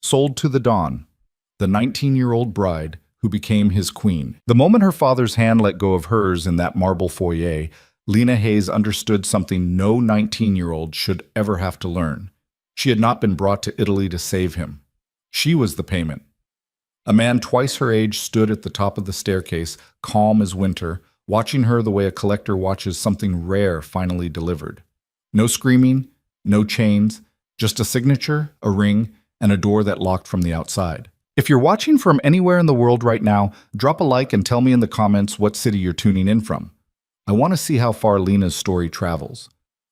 Sold to the Don, the 19-year-old bride who became his queen. The moment her father's hand let go of hers in that marble foyer, Lena Hayes understood something no 19-year-old should ever have to learn. She had not been brought to Italy to save him. She was the payment. A man twice her age stood at the top of the staircase, calm as winter, watching her the way a collector watches something rare finally delivered. No screaming, no chains, just a signature, a ring, and a door that locked from the outside. If you're watching from anywhere in the world right now, drop a like and tell me in the comments what city you're tuning in from. I want to see how far Lena's story travels.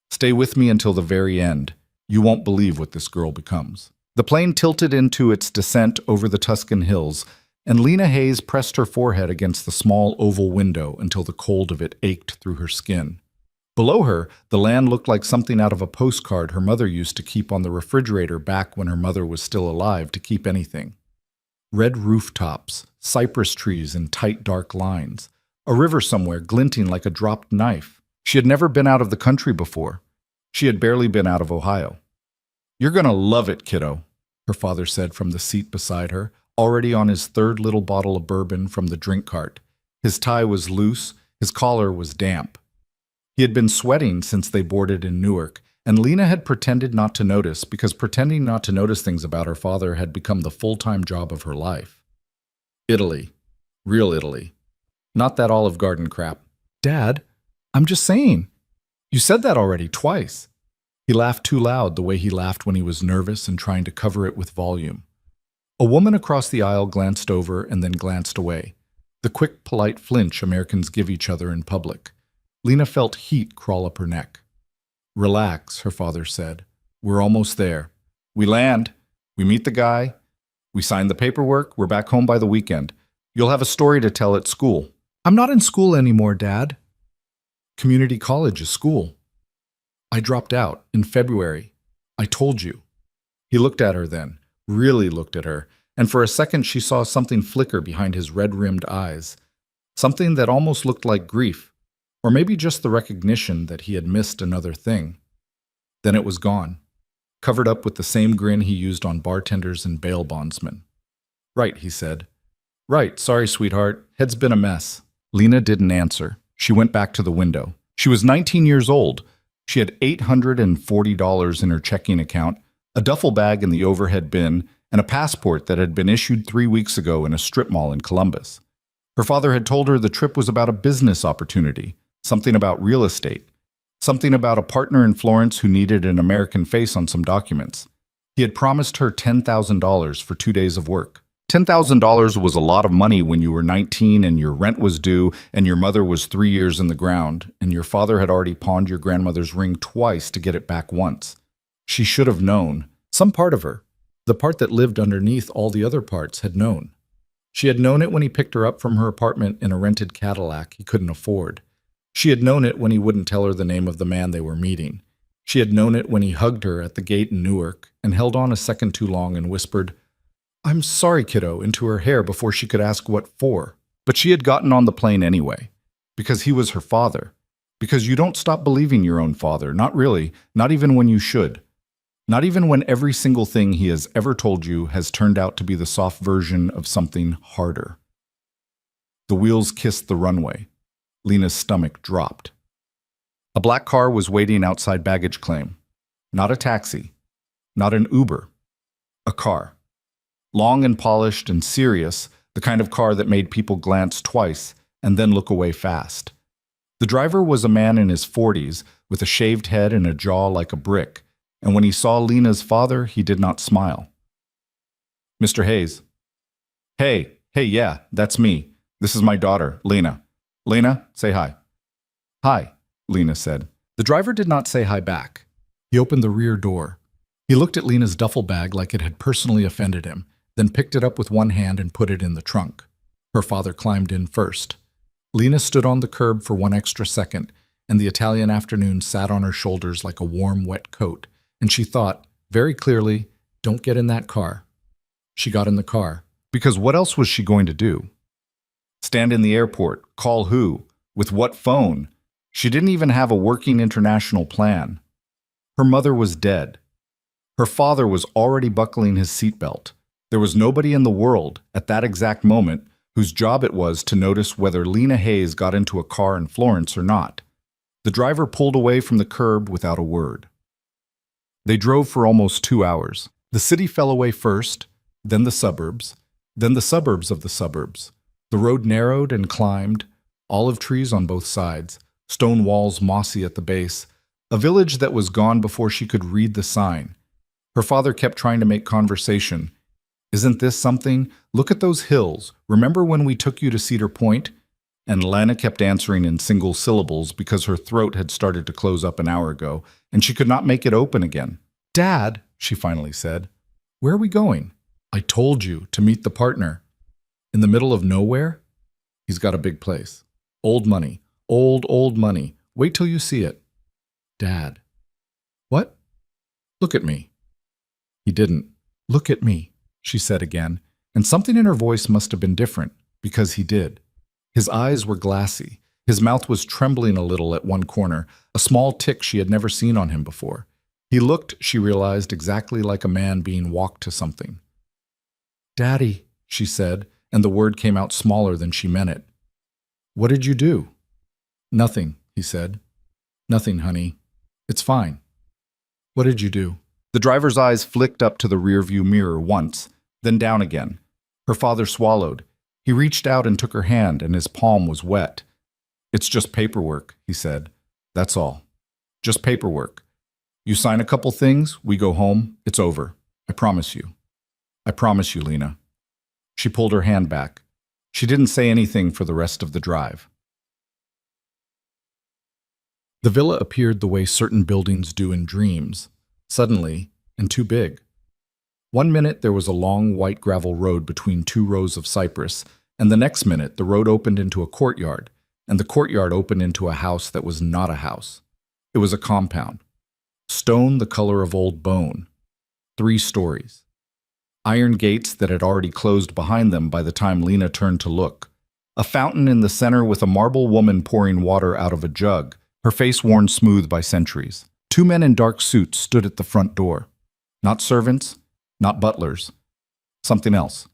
Stay with me until the very end. You won't believe what this girl becomes. The plane tilted into its descent over the Tuscan hills, and Lena Hayes pressed her forehead against the small oval window until the cold of it ached through her skin. Below her, the land looked like something out of a postcard her mother used to keep on the refrigerator back when her mother was still alive to keep anything. Red rooftops, cypress trees in tight dark lines, a river somewhere glinting like a dropped knife. She had never been out of the country before. She had barely been out of Ohio. "You're gonna love it, kiddo," her father said from the seat beside her, already on his third little bottle of bourbon from the drink cart. His tie was loose, his collar was damp. He had been sweating since they boarded in Newark, and Lena had pretended not to notice because pretending not to notice things about her father had become the full-time job of her life. Italy. Real Italy. Not that Olive Garden crap. "Dad, I'm just saying. You said that already twice." He laughed too loud, the way he laughed when he was nervous and trying to cover it with volume. A woman across the aisle glanced over and then glanced away. The quick, polite flinch Americans give each other in public. Lena felt heat crawl up her neck. "Relax," her father said. "We're almost there. We land. We meet the guy. We sign the paperwork. We're back home by the weekend. You'll have a story to tell at school." "I'm not in school anymore, Dad." "Community college is school. I dropped out in February. I told you." He looked at her then, really looked at her, and for a second she saw something flicker behind his red-rimmed eyes. Something that almost looked like grief. Or maybe just the recognition that he had missed another thing. Then it was gone, covered up with the same grin he used on bartenders and bail bondsmen. "Right," he said. "Right, sorry, sweetheart. Head's been a mess." Lena didn't answer. She went back to the window. She was 19 years old. She had $840 in her checking account, a duffel bag in the overhead bin, and a passport that had been issued 3 weeks ago in a strip mall in Columbus. Her father had told her the trip was about a business opportunity. Something about real estate. Something about a partner in Florence who needed an American face on some documents. He had promised her $10,000 for 2 days of work. $10,000 was a lot of money when you were 19 and your rent was due and your mother was 3 years in the ground and your father had already pawned your grandmother's ring twice to get it back once. She should have known. Some part of her, the part that lived underneath all the other parts, had known. She had known it when he picked her up from her apartment in a rented Cadillac he couldn't afford. She had known it when he wouldn't tell her the name of the man they were meeting. She had known it when he hugged her at the gate in Newark and held on a second too long and whispered, "I'm sorry, kiddo," into her hair before she could ask what for. But she had gotten on the plane anyway, because he was her father. Because you don't stop believing your own father, not really, not even when you should. Not even when every single thing he has ever told you has turned out to be the soft version of something harder. The wheels kissed the runway. Lena's stomach dropped. A black car was waiting outside baggage claim. Not a taxi. Not an Uber. A car. Long and polished and serious, the kind of car that made people glance twice and then look away fast. The driver was a man in his 40s with a shaved head and a jaw like a brick, and when he saw Lena's father, he did not smile. "Mr. Hayes." Hey, yeah, that's me. This is my daughter, Lena. Lena, say hi." "Hi," Lena said. The driver did not say hi back. He opened the rear door. He looked at Lena's duffel bag like it had personally offended him, then picked it up with one hand and put it in the trunk. Her father climbed in first. Lena stood on the curb for 1 extra second, and the Italian afternoon sat on her shoulders like a warm, wet coat, and she thought, very clearly, "Don't get in that car." She got in the car, because what else was she going to do? Stand in the airport, call who, with what phone? She didn't even have a working international plan. Her mother was dead. Her father was already buckling his seatbelt. There was nobody in the world, at that exact moment, whose job it was to notice whether Lena Hayes got into a car in Florence or not. The driver pulled away from the curb without a word. They drove for almost 2 hours. The city fell away first, then the suburbs of the suburbs. The road narrowed and climbed, olive trees on both sides, stone walls mossy at the base, a village that was gone before she could read the sign. Her father kept trying to make conversation. "Isn't this something? Look at those hills. Remember when we took you to Cedar Point?" And Lana kept answering in single syllables because her throat had started to close up an hour ago, and she could not make it open again. "Dad," she finally said, "where are we going?" "I told you, to meet the partner." "In the middle of nowhere?" "He's got a big place. Old money. Old money. Wait till you see it." "Dad." "What?" "Look at me." He didn't. "Look at me," she said again, and something in her voice must have been different, because he did. His eyes were glassy. His mouth was trembling a little at one corner, a small tic she had never seen on him before. He looked, she realized, exactly like a man being walked to something. "Daddy," she said, and the word came out smaller than she meant it. "What did you do?" "Nothing," he said. "Nothing, honey. It's fine." "What did you do?" The driver's eyes flicked up to the rearview mirror once, then down again. Her father swallowed. He reached out and took her hand, and his palm was wet. "It's just paperwork," he said. "That's all. Just paperwork. You sign a couple things, we go home, it's over. I promise you. I promise you, Lena." She pulled her hand back. She didn't say anything for the rest of the drive. The villa appeared the way certain buildings do in dreams, suddenly, and too big. One minute there was a long white gravel road between 2 rows of cypress, and the next minute the road opened into a courtyard, and the courtyard opened into a house that was not a house. It was a compound. Stone the color of old bone. 3 stories. Iron gates that had already closed behind them by the time Lena turned to look. A fountain in the center with a marble woman pouring water out of a jug, her face worn smooth by centuries. 2 men in dark suits stood at the front door. Not servants, not butlers. Something else.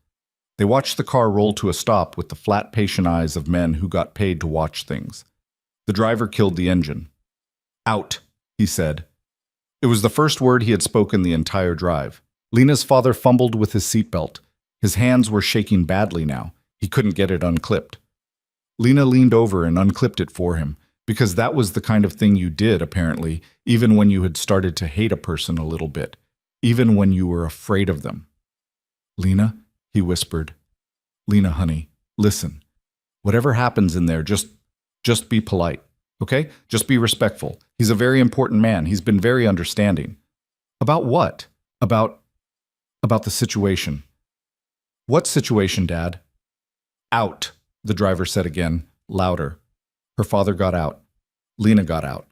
They watched the car roll to a stop with the flat, patient eyes of men who got paid to watch things. The driver killed the engine. "Out," he said. It was the first word he had spoken the entire drive. Lena's father fumbled with his seatbelt. His hands were shaking badly now. He couldn't get it unclipped. Lena leaned over and unclipped it for him, because that was the kind of thing you did, apparently, even when you had started to hate a person a little bit, even when you were afraid of them. "Lena," he whispered. "Lena, honey, listen. Whatever happens in there, just be polite, okay? Just be respectful. He's a very important man. He's been very understanding." "About what?" About the situation." "What situation, Dad?" "Out," the driver said again, louder. Her father got out. Lena got out.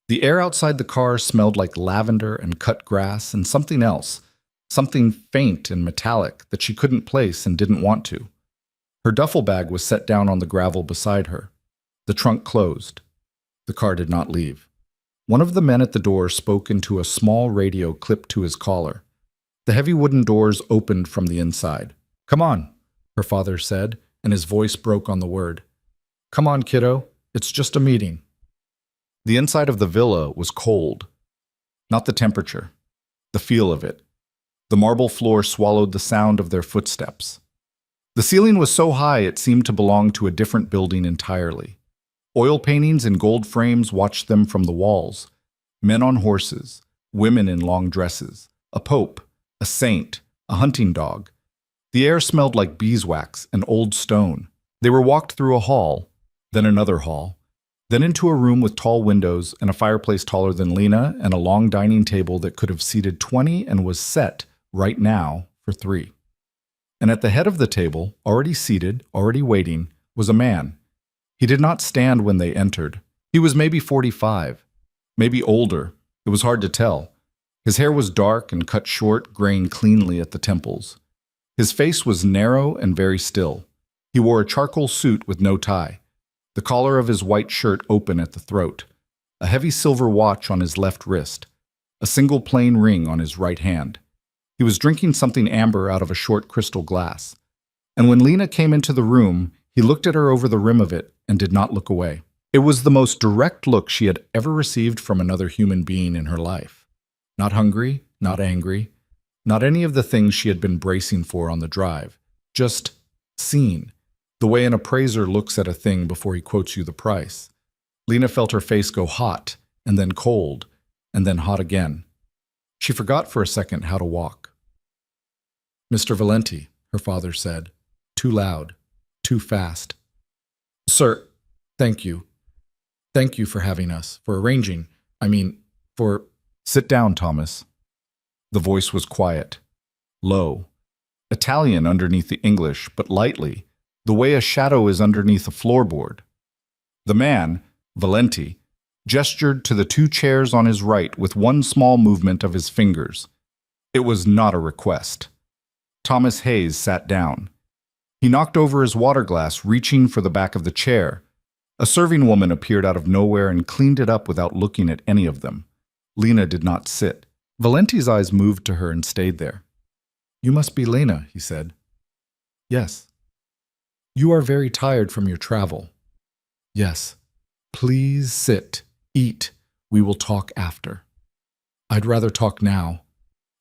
The air outside the car smelled like lavender and cut grass and something else, something faint and metallic that she couldn't place and didn't want to. Her duffel bag was set down on the gravel beside her. The trunk closed. The car did not leave. One of the men at the door spoke into a small radio clipped to his collar. The heavy wooden doors opened from the inside. "Come on," her father said, and his voice broke on the word. "Come on, kiddo. It's just a meeting." The inside of the villa was cold. Not the temperature, the feel of it. The marble floor swallowed the sound of their footsteps. The ceiling was so high it seemed to belong to a different building entirely. Oil paintings in gold frames watched them from the walls. Men on horses, women in long dresses, a pope, a saint, a hunting dog. The air smelled like beeswax and old stone. They were walked through a hall, then another hall, then into a room with tall windows and a fireplace taller than Lena and a long dining table that could have seated 20 and was set, right now, for 3. And at the head of the table, already seated, already waiting, was a man. He did not stand when they entered. He was maybe 45, maybe older. It was hard to tell. His hair was dark and cut short, graying cleanly at the temples. His face was narrow and very still. He wore a charcoal suit with no tie, the collar of his white shirt open at the throat, a heavy silver watch on his left wrist, a single plain ring on his right hand. He was drinking something amber out of a short crystal glass. And when Lena came into the room, he looked at her over the rim of it and did not look away. It was the most direct look she had ever received from another human being in her life. Not hungry, not angry, not any of the things she had been bracing for on the drive. Just seen, the way an appraiser looks at a thing before he quotes you the price. Lena felt her face go hot, and then cold, and then hot again. She forgot for a second how to walk. "Mr. Valenti," her father said, too loud, too fast. "Sir, thank you. Thank you for having us, for arranging, for—" "Sit down, Thomas." The voice was quiet, low, Italian underneath the English, but lightly, the way a shadow is underneath a floorboard. The man, Valenti, gestured to the two chairs on his right with one small movement of his fingers. It was not a request. Thomas Hayes sat down. He knocked over his water glass, reaching for the back of the chair. A serving woman appeared out of nowhere and cleaned it up without looking at any of them. Lena did not sit. Valenti's eyes moved to her and stayed there. "You must be Lena," he said. "Yes." "You are very tired from your travel." "Yes." "Please sit. Eat. We will talk after." "I'd rather talk now."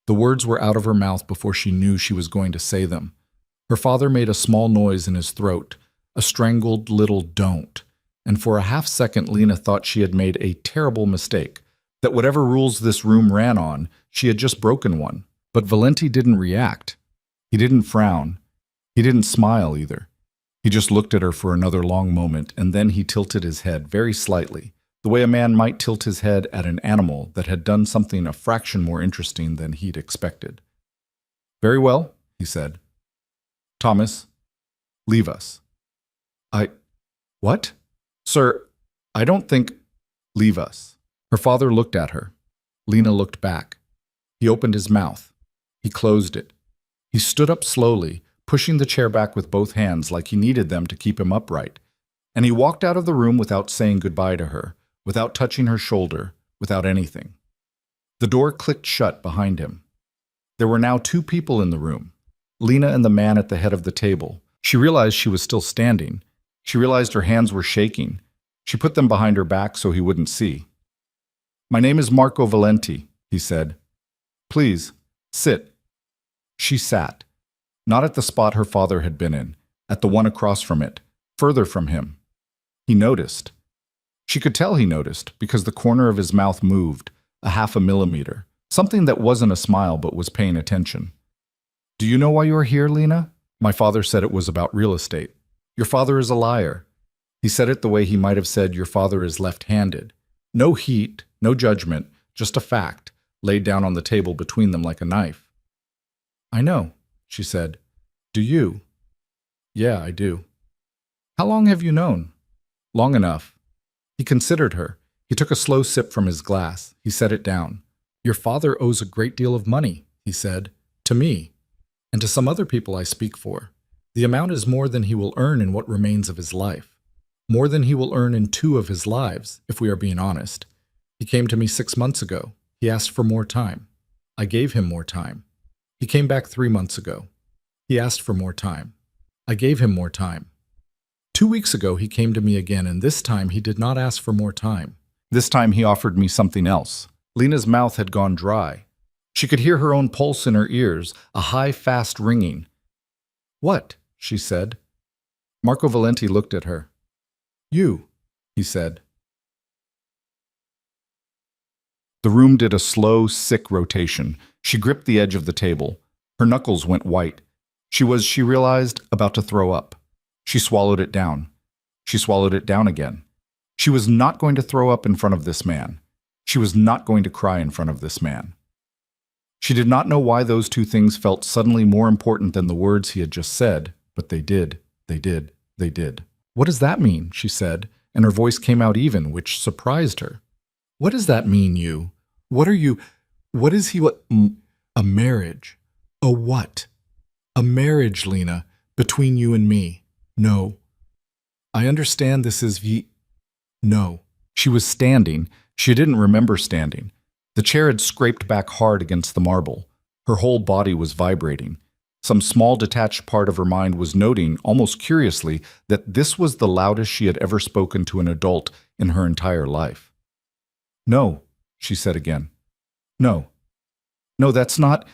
The words were out of her mouth before she knew she was going to say them. Her father made a small noise in his throat, a strangled little "don't." And for a half-second Lena thought she had made a terrible mistake, that whatever rules this room ran on, she had just broken one. But Valenti didn't react. He didn't frown. He didn't smile either. He just looked at her for another long moment, and then he tilted his head very slightly, the way a man might tilt his head at an animal that had done something a fraction more interesting than he'd expected. "Very well," he said. "Thomas, leave us." What?" "Sir, I don't think—" "Leave us." Her father looked at her. Lena looked back. He opened his mouth. He closed it. He stood up slowly, pushing the chair back with both hands like he needed them to keep him upright. And he walked out of the room without saying goodbye to her, without touching her shoulder, without anything. The door clicked shut behind him. There were now two people in the room, Lena and the man at the head of the table. She realized she was still standing. She realized her hands were shaking. She put them behind her back so he wouldn't see. "My name is Marco Valenti," he said. "Please, sit." She sat, not at the spot her father had been in, at the one across from it, further from him. He noticed. She could tell he noticed because the corner of his mouth moved, a half a millimeter, something that wasn't a smile but was paying attention. "Do you know why you are here, Lena?" "My father said it was about real estate." "Your father is a liar." He said it the way he might have said your father is left-handed. No heat, no judgment, just a fact, laid down on the table between them like a knife. "I know," she said. "Do you?" "Yeah, I do." "How long have you known?" "Long enough." He considered her. He took a slow sip from his glass. He set it down. "Your father owes a great deal of money," he said, "to me, and to some other people I speak for. The amount is more than he will earn in what remains of his life. More than he will earn in 2 of his lives, if we are being honest. He came to me 6 months ago. He asked for more time. I gave him more time. He came back 3 months ago. He asked for more time. I gave him more time. 2 weeks ago he came to me again, and this time he did not ask for more time. This time he offered me something else." Lena's mouth had gone dry. She could hear her own pulse in her ears, a high, fast ringing. "What?" she said. Marco Valenti looked at her. "You," he said. The room did a slow, sick rotation. She gripped the edge of the table. Her knuckles went white. She realized, about to throw up. She swallowed it down. She swallowed it down again. She was not going to throw up in front of this man. She was not going to cry in front of this man. She did not know why those two things felt suddenly more important than the words he had just said, but they did. They did. They did. "What does that mean?" she said, and her voice came out even, which surprised her. "What does that mean, you? What are you? What is he? What? A marriage. A what? A marriage, Lena, between you and me. No. I understand this is No." She was standing. She didn't remember standing. The chair had scraped back hard against the marble. Her whole body was vibrating. Some small detached part of her mind was noting, almost curiously, that this was the loudest she had ever spoken to an adult in her entire life. "No," she said again. "No. No, that's not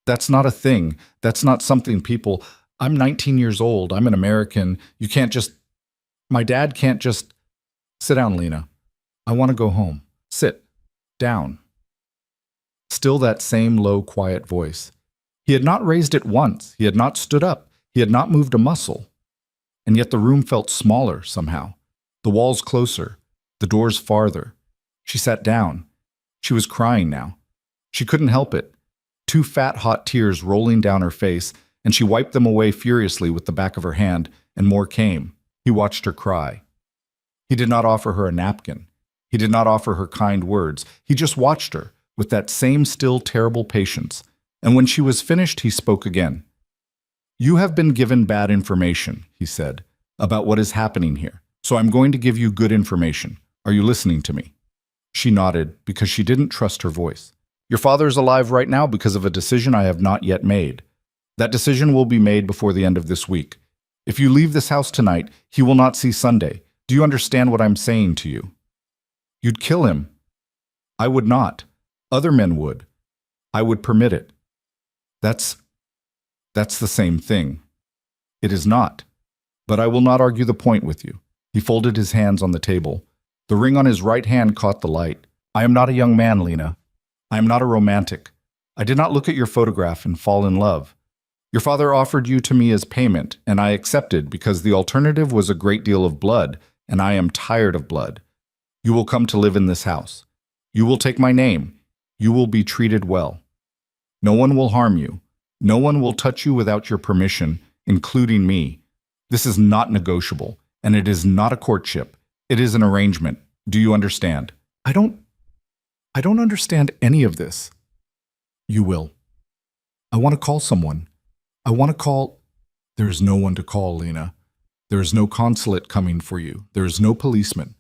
a thing. That's not something people. I'm 19 years old. I'm an American. You can't just. My dad can't just. Sit down, Lena. I want to go home. Sit. Down." Still that same low, quiet voice. He had not raised it once. He had not stood up. He had not moved a muscle. And yet the room felt smaller somehow. The walls closer. The doors farther. She sat down. She was crying now. She couldn't help it. Two fat, hot tears rolling down her face, and she wiped them away furiously with the back of her hand, and more came. He watched her cry. He did not offer her a napkin. He did not offer her kind words. He just watched her with that same still terrible patience. And when she was finished, he spoke again. "You have been given bad information," he said, "about what is happening here. So I'm going to give you good information. Are you listening to me?" She nodded because she didn't trust her voice. "Your father is alive right now because of a decision I have not yet made. That decision will be made before the end of this week. If you leave this house tonight, he will not see Sunday. Do you understand what I'm saying to you?" "You'd kill him." "I would not. Other men would. I would permit it." That's the same thing." "It is not. But I will not argue the point with you." He folded his hands on the table. The ring on his right hand caught the light. "I am not a young man, Lena. I am not a romantic. I did not look at your photograph and fall in love. Your father offered you to me as payment, and I accepted because the alternative was a great deal of blood, and I am tired of blood. You will come to live in this house. You will take my name. You will be treated well. No one will harm you. No one will touch you without your permission, including me. This is not negotiable, and it is not a courtship. It is an arrangement. Do you understand?" I don't understand any of this." "You will. I want to call someone. I want to call." "There is no one to call, Lena. There is no consulate coming for you. There is no policeman.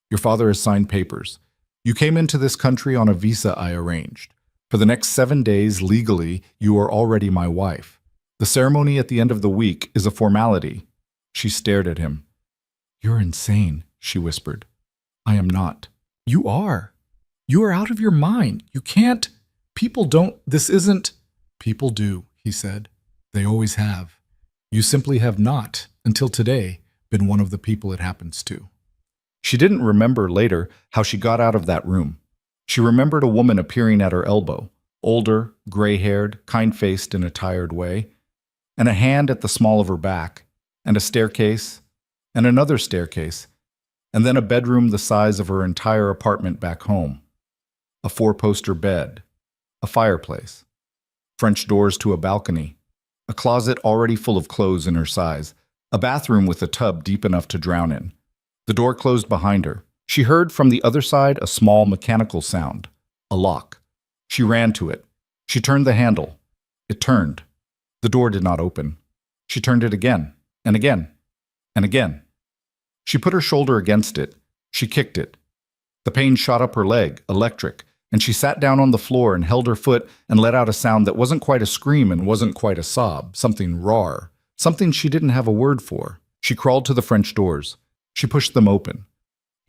Your father has signed papers. You came into this country on a visa I arranged. For the next 7 days, legally, you are already my wife. The ceremony at the end of the week is a formality." She stared at him. "You're insane," she whispered. "I am not." "You are. You are out of your mind. You can't. People don't. This isn't." "People do," he said. "They always have. You simply have not, until today, been one of the people it happens to." She didn't remember later how she got out of that room. She remembered a woman appearing at her elbow, older, gray-haired, kind-faced in a tired way, and a hand at the small of her back, and a staircase, and another staircase, and then a bedroom the size of her entire apartment back home. A 4-poster bed, a fireplace, French doors to a balcony, a closet already full of clothes in her size, a bathroom with a tub deep enough to drown in. The door closed behind her. She heard from the other side a small mechanical sound, a lock. She ran to it. She turned the handle. It turned. The door did not open. She turned it again, and again, and again. She put her shoulder against it. She kicked it. The pain shot up her leg, electric, and she sat down on the floor and held her foot and let out a sound that wasn't quite a scream and wasn't quite a sob, something raw, something she didn't have a word for. She crawled to the French doors. She pushed them open.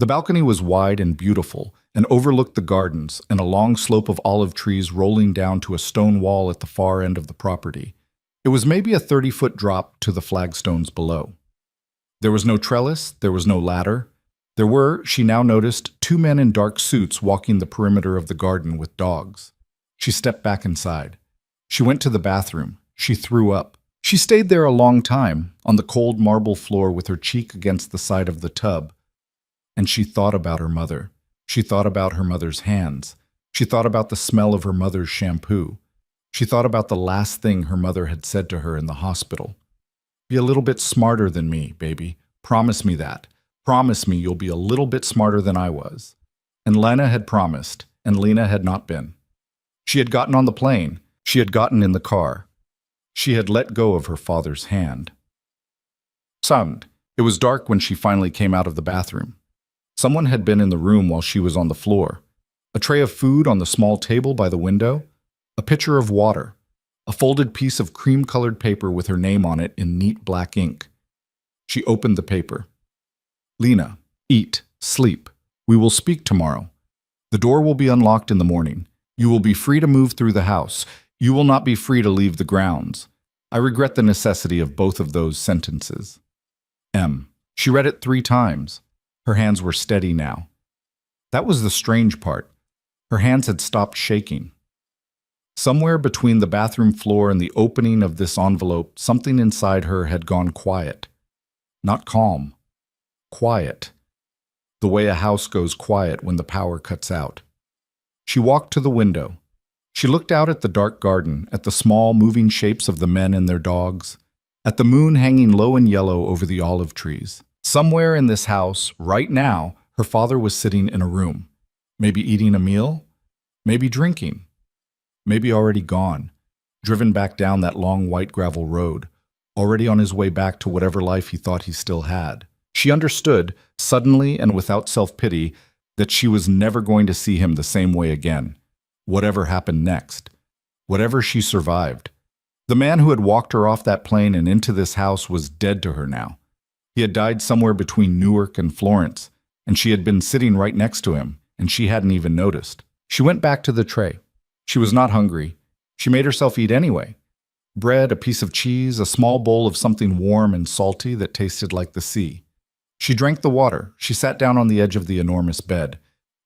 The balcony was wide and beautiful and overlooked the gardens and a long slope of olive trees rolling down to a stone wall at the far end of the property. It was maybe a 30-foot drop to the flagstones below. There was no trellis, there was no ladder. There were, she now noticed, 2 men in dark suits walking the perimeter of the garden with dogs. She stepped back inside. She went to the bathroom. She threw up. She stayed there a long time, on the cold marble floor with her cheek against the side of the tub. And she thought about her mother. She thought about her mother's hands. She thought about the smell of her mother's shampoo. She thought about the last thing her mother had said to her in the hospital. "Be a little bit smarter than me, baby. Promise me that. Promise me you'll be a little bit smarter than I was." And Lena had promised, and Lena had not been. She had gotten on the plane. She had gotten in the car. She had let go of her father's hand. Suddenly, it was dark when she finally came out of the bathroom. Someone had been in the room while she was on the floor. A tray of food on the small table by the window. a pitcher of water, a folded piece of cream-colored paper with her name on it in neat black ink. She opened the paper. Lena, eat, sleep. We will speak tomorrow. The door will be unlocked in the morning. You will be free to move through the house. You will not be free to leave the grounds. I regret the necessity of both of those sentences. M. She read it 3 times. Her hands were steady now. That was the strange part. Her hands had stopped shaking. Somewhere between the bathroom floor and the opening of this envelope, something inside her had gone quiet. Not calm. Quiet. The way a house goes quiet when the power cuts out. She walked to the window. She looked out at the dark garden, at the small, moving shapes of the men and their dogs, at the moon hanging low and yellow over the olive trees. Somewhere in this house, right now, her father was sitting in a room. Maybe eating a meal? Maybe drinking? Maybe already gone, driven back down that long white gravel road, already on his way back to whatever life he thought he still had. She understood, suddenly and without self-pity, that she was never going to see him the same way again, whatever happened next, whatever she survived. The man who had walked her off that plane and into this house was dead to her now. He had died somewhere between Newark and Florence, and she had been sitting right next to him, and she hadn't even noticed. She went back to the tray. She was not hungry. She made herself eat anyway. Bread, a piece of cheese, a small bowl of something warm and salty that tasted like the sea. She drank the water. She sat down on the edge of the enormous bed.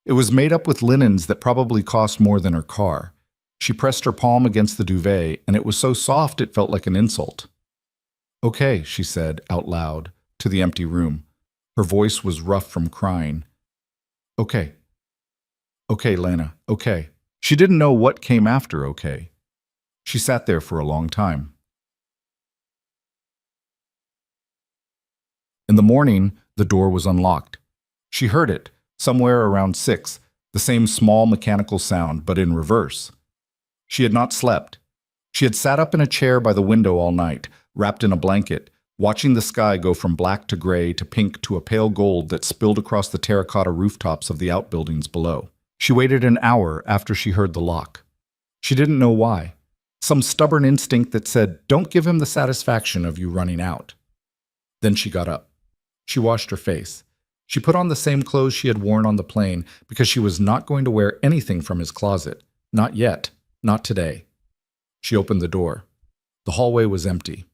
It was made up with linens that probably cost more than her car. She pressed her palm against the duvet, and it was so soft it felt like an insult. "Okay," she said, out loud, to the empty room. Her voice was rough from crying. "Okay. Okay, Lena, okay." She didn't know what came after okay. She sat there for a long time. In the morning, the door was unlocked. She heard it, somewhere around 6, the same small mechanical sound, but in reverse. She had not slept. She had sat up in a chair by the window all night, wrapped in a blanket, watching the sky go from black to gray to pink to a pale gold that spilled across the terracotta rooftops of the outbuildings below. She waited an hour after she heard the lock. She didn't know why. Some stubborn instinct that said, "Don't give him the satisfaction of you running out." Then she got up. She washed her face. She put on the same clothes she had worn on the plane because she was not going to wear anything from his closet. Not yet. Not today. She opened the door. The hallway was empty.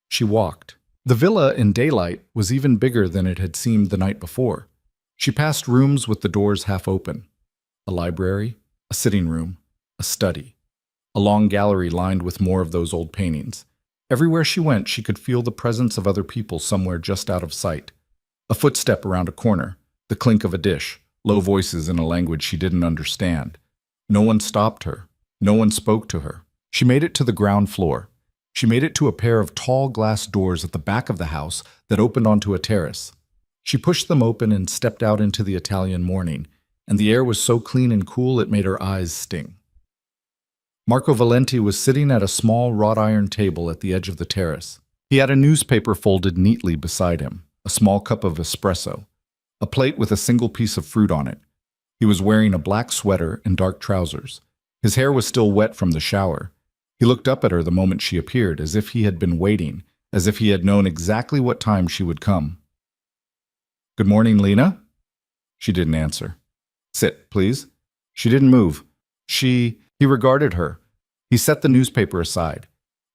She walked. The villa in daylight was even bigger than it had seemed the night before. She passed rooms with the doors half open. A library, a sitting room, a study. A long gallery lined with more of those old paintings. Everywhere she went, she could feel the presence of other people somewhere just out of sight. A footstep around a corner, the clink of a dish, low voices in a language she didn't understand. No one stopped her. No one spoke to her. She made it to the ground floor. She made it to a pair of tall glass doors at the back of the house that opened onto a terrace. She pushed them open and stepped out into the Italian morning, and the air was so clean and cool it made her eyes sting. Marco Valenti was sitting at a small wrought iron table at the edge of the terrace. He had a newspaper folded neatly beside him, a small cup of espresso, a plate with a single piece of fruit on it. He was wearing a black sweater and dark trousers. His hair was still wet from the shower. He looked up at her the moment she appeared, as if he had been waiting, as if he had known exactly what time she would come. "Good morning, Lena?" She didn't answer. "Sit, please." She didn't move. He regarded her. He set the newspaper aside.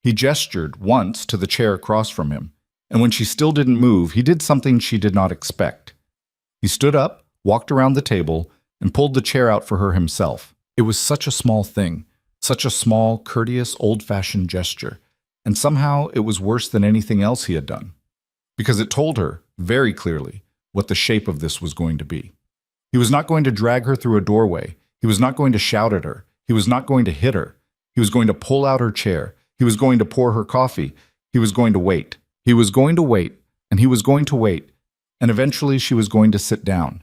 He gestured once to the chair across from him, and when she still didn't move, he did something she did not expect. He stood up, walked around the table, and pulled the chair out for her himself. It was such a small thing, such a small, courteous, old-fashioned gesture, and somehow it was worse than anything else he had done, because it told her, very clearly, what the shape of this was going to be. He was not going to drag her through a doorway. He was not going to shout at her. He was not going to hit her. He was going to pull out her chair. He was going to pour her coffee. He was going to wait. He was going to wait, and he was going to wait, and eventually she was going to sit down.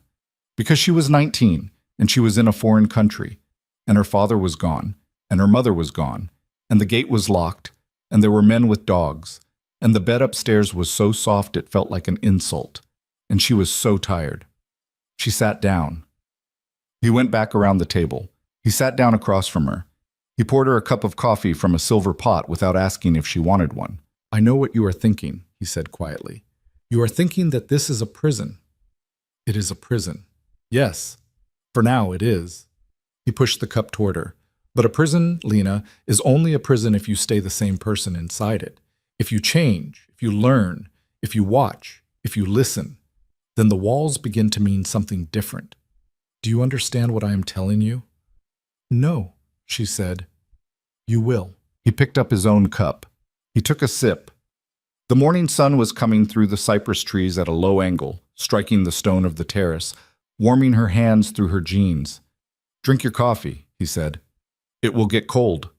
Because she was 19, and she was in a foreign country, and her father was gone, and her mother was gone, and the gate was locked, and there were men with dogs, and the bed upstairs was so soft it felt like an insult, and she was so tired. She sat down. He went back around the table. He sat down across from her. He He poured her a cup of coffee from a silver pot without asking if she wanted one. "I know what you are thinking," he said quietly. "You are thinking that this is a prison." "It is a prison." "Yes, for now it is." He pushed the cup toward her. "But a prison, Lena, is only a prison if you stay the same person inside it. If you change, if you learn, if you watch, if you listen, then the walls begin to mean something different. Do you understand what I am telling you?" "No," she said. "You will." He picked up his own cup. He took a sip. The morning sun was coming through the cypress trees at a low angle, striking the stone of the terrace, warming her hands through her jeans. "Drink your coffee," he said. "It will get cold."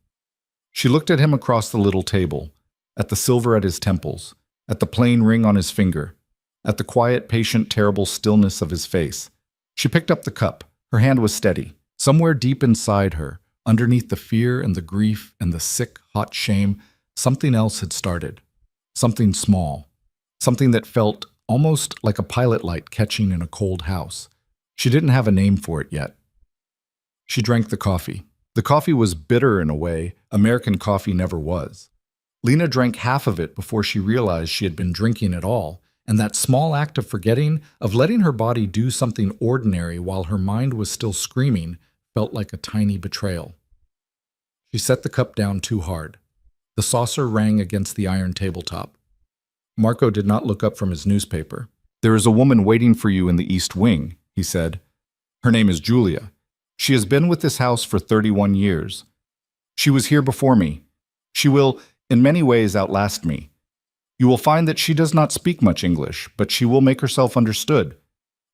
She looked at him across the little table, at the silver at his temples, at the plain ring on his finger, at the quiet, patient, terrible stillness of his face. She picked up the cup. Her hand was steady. Somewhere deep inside her, underneath the fear and the grief and the sick, hot shame, something else had started. Something small. Something that felt almost like a pilot light catching in a cold house. She didn't have a name for it yet. She drank the coffee. The coffee was bitter in a way American coffee never was. Lena drank half of it before she realized she had been drinking it all, and that small act of forgetting, of letting her body do something ordinary while her mind was still screaming, felt like a tiny betrayal. She set the cup down too hard. The saucer rang against the iron tabletop. Marco did not look up from his newspaper. "There is a woman waiting for you in the East Wing," he said. "Her name is Julia. She has been with this house for 31 years. She was here before me. She will, in many ways, outlast me. You will find that she does not speak much English, but she will make herself understood.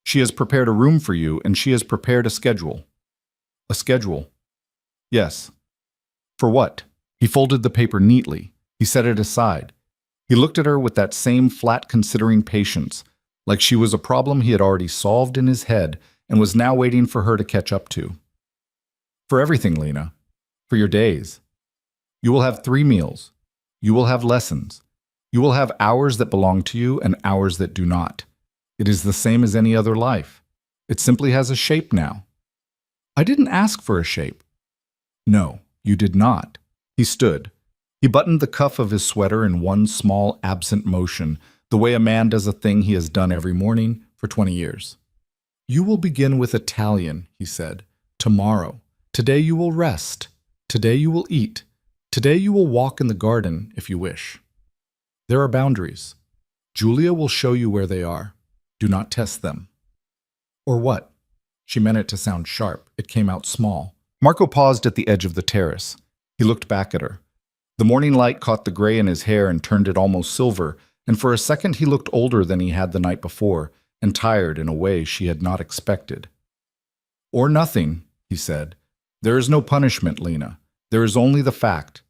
She has prepared a room for you, and she has prepared a schedule." "A schedule?" "Yes." "For what?" He folded the paper neatly. He set it aside. He looked at her with that same flat, considering patience, like she was a problem he had already solved in his head and was now waiting for her to catch up to. "For everything, Lena. For your days. You will have 3 meals. You will have lessons. You will have hours that belong to you and hours that do not. It is the same as any other life. It simply has a shape now." "I didn't ask for a shape." "No, you did not." He stood. He buttoned the cuff of his sweater in one small, absent motion, the way a man does a thing he has done every morning for 20 years. "You will begin with Italian," he said. "Tomorrow. Today you will rest. Today you will eat. Today you will walk in the garden, if you wish. There are boundaries. Julia will show you where they are. Do not test them." "Or what?" She meant it to sound sharp. It came out small. Marco paused at the edge of the terrace. He looked back at her. The morning light caught the gray in his hair and turned it almost silver, and for a second he looked older than he had the night before, and tired in a way she had not expected. "Or nothing," he said. "There is no punishment, Lena. There is only the fact.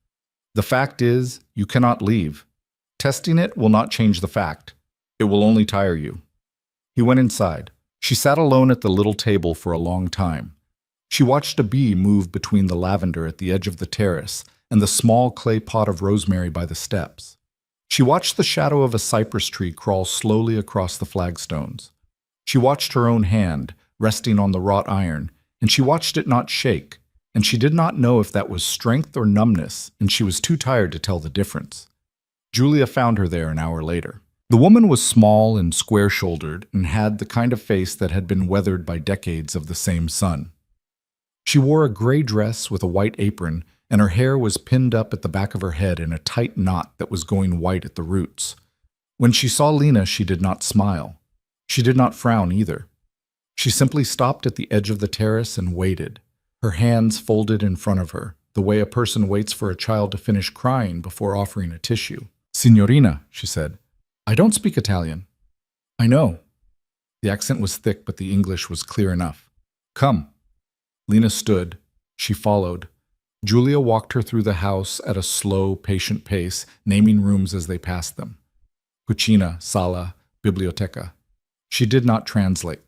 The fact is, you cannot leave. Testing it will not change the fact. It will only tire you." He went inside. She sat alone at the little table for a long time. She watched a bee move between the lavender at the edge of the terrace and the small clay pot of rosemary by the steps. She watched the shadow of a cypress tree crawl slowly across the flagstones. She watched her own hand, resting on the wrought iron, and she watched it not shake, and she did not know if that was strength or numbness, and she was too tired to tell the difference. Julia found her there an hour later. The woman was small and square-shouldered and had the kind of face that had been weathered by decades of the same sun. She wore a gray dress with a white apron, and her hair was pinned up at the back of her head in a tight knot that was going white at the roots. When she saw Lena, she did not smile. She did not frown either. She simply stopped at the edge of the terrace and waited, her hands folded in front of her, the way a person waits for a child to finish crying before offering a tissue. "Signorina," she said, "I don't speak Italian." "I know." The accent was thick, but the English was clear enough. "Come." Lena stood. She followed. Julia walked her through the house at a slow, patient pace, naming rooms as they passed them. Cucina, sala, biblioteca. She did not translate.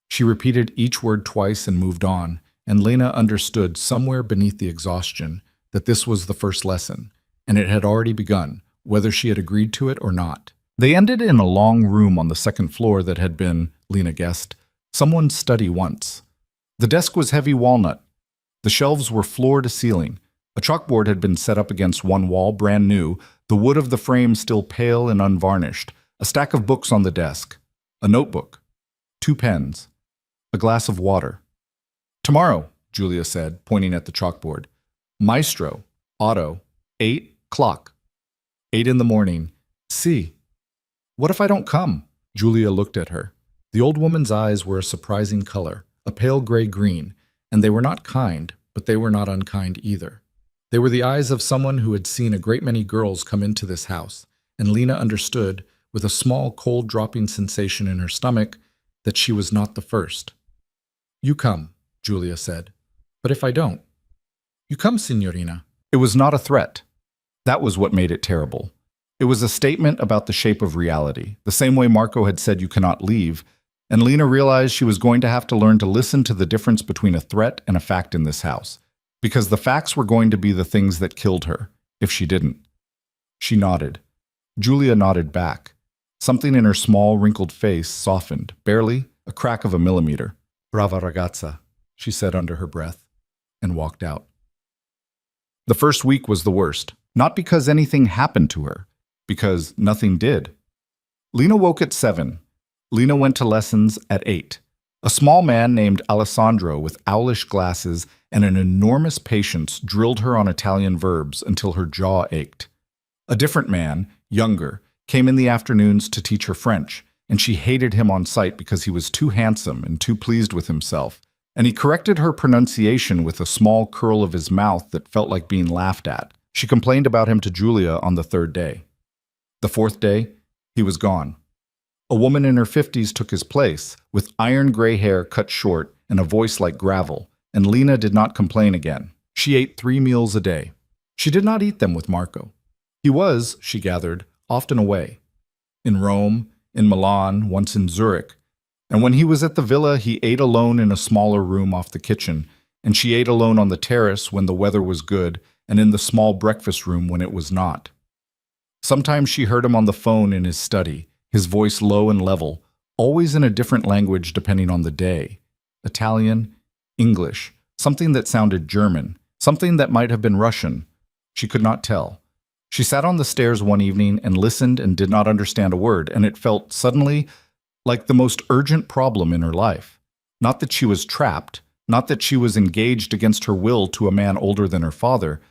She repeated each word twice and moved on, and Lena understood somewhere beneath the exhaustion that this was the first lesson, and it had already begun, whether she had agreed to it or not. They ended in a long room on the second floor that had been, Lena guessed, someone's study once. The desk was heavy walnut. The shelves were floor to ceiling, A chalkboard had been set up against one wall, brand new, the wood of the frame still pale and unvarnished, a stack of books on the desk, a notebook, 2 pens, a glass of water. "Tomorrow," Julia said, pointing at the chalkboard. "Maestro, auto, 8 o'clock. 8 in the morning. See. What if I don't come?" Julia looked at her. The old woman's eyes were a surprising color, a pale gray-green, and they were not kind, but they were not unkind either. They were the eyes of someone who had seen a great many girls come into this house, and Lena understood, with a small cold-dropping sensation in her stomach, that she was not the first. "You come," Julia said. "But if I don't?" "You come, signorina." It was not a threat. That was what made it terrible. It was a statement about the shape of reality, the same way Marco had said you cannot leave, and Lena realized she was going to have to learn to listen to the difference between a threat and a fact in this house, because the facts were going to be the things that killed her, if she didn't. She nodded. Julia nodded back. Something in her small, wrinkled face softened, barely, a crack of a millimeter. "Brava ragazza," she said under her breath, and walked out. The first week was the worst, not because anything happened to her, because nothing did. Lena woke at 7. Lena went to lessons at 8. A small man named Alessandro with owlish glasses and an enormous patience drilled her on Italian verbs until her jaw ached. A different man, younger, came in the afternoons to teach her French, and she hated him on sight because he was too handsome and too pleased with himself, and he corrected her pronunciation with a small curl of his mouth that felt like being laughed at. She complained about him to Julia on the 3rd day. The 4th day, he was gone. A woman in her 50s took his place, with iron gray hair cut short and a voice like gravel, and Lena did not complain again. She ate 3 meals a day. She did not eat them with Marco. He was, she gathered, often away. In Rome, in Milan, once in Zurich. And when he was at the villa, he ate alone in a smaller room off the kitchen, and she ate alone on the terrace when the weather was good, and in the small breakfast room when it was not. Sometimes she heard him on the phone in his study, his voice low and level, always in a different language depending on the day. Italian, English, something that sounded German, something that might have been Russian. She could not tell. She sat on the stairs one evening and listened and did not understand a word, and it felt suddenly like the most urgent problem in her life. Not that she was trapped, not that she was engaged against her will to a man older than her father,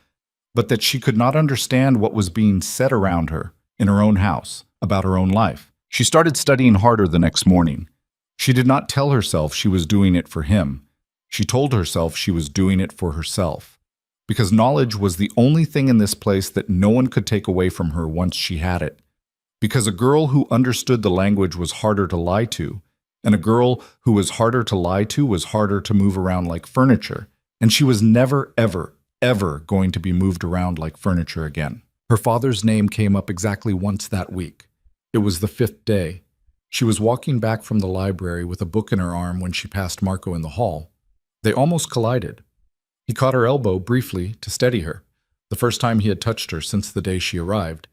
but that she could not understand what was being said around her, in her own house, about her own life. She started studying harder the next morning. She did not tell herself she was doing it for him. She told herself she was doing it for herself. Because knowledge was the only thing in this place that no one could take away from her once she had it. Because a girl who understood the language was harder to lie to, and a girl who was harder to lie to was harder to move around like furniture, and she was never, ever going to be moved around like furniture again. Her father's name came up exactly once that week. It was the 5th day. She was walking back from the library with a book in her arm when she passed Marco in the hall. They almost collided. He caught her elbow briefly to steady her, the first time he had touched her since the day she arrived,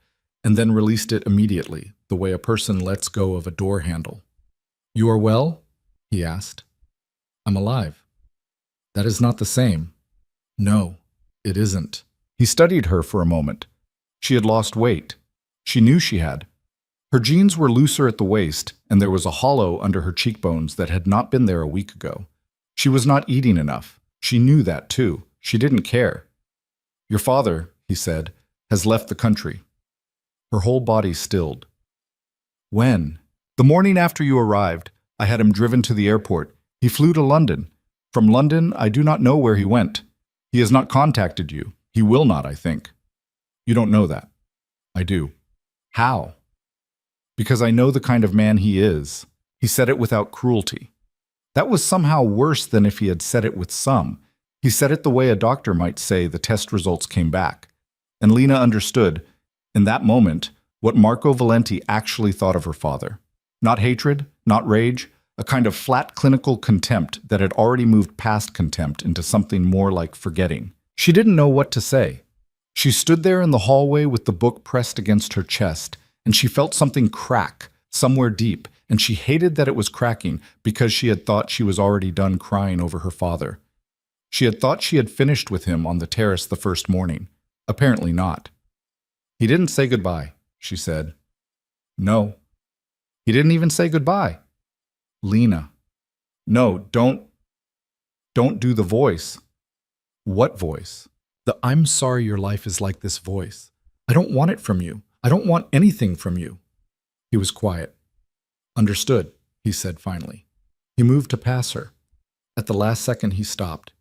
and then released it immediately, the way a person lets go of a door handle. "You are well?" he asked. "I'm alive." "That is not the same." "No, it isn't." He studied her for a moment. She had lost weight. She knew she had. Her jeans were looser at the waist, and there was a hollow under her cheekbones that had not been there a week ago. She was not eating enough. She knew that, too. She didn't care. "Your father," he said, "has left the country." Her whole body stilled. "When?" "The morning after you arrived. I had him driven to the airport. He flew to London. From London, I do not know where he went. He has not contacted you. He will not, I think." "You don't know that." "I do." "How?" "Because I know the kind of man he is." He said it without cruelty. That was somehow worse than if he had said it with some. He said it the way a doctor might say the test results came back. And Lena understood, in that moment, what Marco Valenti actually thought of her father. Not hatred, not rage, a kind of flat clinical contempt that had already moved past contempt into something more like forgetting. She didn't know what to say. She stood there in the hallway with the book pressed against her chest, and she felt something crack, somewhere deep, and she hated that it was cracking because she had thought she was already done crying over her father. She had thought she had finished with him on the terrace the first morning. Apparently not. He didn't say goodbye, she said. No. He didn't even say goodbye. Lena. No, don't do the voice. What voice? The "I'm sorry your life is like this" voice. I don't want it from you. I don't want anything from you. He was quiet. Understood, he said finally. He moved to pass her. At the last second he stopped.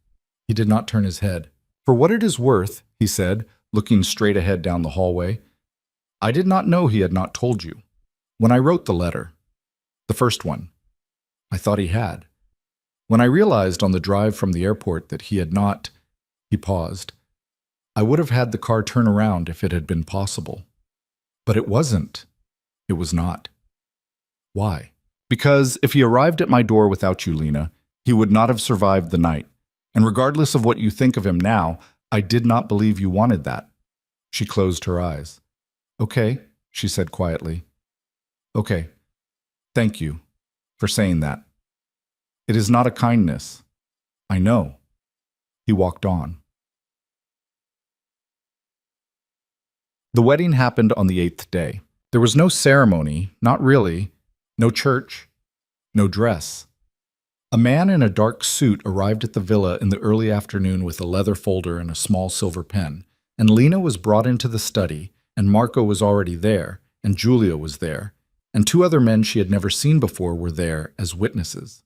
He did not turn his head. For what it is worth, he said, looking straight ahead down the hallway, I did not know he had not told you. When I wrote the letter, the first one, I thought he had. When I realized on the drive from the airport that he had not, he paused. I would have had the car turn around if it had been possible. But it wasn't. It was not. Why? Because if he arrived at my door without you, Lena, he would not have survived the night. And regardless of what you think of him now, I did not believe you wanted that. She closed her eyes. Okay, she said quietly. Okay. Thank you for saying that. It is not a kindness. I know. He walked on. The wedding happened on the 8th day. There was no ceremony, not really, no church, no dress. A man in a dark suit arrived at the villa in the early afternoon with a leather folder and a small silver pen, and Lena was brought into the study, and Marco was already there, and Julia was there, and 2 other men she had never seen before were there as witnesses.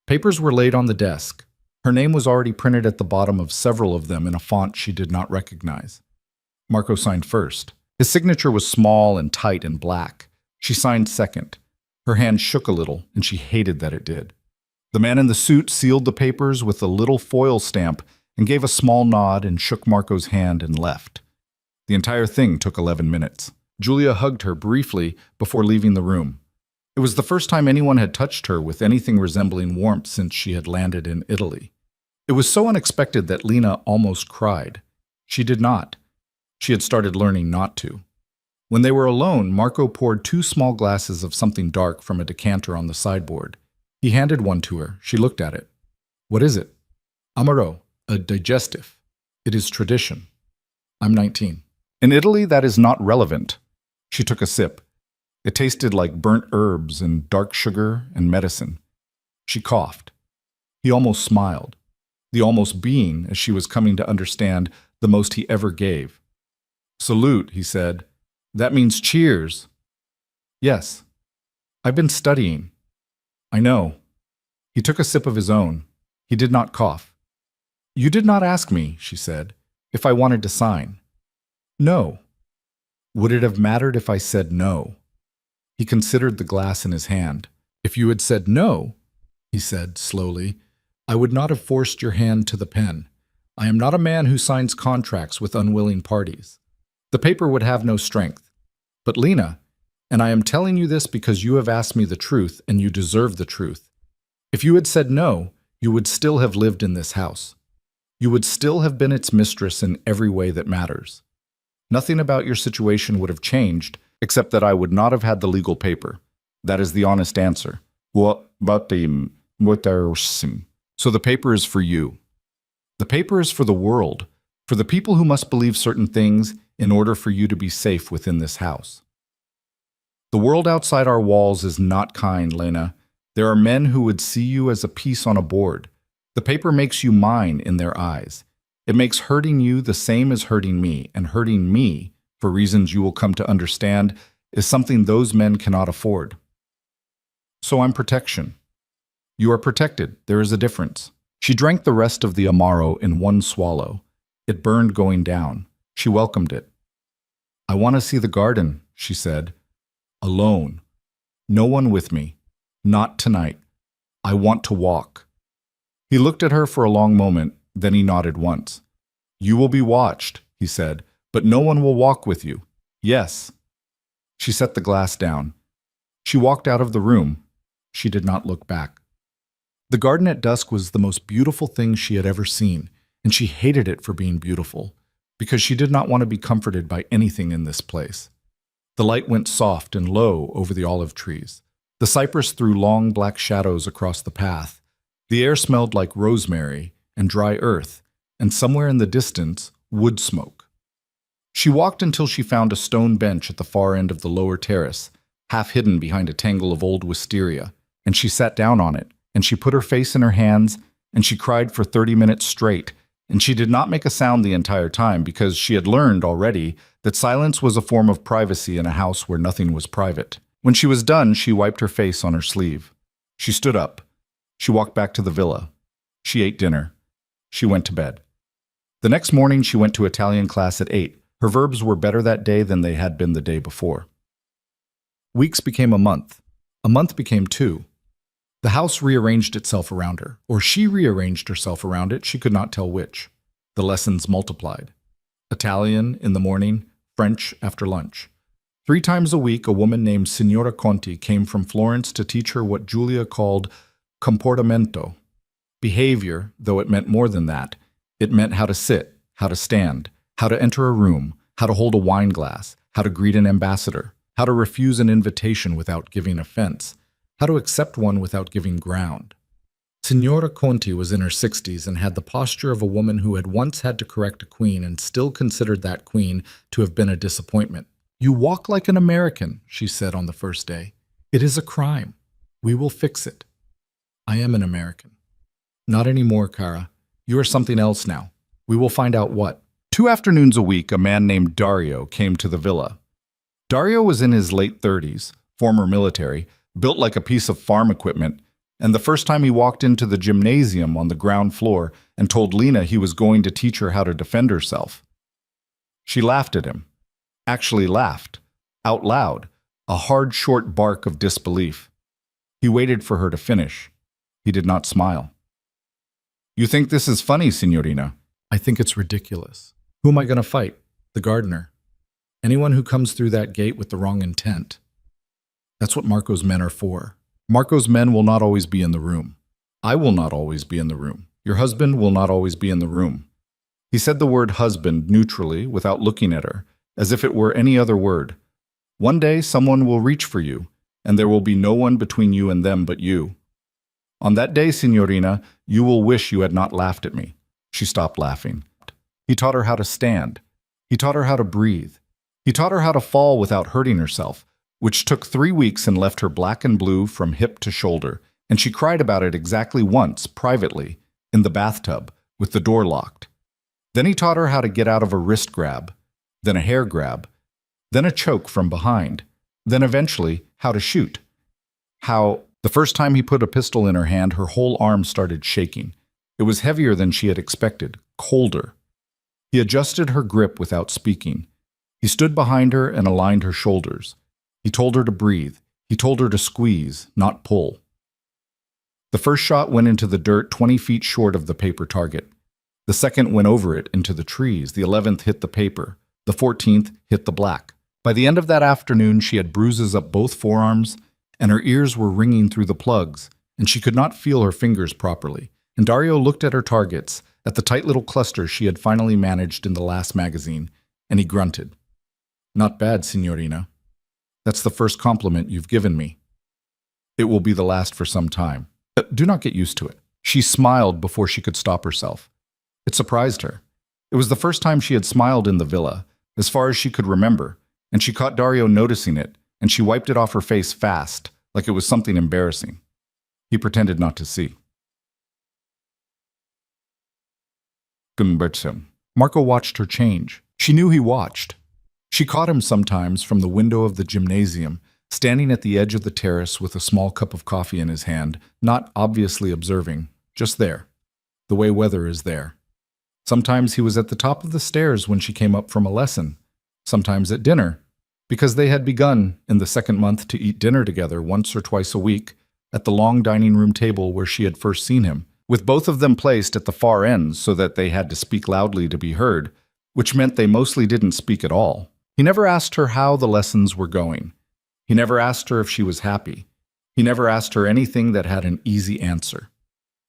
Papers were laid on the desk. Her name was already printed at the bottom of several of them in a font she did not recognize. Marco signed first. His signature was small and tight and black. She signed second. Her hand shook a little, and she hated that it did. The man in the suit sealed the papers with a little foil stamp and gave a small nod and shook Marco's hand and left. The entire thing took 11 minutes. Julia hugged her briefly before leaving the room. It was the first time anyone had touched her with anything resembling warmth since she had landed in Italy. It was so unexpected that Lena almost cried. She did not. She had started learning not to. When they were alone, Marco poured 2 small glasses of something dark from a decanter on the sideboard. He handed one to her. She looked at it. What is it? Amaro, a digestive. It is tradition. I'm 19. In Italy, that is not relevant. She took a sip. It tasted like burnt herbs and dark sugar and medicine. She coughed. He almost smiled. The almost being as she was coming to understand the most he ever gave. Salute, he said. That means cheers. Yes. I've been studying. I know. He took a sip of his own. He did not cough. You did not ask me, she said, if I wanted to sign. No. Would it have mattered if I said no? He considered the glass in his hand. If you had said no, he said slowly, I would not have forced your hand to the pen. I am not a man who signs contracts with unwilling parties. The paper would have no strength. But Lena, and I am telling you this because you have asked me the truth and you deserve the truth. If you had said no, you would still have lived in this house. You would still have been its mistress in every way that matters. Nothing about your situation would have changed, except that I would not have had the legal paper. That is the honest answer. So the paper is for you. The paper is for the world, for the people who must believe certain things in order for you to be safe within this house. The world outside our walls is not kind, Lena. There are men who would see you as a piece on a board. The paper makes you mine in their eyes. It makes hurting you the same as hurting me, and hurting me, for reasons you will come to understand, is something those men cannot afford. So I'm protection. You are protected. There is a difference. She drank the rest of the Amaro in one swallow. It burned going down. She welcomed it. I want to see the garden, she said. Alone. No one with me. Not tonight. I want to walk. He looked at her for a long moment, then he nodded once. You will be watched, he said, but no one will walk with you. Yes. She set the glass down. She walked out of the room. She did not look back. The garden at dusk was the most beautiful thing she had ever seen, and she hated it for being beautiful, because she did not want to be comforted by anything in this place. The light went soft and low over the olive trees. The cypress threw long black shadows across the path. The air smelled like rosemary, and dry earth, and somewhere in the distance, wood smoke. She walked until she found a stone bench at the far end of the lower terrace, half hidden behind a tangle of old wisteria, and she sat down on it, and she put her face in her hands, and she cried for 30 minutes straight, and she did not make a sound the entire time because she had learned already that silence was a form of privacy in a house where nothing was private. When she was done, she wiped her face on her sleeve. She stood up. She walked back to the villa. She ate dinner. She went to bed. The next morning, she went to Italian class at 8. Her verbs were better that day than they had been the day before. Weeks became a month. A month became 2. The house rearranged itself around her, or she rearranged herself around it, she could not tell which. The lessons multiplied. Italian in the morning, French after lunch. 3 times a week, a woman named Signora Conti came from Florence to teach her what Giulia called comportamento. Behavior, though it meant more than that. It meant how to sit, how to stand, how to enter a room, how to hold a wine glass, how to greet an ambassador, how to refuse an invitation without giving offense, how to accept one without giving ground. Signora Conti was in her 60s and had the posture of a woman who had once had to correct a queen and still considered that queen to have been a disappointment. "You walk like an American," she said on the first day. "It is a crime. We will fix it." "I am an American." "Not anymore, Cara. You are something else now. We will find out what." 2 afternoons a week, a man named Dario came to the villa. Dario was in his late 30s, former military, built like a piece of farm equipment, and the first time he walked into the gymnasium on the ground floor and told Lena he was going to teach her how to defend herself. She laughed at him. Actually laughed. Out loud. A hard, short bark of disbelief. He waited for her to finish. He did not smile. "You think this is funny, signorina?" "I think it's ridiculous. Who am I going to fight? The gardener. Anyone who comes through that gate with the wrong intent. That's what Marco's men are for. Marco's men will not always be in the room. I will not always be in the room. Your husband will not always be in the room." He said the word husband neutrally, without looking at her, as if it were any other word. "One day someone will reach for you, and there will be no one between you and them but you. On that day, signorina, you will wish you had not laughed at me." She stopped laughing. He taught her how to stand. He taught her how to breathe. He taught her how to fall without hurting herself, which took 3 weeks and left her black and blue from hip to shoulder, and she cried about it exactly once, privately, in the bathtub, with the door locked. Then he taught her how to get out of a wrist grab, then a hair grab, then a choke from behind, then eventually how to shoot. How, the first time he put a pistol in her hand, her whole arm started shaking. It was heavier than she had expected, colder. He adjusted her grip without speaking. He stood behind her and aligned her shoulders. He told her to breathe. He told her to squeeze, not pull. The first shot went into the dirt 20 feet short of the paper target. The second went over it into the trees. The 11th hit the paper. The 14th hit the black. By the end of that afternoon, she had bruises up both forearms, and her ears were ringing through the plugs, and she could not feel her fingers properly. And Dario looked at her targets, at the tight little cluster she had finally managed in the last magazine, and he grunted. "Not bad, signorina. That's the first compliment you've given me. It will be the last for some time. Do not get used to it." She smiled before she could stop herself. It surprised her. It was the first time she had smiled in the villa, as far as she could remember, and she caught Dario noticing it, and she wiped it off her face fast, like it was something embarrassing. He pretended not to see. Marco watched her change. She knew he watched. She caught him sometimes from the window of the gymnasium, standing at the edge of the terrace with a small cup of coffee in his hand, not obviously observing, just there, the way weather is there. Sometimes he was at the top of the stairs when she came up from a lesson, sometimes at dinner, because they had begun in the second month to eat dinner together once or twice a week at the long dining room table where she had first seen him, with both of them placed at the far ends so that they had to speak loudly to be heard, which meant they mostly didn't speak at all. He never asked her how the lessons were going. He never asked her if she was happy. He never asked her anything that had an easy answer.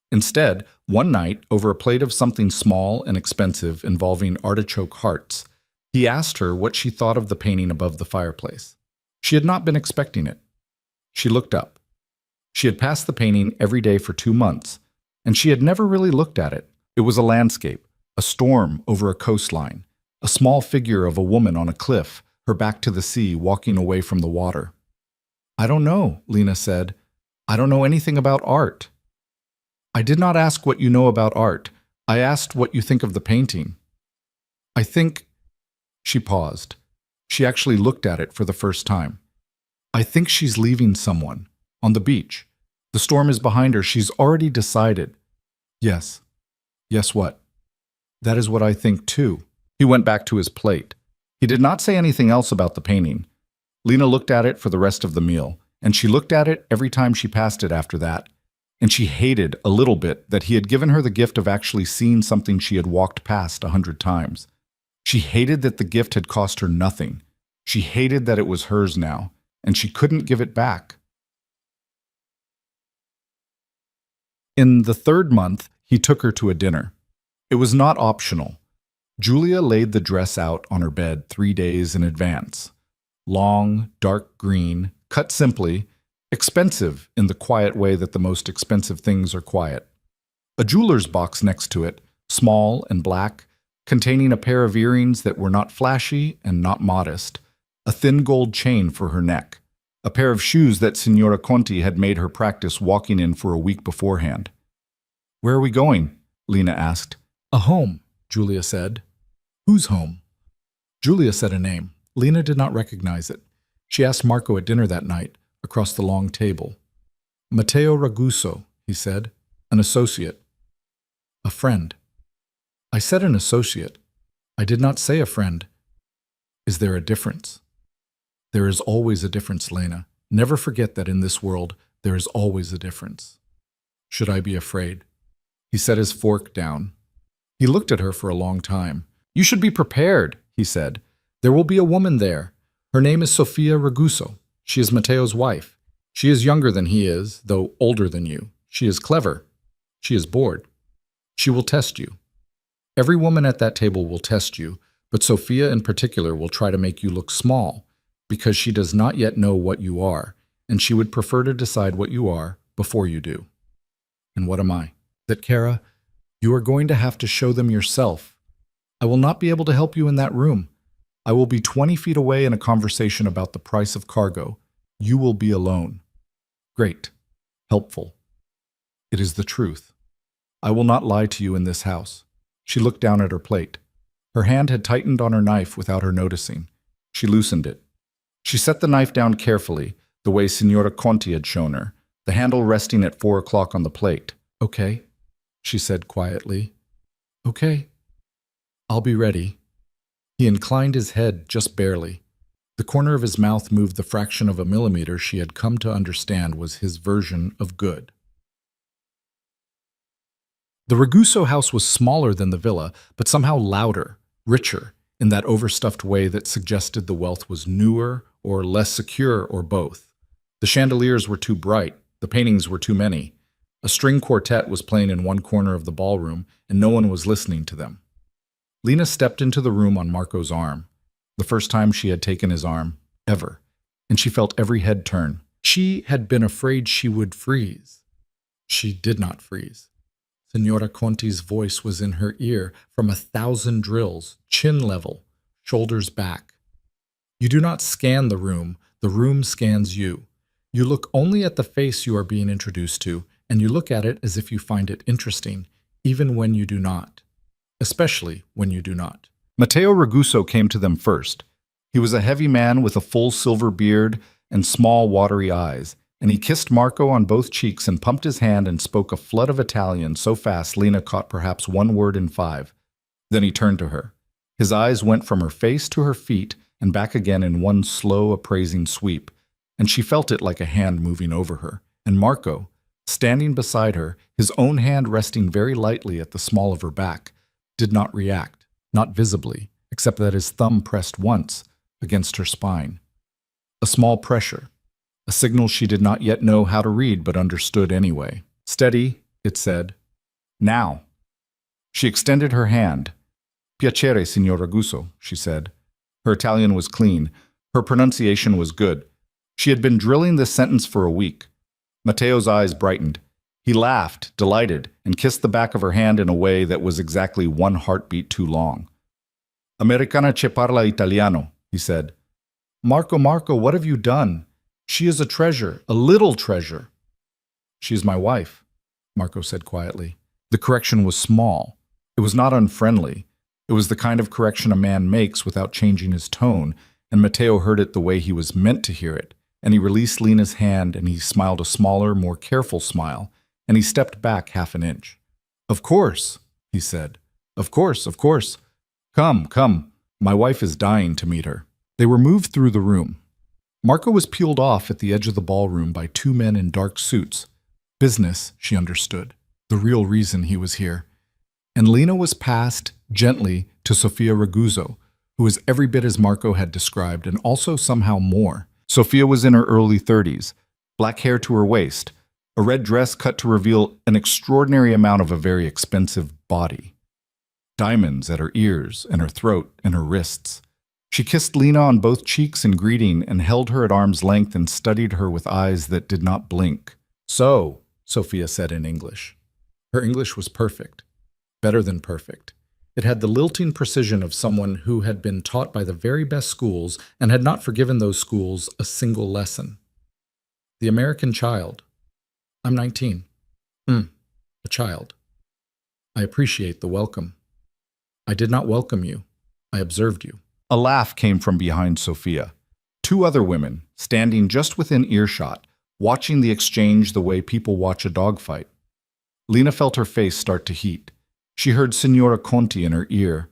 Instead, one night, over a plate of something small and expensive involving artichoke hearts, he asked her what she thought of the painting above the fireplace. She had not been expecting it. She looked up. She had passed the painting every day for 2 months, and she had never really looked at it, It was a landscape, a storm over a coastline, a small figure of a woman on a cliff, her back to the sea, walking away from the water. "I don't know," Lena said. "I don't know anything about art." "I did not ask what you know about art. I asked what you think of the painting." "I think—" She paused. She actually looked at it for the first time. "I think she's leaving someone. On the beach. The storm is behind her. She's already decided." "Yes." "Yes, what?" "That is what I think, too." He went back to his plate. He did not say anything else about the painting. Lena looked at it for the rest of the meal, and she looked at it every time she passed it after that. And she hated, a little bit, that he had given her the gift of actually seeing something she had walked past 100 times. She hated that the gift had cost her nothing. She hated that it was hers now, and she couldn't give it back. In the 3rd month, he took her to a dinner. It was not optional. Julia laid the dress out on her bed 3 days in advance. Long, dark green, cut simply, expensive in the quiet way that the most expensive things are quiet. A jeweler's box next to it, small and black, containing a pair of earrings that were not flashy and not modest, a thin gold chain for her neck, a pair of shoes that Signora Conti had made her practice walking in for a week beforehand. "Where are we going?" Lena asked. "A home," Julia said. "Whose home?" Julia said a name. Lena did not recognize it. She asked Marco at dinner that night, across the long table. "Matteo Raguso," he said. "An associate." "A friend." "I said an associate. I did not say a friend." "Is there a difference?" "There is always a difference, Lena. Never forget that in this world, there is always a difference." "Should I be afraid?" He set his fork down. He looked at her for a long time. "You should be prepared," he said. "There will be a woman there. Her name is Sofia Raguso. She is Matteo's wife. She is younger than he is, though older than you. She is clever. She is bored. She will test you. Every woman at that table will test you, but Sofia in particular will try to make you look small, because she does not yet know what you are, and she would prefer to decide what you are before you do." "And what am I?" "That, Kara, you are going to have to show them yourself. I will not be able to help you in that room. I will be 20 feet away in a conversation about the price of cargo. You will be alone." "Great. Helpful. It is the truth. I will not lie to you in this house." She looked down at her plate. Her hand had tightened on her knife without her noticing. She loosened it. She set the knife down carefully, the way Signora Conti had shown her, the handle resting at 4 o'clock on the plate. "Okay," she said quietly. "Okay. I'll be ready." He inclined his head just barely. The corner of his mouth moved the fraction of a millimeter she had come to understand was his version of good. The Raguso house was smaller than the villa, but somehow louder, richer, in that overstuffed way that suggested the wealth was newer or less secure or both. The chandeliers were too bright, the paintings were too many. A string quartet was playing in one corner of the ballroom, and no one was listening to them. Lena stepped into the room on Marco's arm, the first time she had taken his arm, ever, and she felt every head turn. She had been afraid she would freeze. She did not freeze. Signora Conti's voice was in her ear from 1,000 drills, chin level, shoulders back. "You do not scan the room scans you. You look only at the face you are being introduced to, and you look at it as if you find it interesting, even when you do not. Especially when you do not." Matteo Raguso came to them first. He was a heavy man with a full silver beard and small watery eyes, and he kissed Marco on both cheeks and pumped his hand and spoke a flood of Italian so fast Lena caught perhaps 1 word in 5. Then he turned to her. His eyes went from her face to her feet and back again in one slow, appraising sweep, and she felt it like a hand moving over her. And Marco, standing beside her, his own hand resting very lightly at the small of her back, did not react, not visibly, except that his thumb pressed once against her spine. A small pressure, a signal she did not yet know how to read but understood anyway. "Steady," it said. "Now." She extended her hand. "Piacere, Signor Raguso," she said. Her Italian was clean. Her pronunciation was good. She had been drilling this sentence for a week. Matteo's eyes brightened. He laughed, delighted, and kissed the back of her hand in a way that was exactly one heartbeat too long. Americana che parla italiano, he said. Marco, what have you done? She is a treasure, a little treasure. She is my wife, Marco said quietly. The correction was small. It was not unfriendly. It was the kind of correction a man makes without changing his tone, and Matteo heard it the way he was meant to hear it, and he released Lena's hand and he smiled a smaller, more careful smile, and he stepped back half an inch. Of course, he said. Of course. Come. My wife is dying to meet her. They were moved through the room. Marco was peeled off at the edge of the ballroom by two men in dark suits. Business, she understood. The real reason he was here. And Lena was passed, gently, to Sofia Ragusa, who was every bit as Marco had described and also somehow more. Sofia was in her early 30s, black hair to her waist, a red dress cut to reveal an extraordinary amount of a very expensive body. Diamonds at her ears and her throat and her wrists. She kissed Lena on both cheeks in greeting and held her at arm's length and studied her with eyes that did not blink. So, Sofia said in English. Her English was perfect. Better than perfect. It had the lilting precision of someone who had been taught by the very best schools and had not forgiven those schools a single lesson. The American child. I'm 19. A child. I appreciate the welcome. I did not welcome you. I observed you. A laugh came from behind Sofia. Two other women, standing just within earshot, watching the exchange the way people watch a dogfight. Lena felt her face start to heat. She heard Signora Conti in her ear.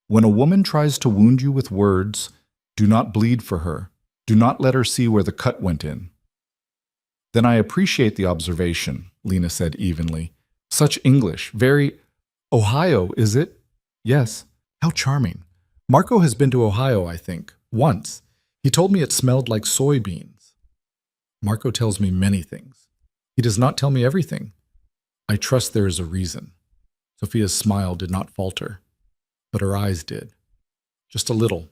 When a woman tries to wound you with words, do not bleed for her. Do not let her see where the cut went in. Then I appreciate the observation, Lena said evenly. Such English, very… Ohio, is it? Yes. How charming. Marco has been to Ohio, I think, once. He told me it smelled like soybeans. Marco tells me many things. He does not tell me everything. I trust there is a reason. Sofia's smile did not falter, but her eyes did. Just a little,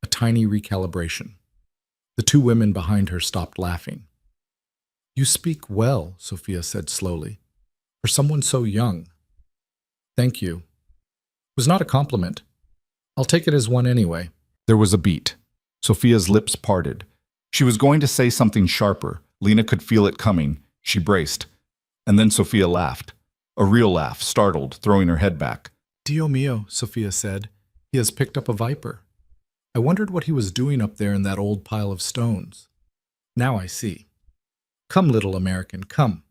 a tiny recalibration. The two women behind her stopped laughing. You speak well, Sofia said slowly, for someone so young. Thank you. It was not a compliment. I'll take it as one anyway. There was a beat. Sofia's lips parted. She was going to say something sharper. Lena could feel it coming. She braced. And then Sofia laughed. A real laugh, startled, throwing her head back. Dio mio, Sofia said. He has picked up a viper. I wondered what he was doing up there in that old pile of stones. Now I see. Come, little American, come.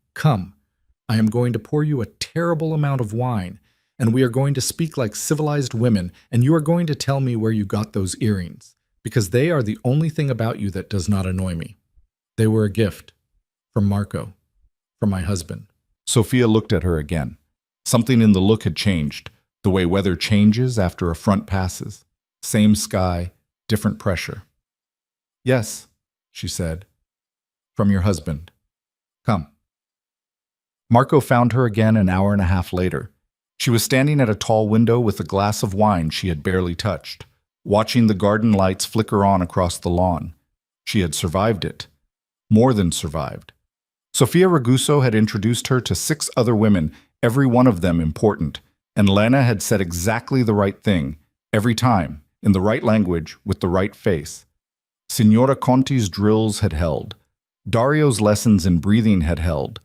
I am going to pour you a terrible amount of wine, and we are going to speak like civilized women, and you are going to tell me where you got those earrings, because they are the only thing about you that does not annoy me. They were a gift. From Marco. From my husband. Sofia looked at her again. Something in the look had changed, the way weather changes after a front passes. Same sky, different pressure. Yes, she said. From your husband. Come. Marco found her again an hour and a half later. She was standing at a tall window with a glass of wine she had barely touched, watching the garden lights flicker on across the lawn. She had survived it. More than survived. Sofia Ragusa had introduced her to 6 other women, every one of them important, and Lena had said exactly the right thing, every time, in the right language, with the right face. Signora Conti's drills had held. Dario's lessons in breathing had held.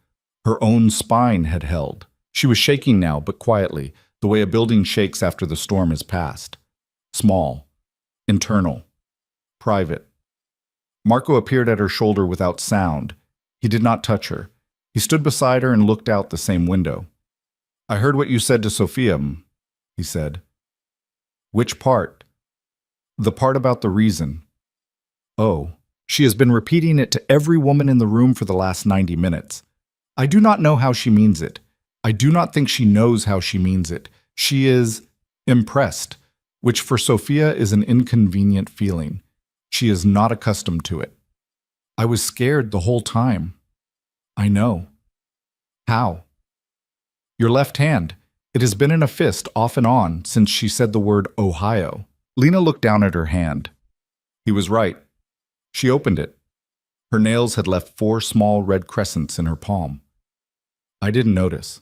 Her own spine had held. She was shaking now, but quietly, the way a building shakes after the storm has passed. Small. Internal. Private. Marco appeared at her shoulder without sound. He did not touch her. He stood beside her and looked out the same window. I heard what you said to Sofia, he said. Which part? The part about the reason. Oh, she has been repeating it to every woman in the room for the last 90 minutes. I do not know how she means it. I do not think she knows how she means it. She is impressed, which for Sofia is an inconvenient feeling. She is not accustomed to it. I was scared the whole time. I know. How? Your left hand. It has been in a fist off and on since she said the word Ohio. Lena looked down at her hand. He was right. She opened it. Her nails had left 4 small red crescents in her palm. I didn't notice.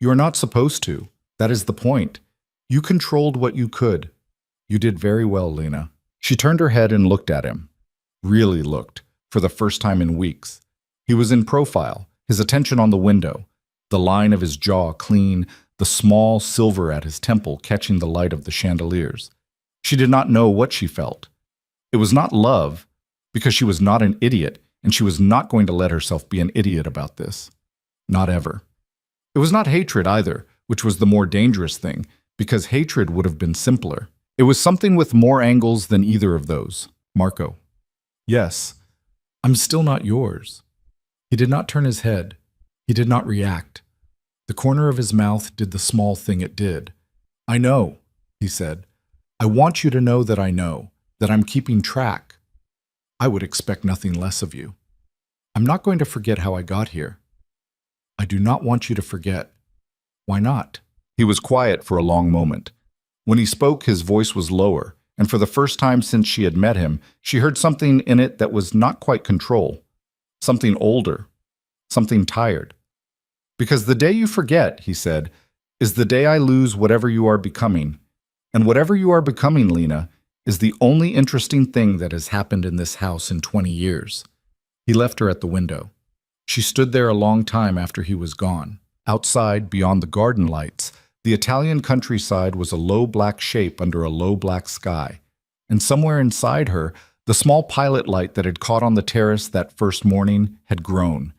You are not supposed to. That is the point. You controlled what you could. You did very well, Lena. She turned her head and looked at him. Really looked, for the first time in weeks. He was in profile, his attention on the window, the line of his jaw clean, the small silver at his temple catching the light of the chandeliers. She did not know what she felt. It was not love, because she was not an idiot, and she was not going to let herself be an idiot about this. Not ever. It was not hatred either, which was the more dangerous thing, because hatred would have been simpler. It was something with more angles than either of those. Marco. Yes, I'm still not yours. He did not turn his head. He did not react. The corner of his mouth did the small thing it did. I know, he said. I want you to know that I know, that I'm keeping track. I would expect nothing less of you. I'm not going to forget how I got here. I do not want you to forget. Why not? He was quiet for a long moment. When he spoke, his voice was lower, and for the first time since she had met him, she heard something in it that was not quite control. Something older. Something tired. Because the day you forget, he said, is the day I lose whatever you are becoming. And whatever you are becoming, Lena, is the only interesting thing that has happened in this house in 20 years. He left her at the window. She stood there a long time after he was gone. Outside, beyond the garden lights, the Italian countryside was a low black shape under a low black sky. And somewhere inside her, the small pilot light that had caught on the terrace that first morning had grown.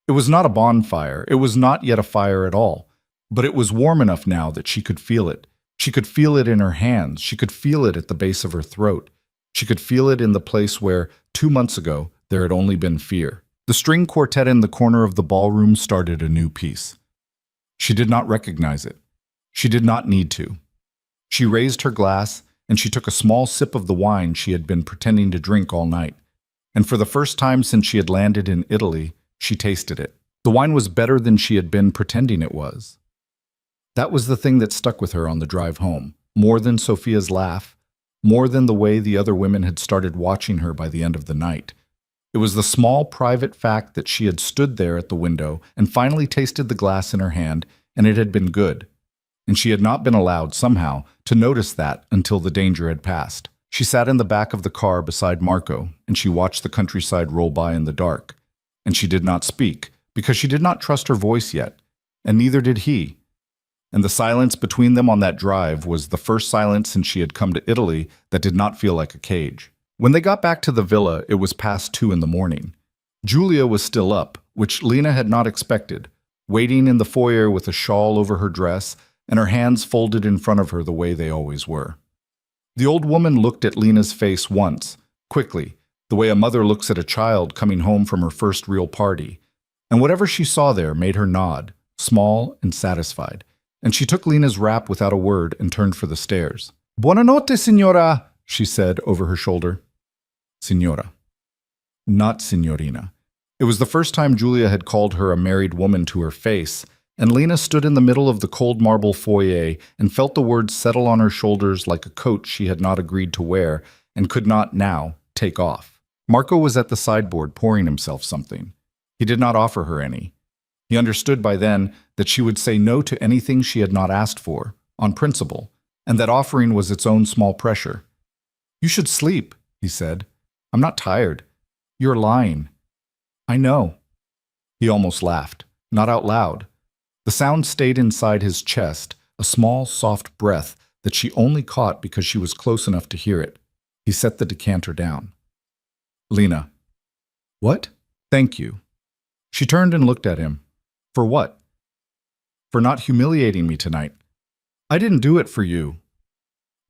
It was not a bonfire, it was not yet a fire at all, but it was warm enough now that she could feel it. She could feel it in her hands, she could feel it at the base of her throat. She could feel it in the place where, 2 months ago, there had only been fear. The string quartet in the corner of the ballroom started a new piece. She did not recognize it. She did not need to. She raised her glass, and she took a small sip of the wine she had been pretending to drink all night. And for the first time since she had landed in Italy, she tasted it. The wine was better than she had been pretending it was. That was the thing that stuck with her on the drive home, more than Sophia's laugh, more than the way the other women had started watching her by the end of the night. It was the small private fact that she had stood there at the window and finally tasted the glass in her hand, and it had been good. And she had not been allowed, somehow, to notice that until the danger had passed. She sat in the back of the car beside Marco, and she watched the countryside roll by in the dark. And she did not speak, because she did not trust her voice yet, and neither did he. And the silence between them on that drive was the first silence since she had come to Italy that did not feel like a cage. When they got back to the villa, it was past 2 in the morning. Julia was still up, which Lena had not expected, waiting in the foyer with a shawl over her dress and her hands folded in front of her the way they always were. The old woman looked at Lena's face once, quickly, the way a mother looks at a child coming home from her first real party, and whatever she saw there made her nod, small and satisfied, and she took Lena's wrap without a word and turned for the stairs. "Buonanotte, signora," she said over her shoulder. Signora. Not signorina. It was the first time Julia had called her a married woman to her face, and Lena stood in the middle of the cold marble foyer and felt the words settle on her shoulders like a coat she had not agreed to wear and could not now take off. Marco was at the sideboard pouring himself something. He did not offer her any. He understood by then that she would say no to anything she had not asked for, on principle, and that offering was its own small pressure. "You should sleep," he said. "I'm not tired. You're lying." "I know." He almost laughed, not out loud. The sound stayed inside his chest, a small, soft breath that she only caught because she was close enough to hear it. He set the decanter down. "Lena." "What?" "Thank you." She turned and looked at him. "For what?" "For not humiliating me tonight. I didn't do it for you."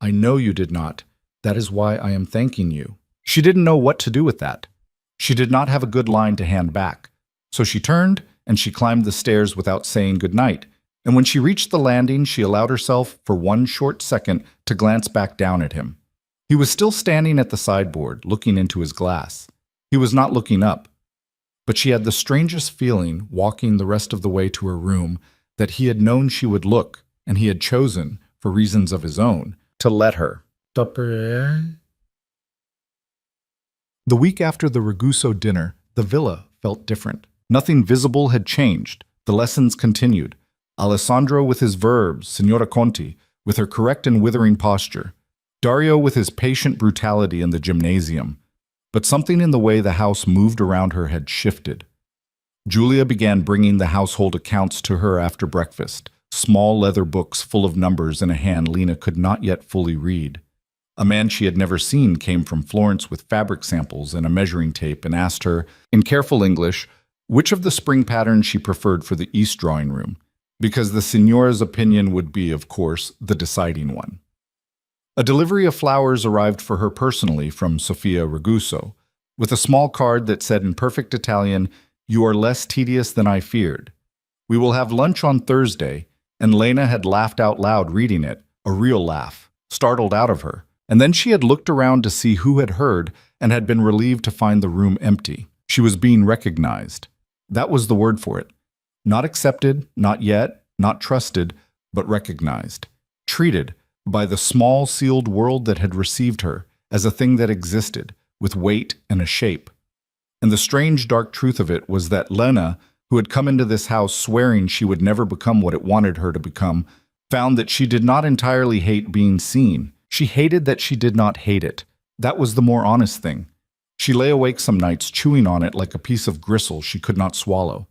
"I know you did not. That is why I am thanking you." She didn't know what to do with that. She did not have a good line to hand back. So she turned and she climbed the stairs without saying good night. And when she reached the landing, she allowed herself for one short second to glance back down at him. He was still standing at the sideboard, looking into his glass. He was not looking up. But she had the strangest feeling, walking the rest of the way to her room, that he had known she would look, and he had chosen, for reasons of his own, to let her. The week after the Raguso dinner, the villa felt different. Nothing visible had changed. The lessons continued. Alessandro with his verbs, Signora Conti with her correct and withering posture, Dario with his patient brutality in the gymnasium. But something in the way the house moved around her had shifted. Julia began bringing the household accounts to her after breakfast, small leather books full of numbers in a hand Lena could not yet fully read. A man she had never seen came from Florence with fabric samples and a measuring tape and asked her, in careful English, which of the spring patterns she preferred for the East drawing room, because the signora's opinion would be, of course, the deciding one. A delivery of flowers arrived for her personally from Sofia Raguso, with a small card that said in perfect Italian, "You are less tedious than I feared. We will have lunch on Thursday," and Lena had laughed out loud reading it, a real laugh, startled out of her. And then she had looked around to see who had heard and had been relieved to find the room empty. She was being recognized. That was the word for it. Not accepted, not yet, not trusted, but recognized. Treated by the small sealed world that had received her as a thing that existed, with weight and a shape. And the strange dark truth of it was that Lena, who had come into this house swearing she would never become what it wanted her to become, found that she did not entirely hate being seen. She hated that she did not hate it. That was the more honest thing. She lay awake some nights chewing on it like a piece of gristle she could not swallow.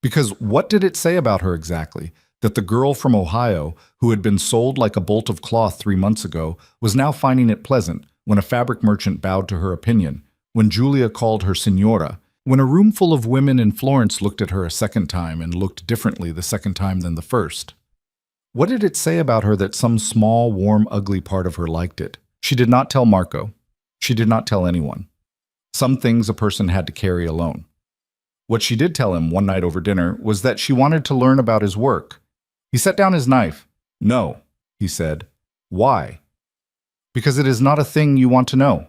Because what did it say about her exactly? That the girl from Ohio, who had been sold like a bolt of cloth 3 months ago, was now finding it pleasant when a fabric merchant bowed to her opinion, when Julia called her signora, when a room full of women in Florence looked at her a second time and looked differently the second time than the first. What did it say about her that some small, warm, ugly part of her liked it? She did not tell Marco. She did not tell anyone. Some things a person had to carry alone. What she did tell him one night over dinner was that she wanted to learn about his work. He set down his knife. "No," he said. "Why?" "Because it is not a thing you want to know.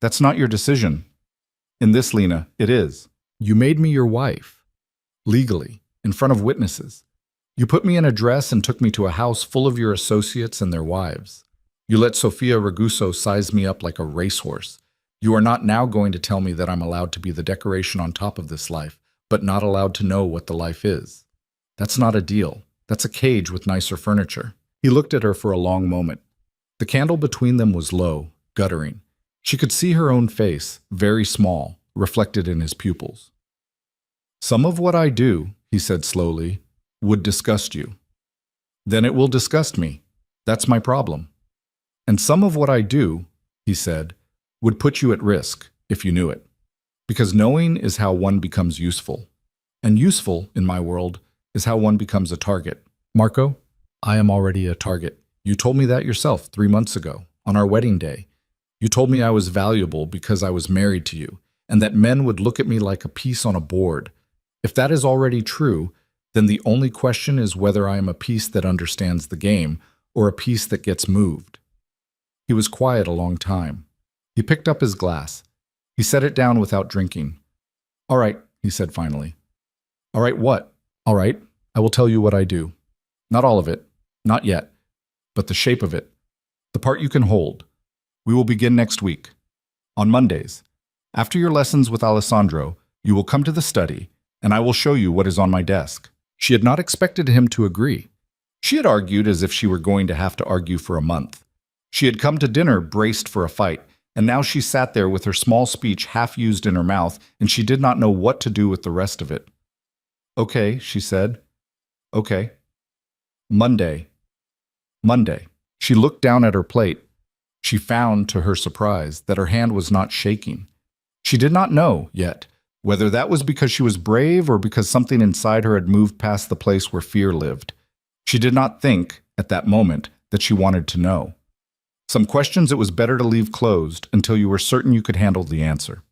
That's not your decision. In this, Lena, it is. You made me your wife. Legally, in front of witnesses. You put me in a dress and took me to a house full of your associates and their wives. You let Sofia Raguso size me up like a racehorse. You are not now going to tell me that I'm allowed to be the decoration on top of this life, but not allowed to know what the life is. That's not a deal. That's a cage with nicer furniture." He looked at her for a long moment. The candle between them was low, guttering. She could see her own face, very small, reflected in his pupils. "Some of what I do," he said slowly, "would disgust you. Then it will disgust me. That's my problem. And some of what I do," he said, "would put you at risk, if you knew it. Because knowing is how one becomes useful. And useful, in my world, is how one becomes a target. Marco, I am already a target. You told me that yourself 3 months ago, on our wedding day. You told me I was valuable because I was married to you, and that men would look at me like a piece on a board. If that is already true, then the only question is whether I am a piece that understands the game or a piece that gets moved." He was quiet a long time. He picked up his glass. He set it down without drinking. "All right," he said finally. "All right, what?" "All right, I will tell you what I do. Not all of it, not yet, but the shape of it, the part you can hold. We will begin next week. On Mondays. After your lessons with Alessandro, you will come to the study, and I will show you what is on my desk." She had not expected him to agree. She had argued as if she were going to have to argue for a month. She had come to dinner braced for a fight, and now she sat there with her small speech half used in her mouth, and she did not know what to do with the rest of it. "Okay," she said. "Okay. Monday. Monday." She looked down at her plate. She found, to her surprise, that her hand was not shaking. She did not know, yet, whether that was because she was brave or because something inside her had moved past the place where fear lived. She did not think, at that moment, that she wanted to know. Some questions it was better to leave closed until you were certain you could handle the answer.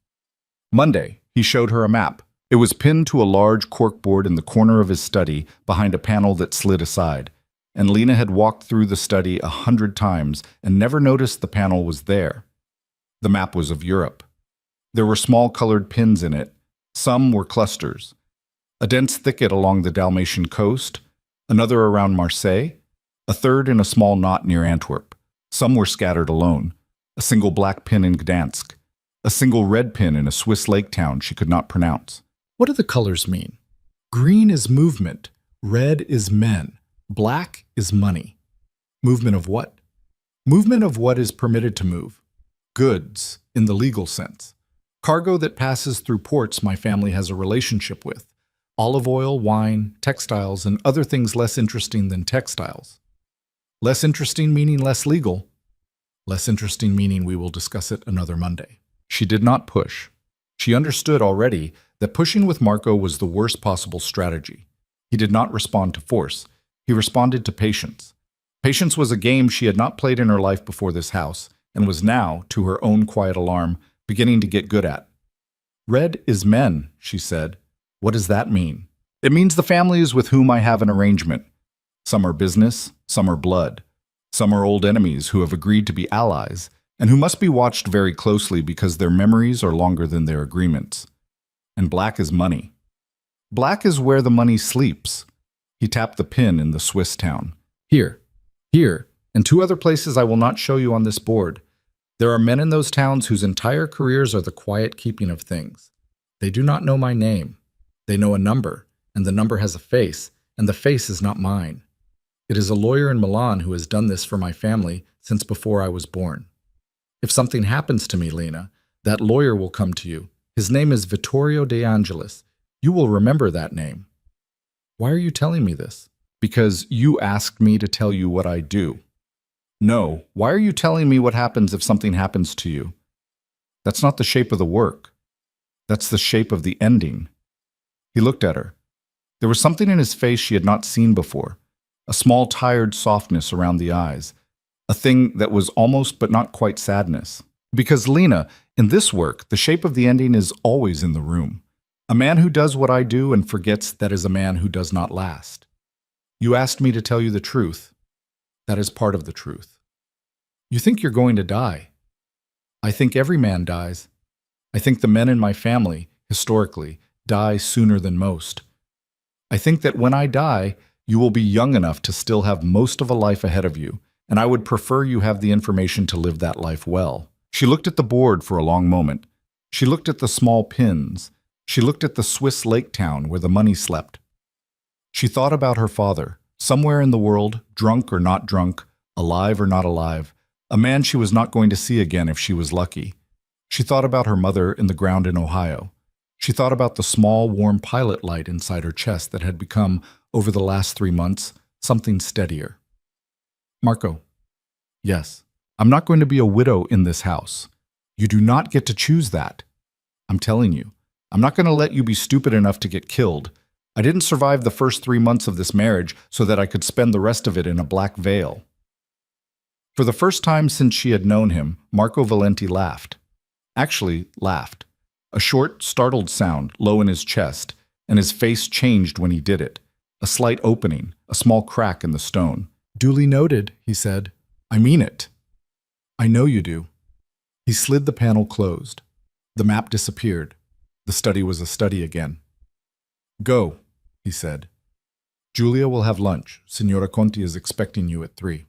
Monday, he showed her a map. It was pinned to a large corkboard in the corner of his study behind a panel that slid aside, and Lena had walked through the study 100 times and never noticed the panel was there. The map was of Europe. There were small colored pins in it. Some were clusters. A dense thicket along the Dalmatian coast, another around Marseille, a third in a small knot near Antwerp. Some were scattered alone. A single black pin in Gdansk. A single red pin in a Swiss lake town she could not pronounce. What do the colors mean? Green is movement, Red is men. Black is money. Movement of what? Movement of what is permitted to move. Goods, in the legal sense. Cargo that passes through ports my family has a relationship with. Olive oil, wine, textiles, and other things less interesting than textiles. Less interesting meaning less legal. Less interesting meaning we will discuss it another Monday. She did not push. She understood already that pushing with Marco was the worst possible strategy. He did not respond to force. He responded to patience. Patience was a game she had not played in her life before this house, and was now, to her own quiet alarm, beginning to get good at. Red is men, she said. What does that mean? It means the families with whom I have an arrangement. Some are business, some are blood. Some are old enemies who have agreed to be allies, and who must be watched very closely because their memories are longer than their agreements. And black is money. Black is where the money sleeps. He tapped the pin in the Swiss town. Here, and 2 other places I will not show you on this board. There are men in those towns whose entire careers are the quiet keeping of things. They do not know my name. They know a number, and the number has a face, and the face is not mine. It is a lawyer in Milan who has done this for my family since before I was born. If something happens to me, Lena, that lawyer will come to you. His name is Vittorio De Angelis. You will remember that name. Why are you telling me this? Because you asked me to tell you what I do. No, why are you telling me what happens if something happens to you? That's not the shape of the work. That's the shape of the ending. He looked at her. There was something in his face she had not seen before, a small tired softness around the eyes, a thing that was almost but not quite sadness. Because Lena, in this work, the shape of the ending is always in the room. A man who does what I do and forgets that is a man who does not last. You asked me to tell you the truth. That is part of the truth. You think you're going to die. I think every man dies. I think the men in my family, historically, die sooner than most. I think that when I die, you will be young enough to still have most of a life ahead of you, and I would prefer you have the information to live that life well. She looked at the board for a long moment. She looked at the small pins. She looked at the Swiss lake town where the money slept. She thought about her father, somewhere in the world, drunk or not drunk, alive or not alive, a man she was not going to see again if she was lucky. She thought about her mother in the ground in Ohio. She thought about the small, warm pilot light inside her chest that had become, over the last 3 months, something steadier. Marco. Yes, I'm not going to be a widow in this house. You do not get to choose that. I'm telling you, I'm not going to let you be stupid enough to get killed. I didn't survive the first 3 months of this marriage so that I could spend the rest of it in a black veil. For the first time since she had known him, Marco Valenti laughed. Actually, laughed. A short, startled sound, low in his chest, and his face changed when he did it. A slight opening, a small crack in the stone. Duly noted, he said. I mean it. I know you do. He slid the panel closed. The map disappeared. The study was a study again. Go, he said. Julia will have lunch. Signora Conti is expecting you at 3.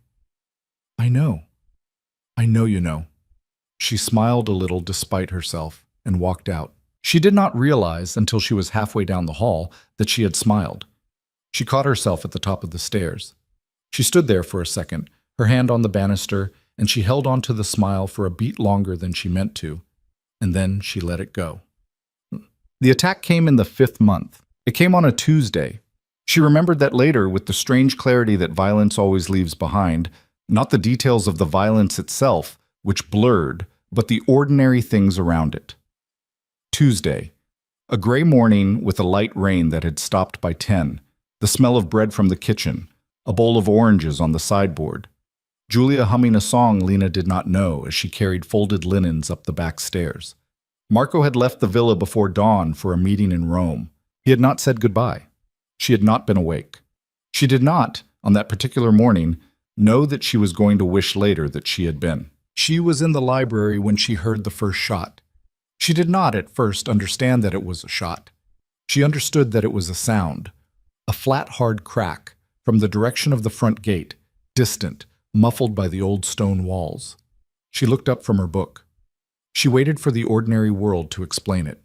I know. I know you know. She smiled a little despite herself and walked out. She did not realize until she was halfway down the hall that she had smiled. She caught herself at the top of the stairs. She stood there for a second, her hand on the banister, and she held on to the smile for a beat longer than she meant to, and then she let it go. The attack came in the 5th month. It came on a Tuesday. She remembered that later with the strange clarity that violence always leaves behind, not the details of the violence itself, which blurred, but the ordinary things around it. Tuesday. A gray morning with a light rain that had stopped by 10, the smell of bread from the kitchen, a bowl of oranges on the sideboard. Julia humming a song Lena did not know as she carried folded linens up the back stairs. Marco had left the villa before dawn for a meeting in Rome. He had not said goodbye. She had not been awake. She did not, on that particular morning, know that she was going to wish later that she had been. She was in the library when she heard the first shot. She did not at first understand that it was a shot. She understood that it was a sound, a flat, hard crack from the direction of the front gate, distant, muffled by the old stone walls. She looked up from her book. She waited for the ordinary world to explain it.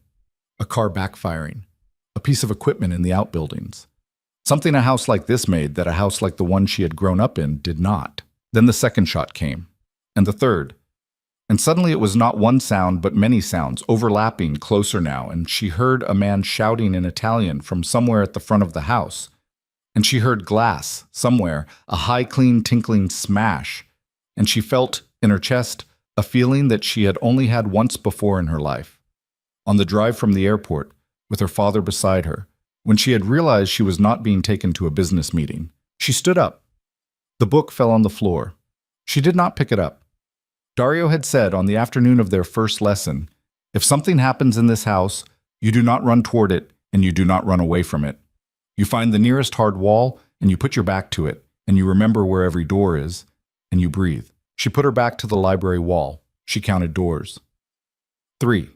A car backfiring, a piece of equipment in the outbuildings, Something a house like this made that a house like the one she had grown up in did not. Then the second shot came, and the third. And suddenly it was not one sound but many sounds, overlapping, closer now, and she heard a man shouting in Italian from somewhere at the front of the house. And she heard glass, somewhere, a high, clean, tinkling smash. And she felt, in her chest, a feeling that she had only had once before in her life. On the drive from the airport, with her father beside her, when she had realized she was not being taken to a business meeting, she stood up. The book fell on the floor. She did not pick it up. Dario had said on the afternoon of their first lesson, "If something happens in this house, you do not run toward it and you do not run away from it. You find the nearest hard wall and you put your back to it, and you remember where every door is, and you breathe." She put her back to the library wall. She counted doors. 3.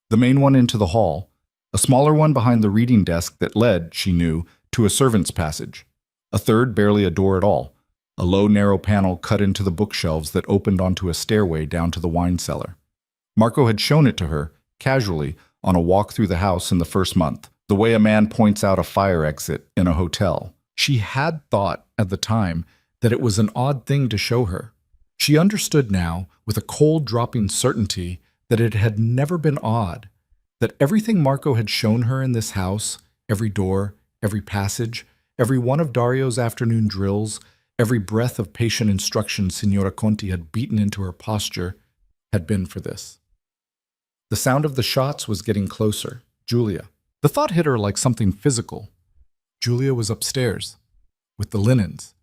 The main one into the hall, a smaller one behind the reading desk that led, she knew, to a servant's passage. A third, barely a door at all. A low, narrow panel cut into the bookshelves that opened onto a stairway down to the wine cellar. Marco had shown it to her, casually, on a walk through the house in the first month, the way a man points out a fire exit in a hotel. She had thought, at the time, that it was an odd thing to show her. She understood now, with a cold dropping certainty, that it had never been odd, that everything Marco had shown her in this house, every door, every passage, every one of Dario's afternoon drills, every breath of patient instruction Signora Conti had beaten into her posture, had been for this. The sound of the shots was getting closer. Julia. The thought hit her like something physical. Julia was upstairs, with the linens.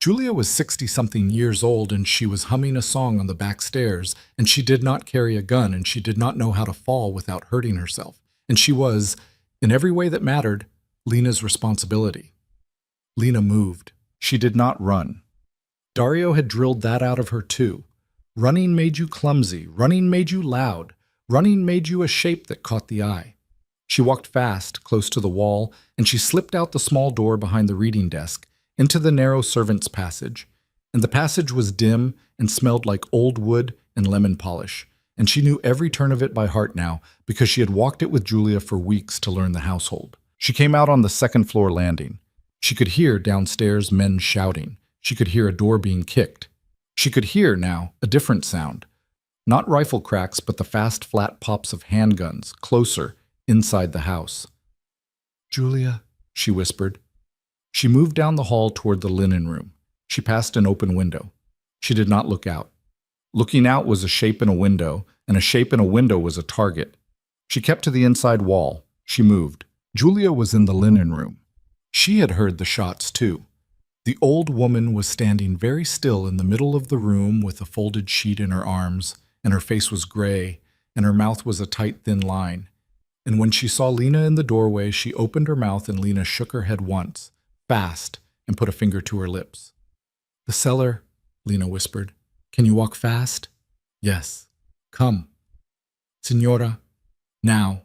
Julia was 60-something years old, and she was humming a song on the back stairs, and she did not carry a gun, and she did not know how to fall without hurting herself. And she was, in every way that mattered, Lena's responsibility. Lena moved. She did not run. Dario had drilled that out of her too. Running made you clumsy. Running made you loud. Running made you a shape that caught the eye. She walked fast, close to the wall, and she slipped out the small door behind the reading desk, into the narrow servant's passage. And the passage was dim and smelled like old wood and lemon polish, and she knew every turn of it by heart now, because she had walked it with Julia for weeks to learn the household. She came out on the second-floor landing. She could hear downstairs men shouting. She could hear a door being kicked. She could hear, now, a different sound. Not rifle cracks, but the fast, flat pops of handguns, closer, inside the house. "Julia," she whispered. She moved down the hall toward the linen room. She passed an open window. She did not look out. Looking out was a shape in a window, and a shape in a window was a target. She kept to the inside wall. She moved. Julia was in the linen room. She had heard the shots, too. The old woman was standing very still in the middle of the room with a folded sheet in her arms, and her face was gray, and her mouth was a tight, thin line. And when she saw Lena in the doorway, she opened her mouth, and Lena shook her head once, fast, and put a finger to her lips. "The cellar," Lena whispered. "Can you walk fast?" "Yes." "Come." "Signora." "Now."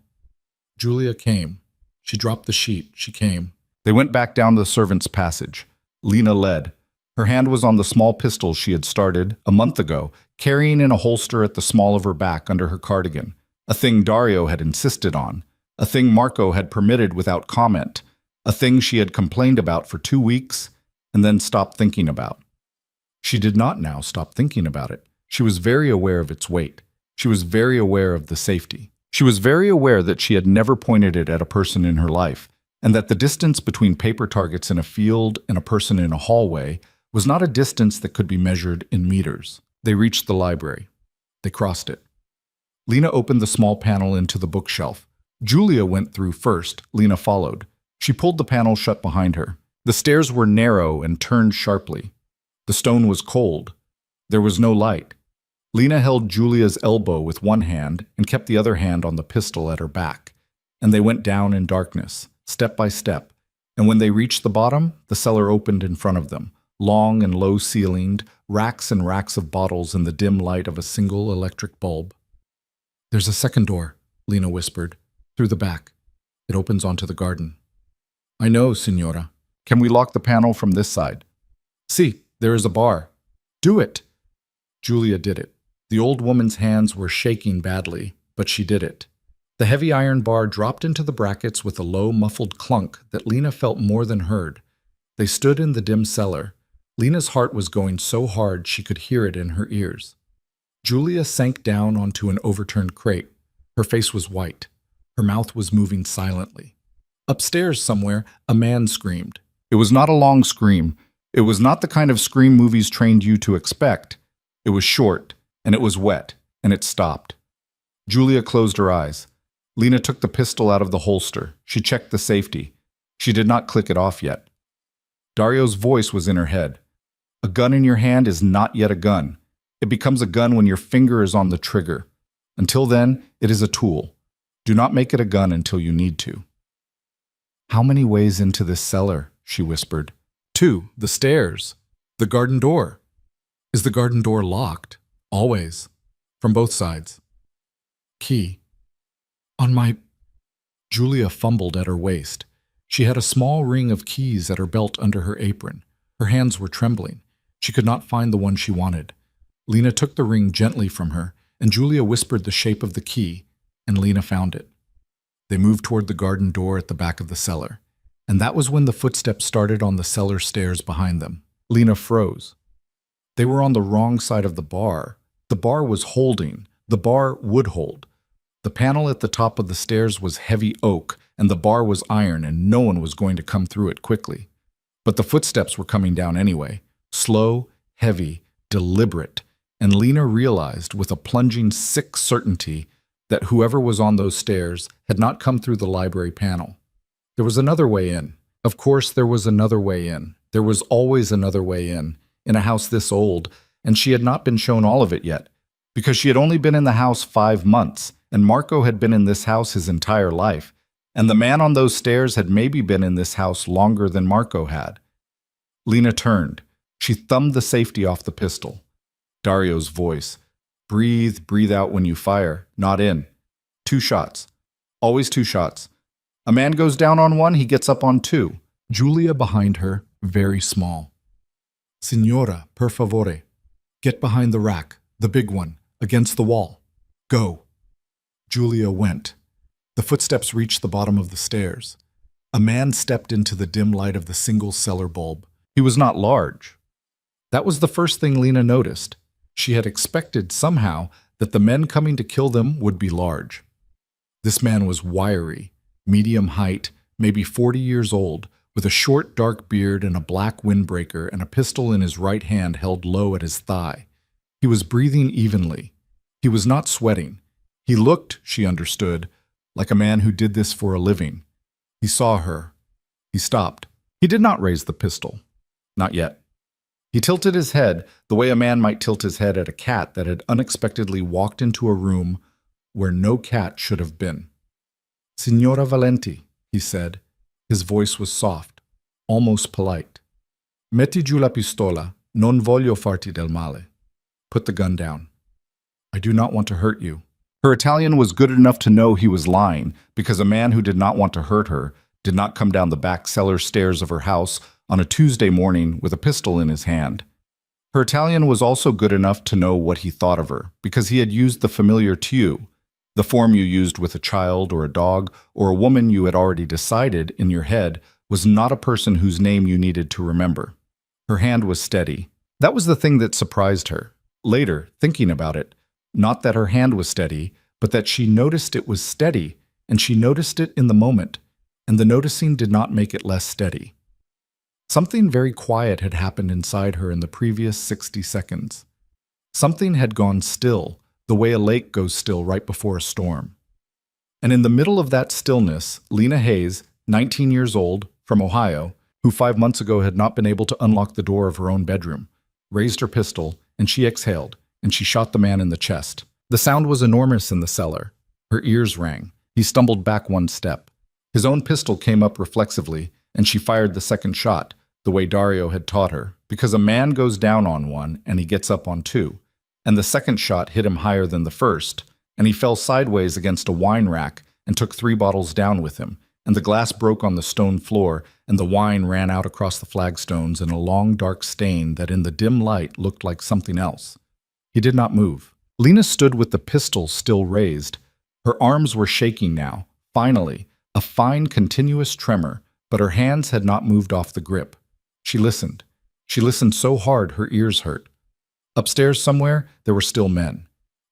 Julia came. She dropped the sheet. She came. They went back down the servant's passage. Lena led. Her hand was on the small pistol she had started, a month ago, carrying in a holster at the small of her back under her cardigan, a thing Dario had insisted on, a thing Marco had permitted without comment, a thing she had complained about for 2 weeks and then stopped thinking about. She did not now stop thinking about it. She was very aware of its weight. She was very aware of the safety. She was very aware that she had never pointed it at a person in her life, and that the distance between paper targets in a field and a person in a hallway was not a distance that could be measured in meters. They reached the library. They crossed it. Lena opened the small panel into the bookshelf. Julia went through first. Lena followed. She pulled the panel shut behind her. The stairs were narrow and turned sharply. The stone was cold. There was no light. Lena held Julia's elbow with one hand and kept the other hand on the pistol at her back, and they went down in darkness, step by step, and when they reached the bottom, the cellar opened in front of them, long and low-ceilinged, racks and racks of bottles in the dim light of a single electric bulb. "There's a second door," Lena whispered, "through the back. It opens onto the garden." "I know, Signora. Can we lock the panel from this side?" "See, there is a bar." "Do it." Julia did it. The old woman's hands were shaking badly, but she did it. The heavy iron bar dropped into the brackets with a low, muffled clunk that Lena felt more than heard. They stood in the dim cellar. Lena's heart was going so hard she could hear it in her ears. Julia sank down onto an overturned crate. Her face was white. Her mouth was moving silently. Upstairs somewhere, a man screamed. It was not a long scream. It was not the kind of scream movies trained you to expect. It was short, and it was wet, and it stopped. Julia closed her eyes. Lena took the pistol out of the holster. She checked the safety. She did not click it off yet. Dario's voice was in her head. A gun in your hand is not yet a gun. It becomes a gun when your finger is on the trigger. Until then, it is a tool. Do not make it a gun until you need to. How many ways into this cellar? She whispered. 2, the stairs. The garden door. Is the garden door locked? Always. From both sides. Key. On my... Julia fumbled at her waist. She had a small ring of keys at her belt under her apron. Her hands were trembling. She could not find the one she wanted. Lena took the ring gently from her, and Julia whispered the shape of the key, and Lena found it. They moved toward the garden door at the back of the cellar, and that was when the footsteps started on the cellar stairs behind them. Lena froze. They were on the wrong side of the bar. The bar was holding. The bar would hold. The panel at the top of the stairs was heavy oak, and the bar was iron, and no one was going to come through it quickly. But the footsteps were coming down anyway, slow, heavy, deliberate, and Lena realized with a plunging, sick certainty that whoever was on those stairs had not come through the library panel. There was another way in. Of course, there was another way in. There was always another way in a house this old, and she had not been shown all of it yet, because she had only been in the house 5 months, and Marco had been in this house his entire life, and the man on those stairs had maybe been in this house longer than Marco had. Lena turned. She thumbed the safety off the pistol. Dario's voice. Breathe, breathe out when you fire, not in. 2 shots. Always 2 shots. A man goes down on 1, he gets up on 2. Julia behind her, very small. Signora, per favore. Get behind the rack, the big one, against the wall. Go. Julia went. The footsteps reached the bottom of the stairs. A man stepped into the dim light of the single cellar bulb. He was not large. That was the first thing Lena noticed. She had expected somehow that the men coming to kill them would be large. This man was wiry, medium height, maybe 40 years old, with a short dark beard and a black windbreaker and a pistol in his right hand held low at his thigh. He was breathing evenly. He was not sweating. He looked, she understood, like a man who did this for a living. He saw her. He stopped. He did not raise the pistol. Not yet. He tilted his head the way a man might tilt his head at a cat that had unexpectedly walked into a room where no cat should have been. Signora Valenti, he said. His voice was soft, almost polite. Metti giù la pistola, non voglio farti del male. Put the gun down. I do not want to hurt you. Her Italian was good enough to know he was lying, because a man who did not want to hurt her did not come down the back cellar stairs of her house on a Tuesday morning with a pistol in his hand. Her Italian was also good enough to know what he thought of her, because he had used the familiar tu, the form you used with a child or a dog or a woman you had already decided in your head was not a person whose name you needed to remember. Her hand was steady. That was the thing that surprised her. Later, thinking about it, not that her hand was steady, but that she noticed it was steady, and she noticed it in the moment, and the noticing did not make it less steady. Something very quiet had happened inside her in the previous 60 seconds. Something had gone still, the way a lake goes still right before a storm. And in the middle of that stillness, Lena Hayes, 19 years old, from Ohio, who 5 months ago had not been able to unlock the door of her own bedroom, raised her pistol, and she exhaled, and she shot the man in the chest. The sound was enormous in the cellar. Her ears rang. He stumbled back 1 step. His own pistol came up reflexively, and she fired the second shot, the way Dario had taught her, because a man goes down on 1 and he gets up on 2. And the second shot hit him higher than the first, and he fell sideways against a wine rack and took 3 bottles down with him, and the glass broke on the stone floor, and the wine ran out across the flagstones in a long dark stain that in the dim light looked like something else. He did not move. Lena stood with the pistol still raised, Her arms were shaking now, finally, a fine continuous tremor, but her hands had not moved off the grip. She listened. She listened so hard her ears hurt. Upstairs somewhere, there were still men.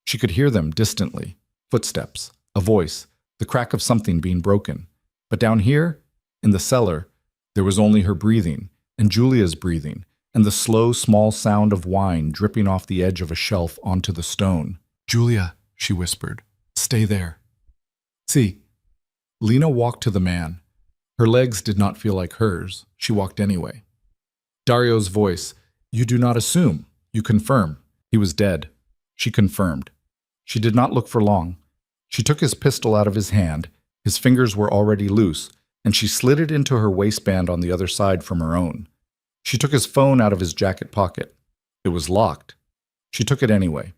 She could hear them distantly. Footsteps, a voice, the crack of something being broken. But down here, in the cellar, there was only her breathing, and Julia's breathing, and the slow, small sound of wine dripping off the edge of a shelf onto the stone. "Julia," she whispered, "stay there." "See." Lena walked to the man. Her legs did not feel like hers. She walked anyway. Dario's voice, "You do not assume. You confirm." He was dead. She confirmed. She did not look for long. She took his pistol out of his hand. His fingers were already loose, and she slid it into her waistband on the other side from her own. She took his phone out of his jacket pocket. It was locked. She took it anyway.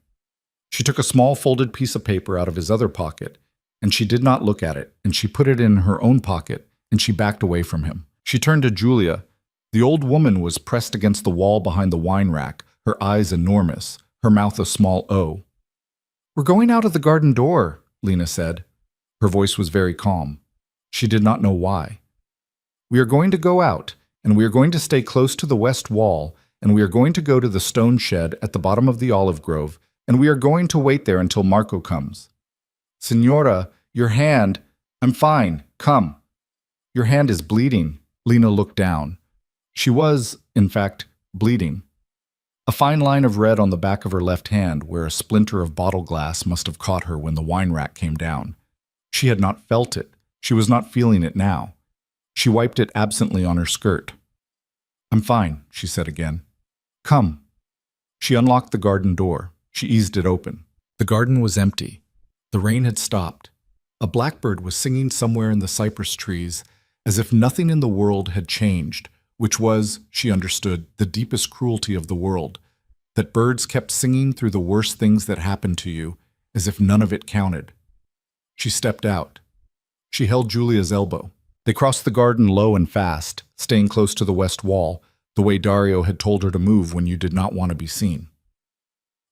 She took a small folded piece of paper out of his other pocket, and she did not look at it, and she put it in her own pocket, and she backed away from him. She turned to Julia. The old woman was pressed against the wall behind the wine rack, her eyes enormous, her mouth a small O. "We're going out of the garden door," Lena said. Her voice was very calm. She did not know why. "We are going to go out, and we are going to stay close to the west wall, and we are going to go to the stone shed at the bottom of the olive grove, and we are going to wait there until Marco comes." "Signora, your hand—" "I'm fine. Come." "Your hand is bleeding." Lena looked down. She was, in fact, bleeding. A fine line of red on the back of her left hand, where a splinter of bottle glass must have caught her when the wine rack came down. She had not felt it. She was not feeling it now. She wiped it absently on her skirt. "I'm fine," she said again. "Come." She unlocked the garden door. She eased it open. The garden was empty. The rain had stopped. A blackbird was singing somewhere in the cypress trees, as if nothing in the world had changed, which was, she understood, the deepest cruelty of the world, that birds kept singing through the worst things that happened to you, as if none of it counted. She stepped out. She held Julia's elbow. They crossed the garden low and fast, staying close to the west wall, the way Dario had told her to move when you did not want to be seen.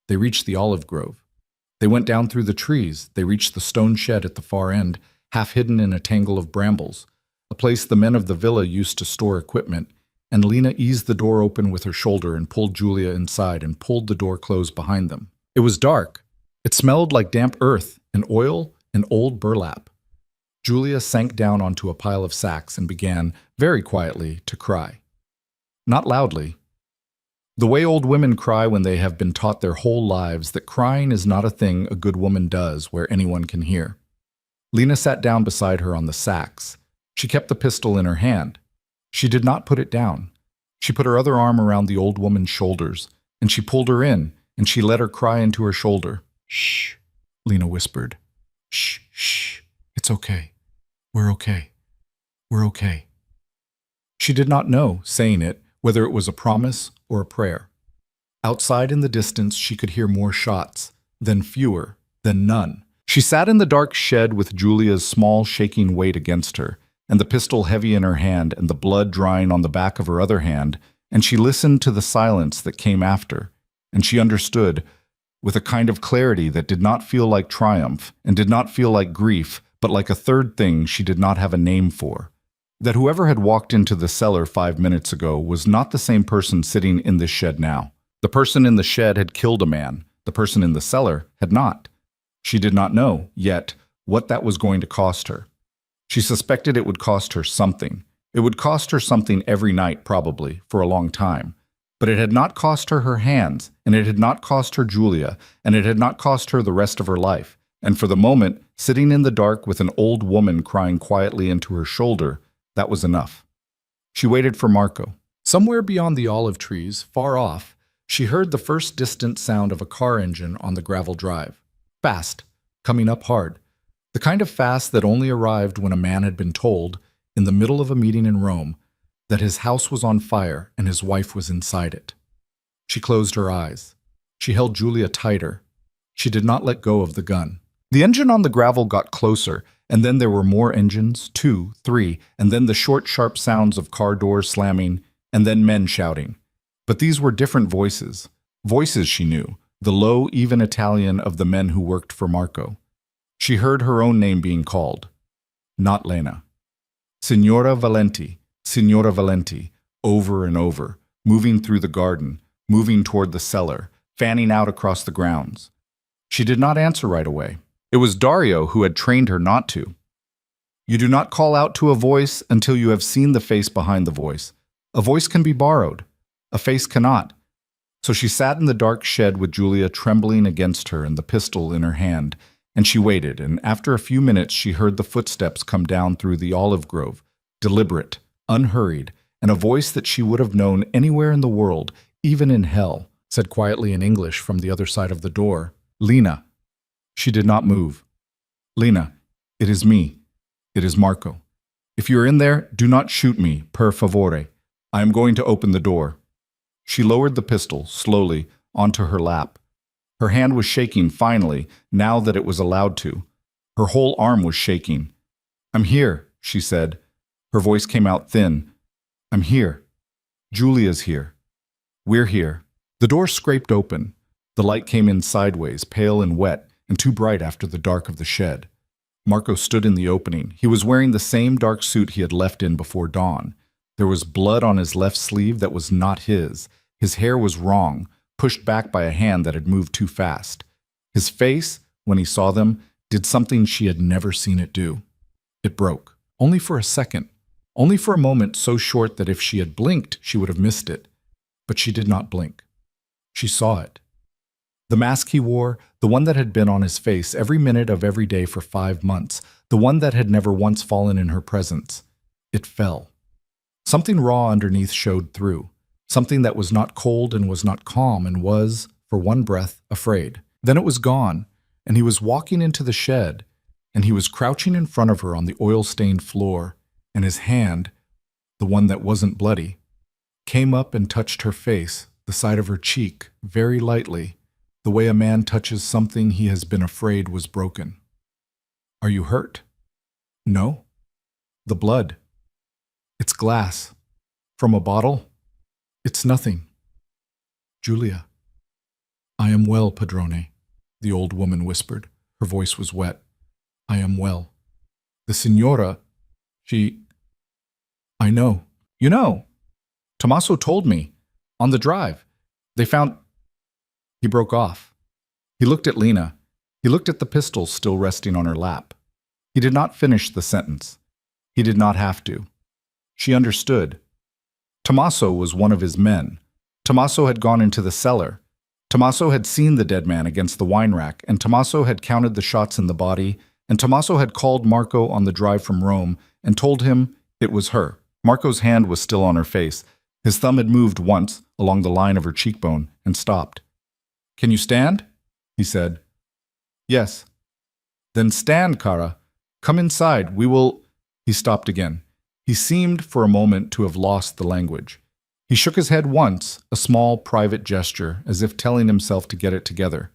They reached the olive grove. They went down through the trees. They reached the stone shed at the far end, half hidden in a tangle of brambles, a place the men of the villa used to store equipment, and Lena eased the door open with her shoulder and pulled Julia inside and pulled the door closed behind them. It was dark. It smelled like damp earth and oil and old burlap. Julia sank down onto a pile of sacks and began, very quietly, to cry. Not loudly. The way old women cry when they have been taught their whole lives that crying is not a thing a good woman does where anyone can hear. Lena sat down beside her on the sacks. She kept the pistol in her hand. She did not put it down. She put her other arm around the old woman's shoulders, and she pulled her in, and she let her cry into her shoulder. "Shh," Lena whispered. "Shh, shh. It's okay. We're okay. We're okay." She did not know, saying it, whether it was a promise or a prayer. Outside in the distance she could hear more shots, then fewer, then none. She sat in the dark shed with Julia's small shaking weight against her, and the pistol heavy in her hand and the blood drying on the back of her other hand, and she listened to the silence that came after, and she understood, with a kind of clarity that did not feel like triumph and did not feel like grief, but like a third thing she did not have a name for, that whoever had walked into the cellar 5 minutes ago was not the same person sitting in this shed now. The person in the shed had killed a man. The person in the cellar had not. She did not know, yet, what that was going to cost her. She suspected it would cost her something. It would cost her something every night, probably, for a long time. But it had not cost her her hands, and it had not cost her Julia, and it had not cost her the rest of her life. And for the moment, sitting in the dark with an old woman crying quietly into her shoulder, that was enough. She waited for Marco. Somewhere beyond the olive trees, far off, she heard the first distant sound of a car engine on the gravel drive. Fast, coming up hard. The kind of fast that only arrived when a man had been told, in the middle of a meeting in Rome, that his house was on fire and his wife was inside it. She closed her eyes. She held Julia tighter. She did not let go of the gun. The engine on the gravel got closer, and then there were more engines, 2, 3, and then the short, sharp sounds of car doors slamming, and then men shouting. But these were different voices. Voices she knew, the low, even Italian of the men who worked for Marco. She heard her own name being called. Not Lena. Signora Valenti, Signora Valenti, over and over, moving through the garden, moving toward the cellar, fanning out across the grounds. She did not answer right away. It was Dario who had trained her not to. You do not call out to a voice until you have seen the face behind the voice. A voice can be borrowed. A face cannot. So she sat in the dark shed with Julia trembling against her and the pistol in her hand, and she waited, and after a few minutes she heard the footsteps come down through the olive grove, deliberate, unhurried, and a voice that she would have known anywhere in the world, even in hell, said quietly in English from the other side of the door, "Lena." She did not move. "Lena, it is me. It is Marco. If you are in there, do not shoot me, per favore. I am going to open the door." She lowered the pistol, slowly, onto her lap. Her hand was shaking finally, now that it was allowed to. Her whole arm was shaking. "I'm here," she said. Her voice came out thin. "I'm here. Julia's here. We're here." The door scraped open. The light came in sideways, pale and wet, and too bright after the dark of the shed. Marco stood in the opening. He was wearing the same dark suit he had left in before dawn. There was blood on his left sleeve that was not his. His hair was wrong, pushed back by a hand that had moved too fast. His face, when he saw them, did something she had never seen it do. It broke. Only for a second. Only for a moment so short that if she had blinked, she would have missed it. But she did not blink. She saw it. The mask he wore, the one that had been on his face every minute of every day for 5 months, the one that had never once fallen in her presence. It fell. Something raw underneath showed through. Something that was not cold and was not calm and was, for one breath, afraid. Then it was gone, and he was walking into the shed, and he was crouching in front of her on the oil-stained floor, and his hand, the one that wasn't bloody, came up and touched her face, the side of her cheek, very lightly, the way a man touches something he has been afraid was broken. "Are you hurt?" "No." "The blood. It's glass. From a bottle?" "It's nothing." "Julia." "I am well, Padrone," the old woman whispered. Her voice was wet. "I am well. The signora, I know." "You know? Tommaso told me. On the drive. They found—" He broke off. He looked at Lena. He looked at the pistol still resting on her lap. He did not finish the sentence. He did not have to. She understood. Tommaso was one of his men. Tommaso had gone into the cellar. Tommaso had seen the dead man against the wine rack, and Tommaso had counted the shots in the body, and Tommaso had called Marco on the drive from Rome and told him it was her. Marco's hand was still on her face. His thumb had moved once along the line of her cheekbone and stopped. "Can you stand?" he said. "Yes." "Then stand, cara. Come inside. We will—" He stopped again. He seemed for a moment to have lost the language. He shook his head once, a small, private gesture, as if telling himself to get it together.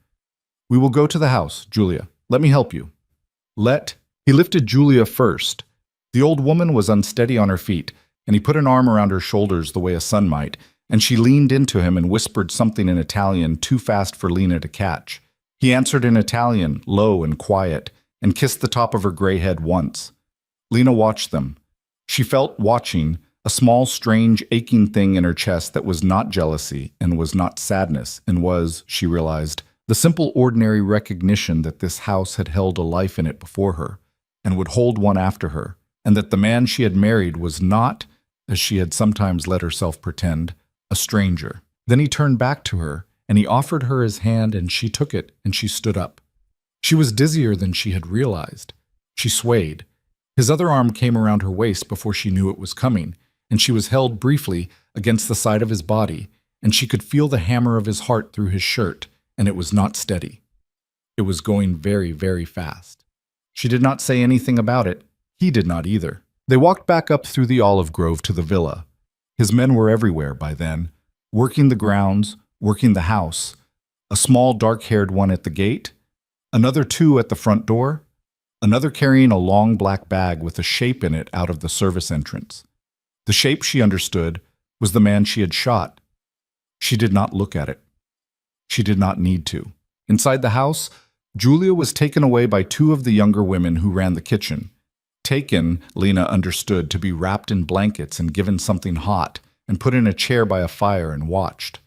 "We will go to the house, Julia. Let me help you." He lifted Julia first. The old woman was unsteady on her feet, and he put an arm around her shoulders the way a son might, and she leaned into him and whispered something in Italian too fast for Lena to catch. He answered in Italian, low and quiet, and kissed the top of her gray head once. Lena watched them. She felt, watching, a small, strange, aching thing in her chest that was not jealousy and was not sadness and was, she realized, the simple ordinary recognition that this house had held a life in it before her and would hold one after her, and that the man she had married was not, as she had sometimes let herself pretend, a stranger. Then he turned back to her, and he offered her his hand, and she took it, and she stood up. She was dizzier than she had realized. She swayed. His other arm came around her waist before she knew it was coming, and she was held briefly against the side of his body, and she could feel the hammer of his heart through his shirt, and it was not steady. It was going very, very fast. She did not say anything about it. He did not either. They walked back up through the olive grove to the villa. His men were everywhere by then, working the grounds, working the house, a small dark-haired one at the gate, another 2 at the front door, another carrying a long black bag with a shape in it out of the service entrance. The shape, she understood, was the man she had shot. She did not look at it. She did not need to. Inside the house, Julia was taken away by two of the younger women who ran the kitchen. Taken, Lena understood, to be wrapped in blankets and given something hot, and put in a chair by a fire and watched.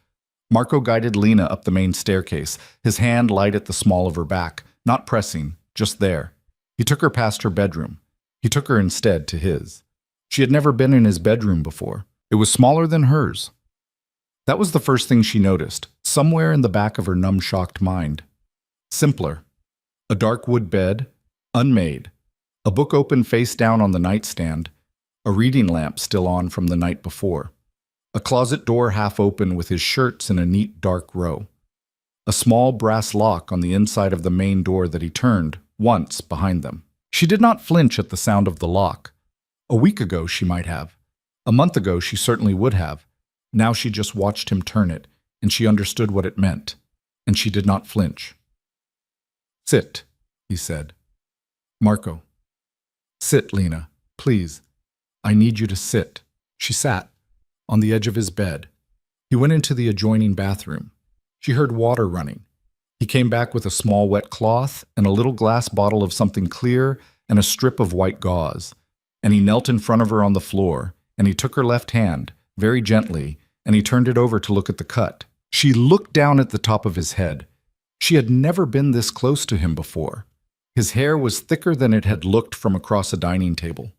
Marco guided Lena up the main staircase, his hand light at the small of her back, not pressing, just there. He took her past her bedroom. He took her instead to his. She had never been in his bedroom before. It was smaller than hers. That was the first thing she noticed, somewhere in the back of her numb-shocked mind. Simpler. A dark wood bed, unmade. A book open face down on the nightstand. A reading lamp still on from the night before. A closet door half open with his shirts in a neat dark row. A small brass lock on the inside of the main door that he turned, once, behind them. She did not flinch at the sound of the lock. A week ago she might have. A month ago she certainly would have. Now she just watched him turn it, and she understood what it meant, and she did not flinch. "Sit," he said. "Marco." "Sit, Lena, please. I need you to sit." She sat, on the edge of his bed. He went into the adjoining bathroom. She heard water running. He came back with a small wet cloth and a little glass bottle of something clear and a strip of white gauze. And he knelt in front of her on the floor, and he took her left hand, very gently, and he turned it over to look at the cut. She looked down at the top of his head. She had never been this close to him before. His hair was thicker than it had looked from across a dining table.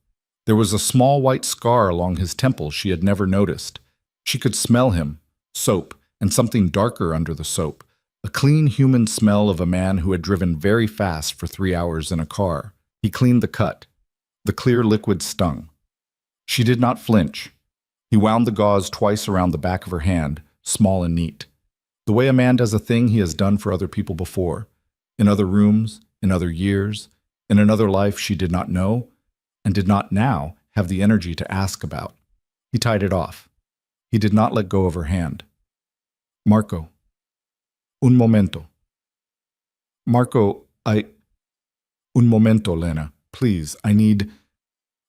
There was a small white scar along his temple she had never noticed. She could smell him, soap, and something darker under the soap, a clean human smell of a man who had driven very fast for 3 hours in a car. He cleaned the cut. The clear liquid stung. She did not flinch. He wound the gauze twice around the back of her hand, small and neat. The way a man does a thing he has done for other people before, in other rooms, in other years, in another life she did not know, and did not now have the energy to ask about. He tied it off. He did not let go of her hand. "Marco. Un momento." "Marco, Un momento, Lena. Please, I need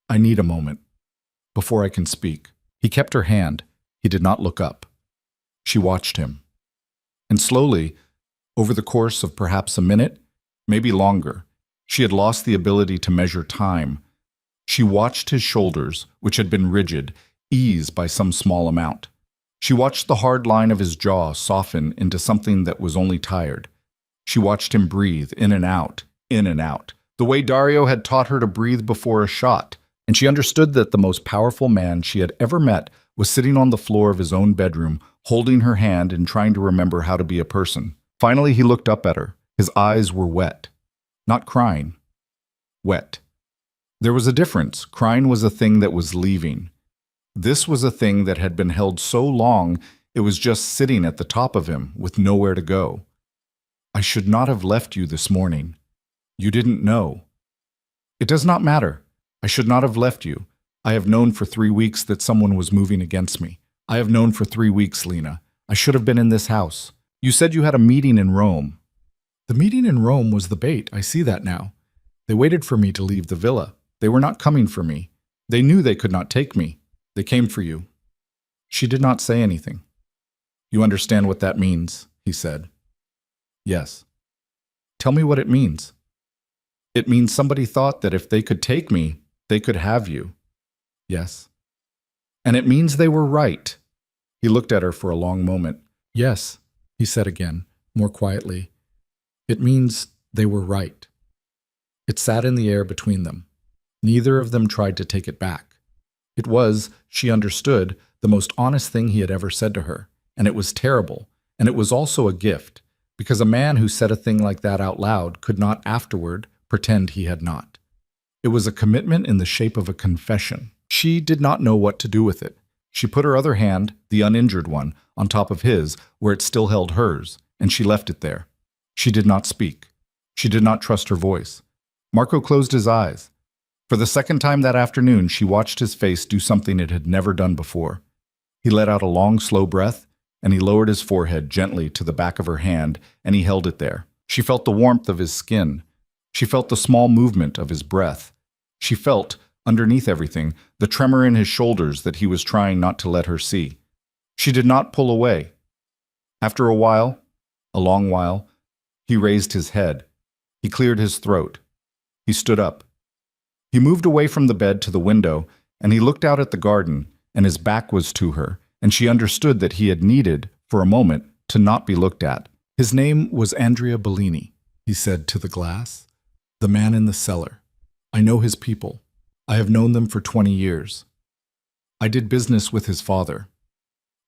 a moment. Before I can speak." He kept her hand. He did not look up. She watched him. And slowly, over the course of perhaps a minute, maybe longer, she had lost the ability to measure time. She watched his shoulders, which had been rigid, ease by some small amount. She watched the hard line of his jaw soften into something that was only tired. She watched him breathe in and out, the way Dario had taught her to breathe before a shot, and she understood that the most powerful man she had ever met was sitting on the floor of his own bedroom, holding her hand and trying to remember how to be a person. Finally, he looked up at her. His eyes were wet. Not crying. Wet. There was a difference. Crying was a thing that was leaving. This was a thing that had been held so long it was just sitting at the top of him with nowhere to go. "I should not have left you this morning. You didn't know." "It does not matter. I should not have left you. I have known for 3 weeks that someone was moving against me. I have known for 3 weeks, Lena. I should have been in this house. You said you had a meeting in Rome." "The meeting in Rome was the bait. I see that now. They waited for me to leave the villa. They were not coming for me. They knew they could not take me. They came for you." She did not say anything. "You understand what that means," he said. "Yes." "Tell me what it means." "It means somebody thought that if they could take me, they could have you." "Yes." "And it means they were right." He looked at her for a long moment. "Yes," he said again, more quietly. "It means they were right." It sat in the air between them. Neither of them tried to take it back. It was, she understood, the most honest thing he had ever said to her, and it was terrible, and it was also a gift, because a man who said a thing like that out loud could not afterward pretend he had not. It was a commitment in the shape of a confession. She did not know what to do with it. She put her other hand, the uninjured one, on top of his, where it still held hers, and she left it there. She did not speak. She did not trust her voice. Marco closed his eyes. For the second time that afternoon, she watched his face do something it had never done before. He let out a long, slow breath, and he lowered his forehead gently to the back of her hand, and he held it there. She felt the warmth of his skin. She felt the small movement of his breath. She felt, underneath everything, the tremor in his shoulders that he was trying not to let her see. She did not pull away. After a while, a long while, he raised his head. He cleared his throat. He stood up. He moved away from the bed to the window, and he looked out at the garden, and his back was to her, and she understood that he had needed, for a moment, to not be looked at. His name was Andrea Bellini, he said to the glass. The man in the cellar. I know his people. I have known them for 20 years. I did business with his father.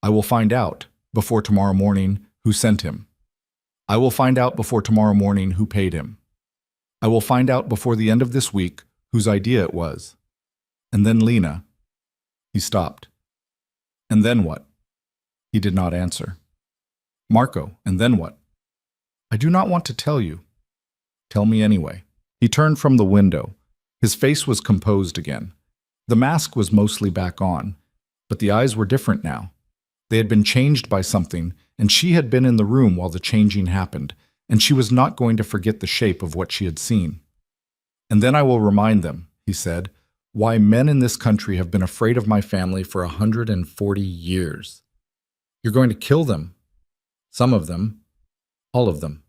I will find out, before tomorrow morning, who sent him. I will find out before tomorrow morning who paid him. I will find out before the end of this week whose idea it was. And then Lena. He stopped. And then what? He did not answer. Marco, and then what? I do not want to tell you. Tell me anyway. He turned from the window. His face was composed again. The mask was mostly back on, but the eyes were different now. They had been changed by something, and she had been in the room while the changing happened, and she was not going to forget the shape of what she had seen. And then I will remind them, he said, why men in this country have been afraid of my family for 140 years. You're going to kill them. Some of them. All of them.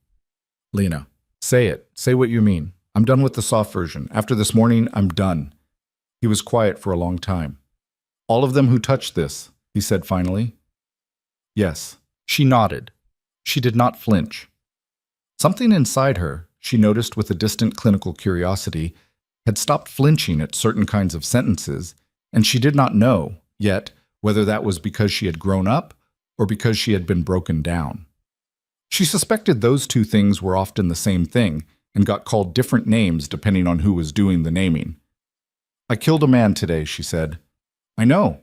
Lena, say it. Say what you mean. I'm done with the soft version. After this morning, I'm done. He was quiet for a long time. All of them who touched this, he said finally. Yes. She nodded. She did not flinch. Something inside her, she noticed with a distant clinical curiosity, had stopped flinching at certain kinds of sentences, and she did not know, yet, whether that was because she had grown up or because she had been broken down. She suspected those two things were often the same thing and got called different names depending on who was doing the naming. I killed a man today, she said. I know.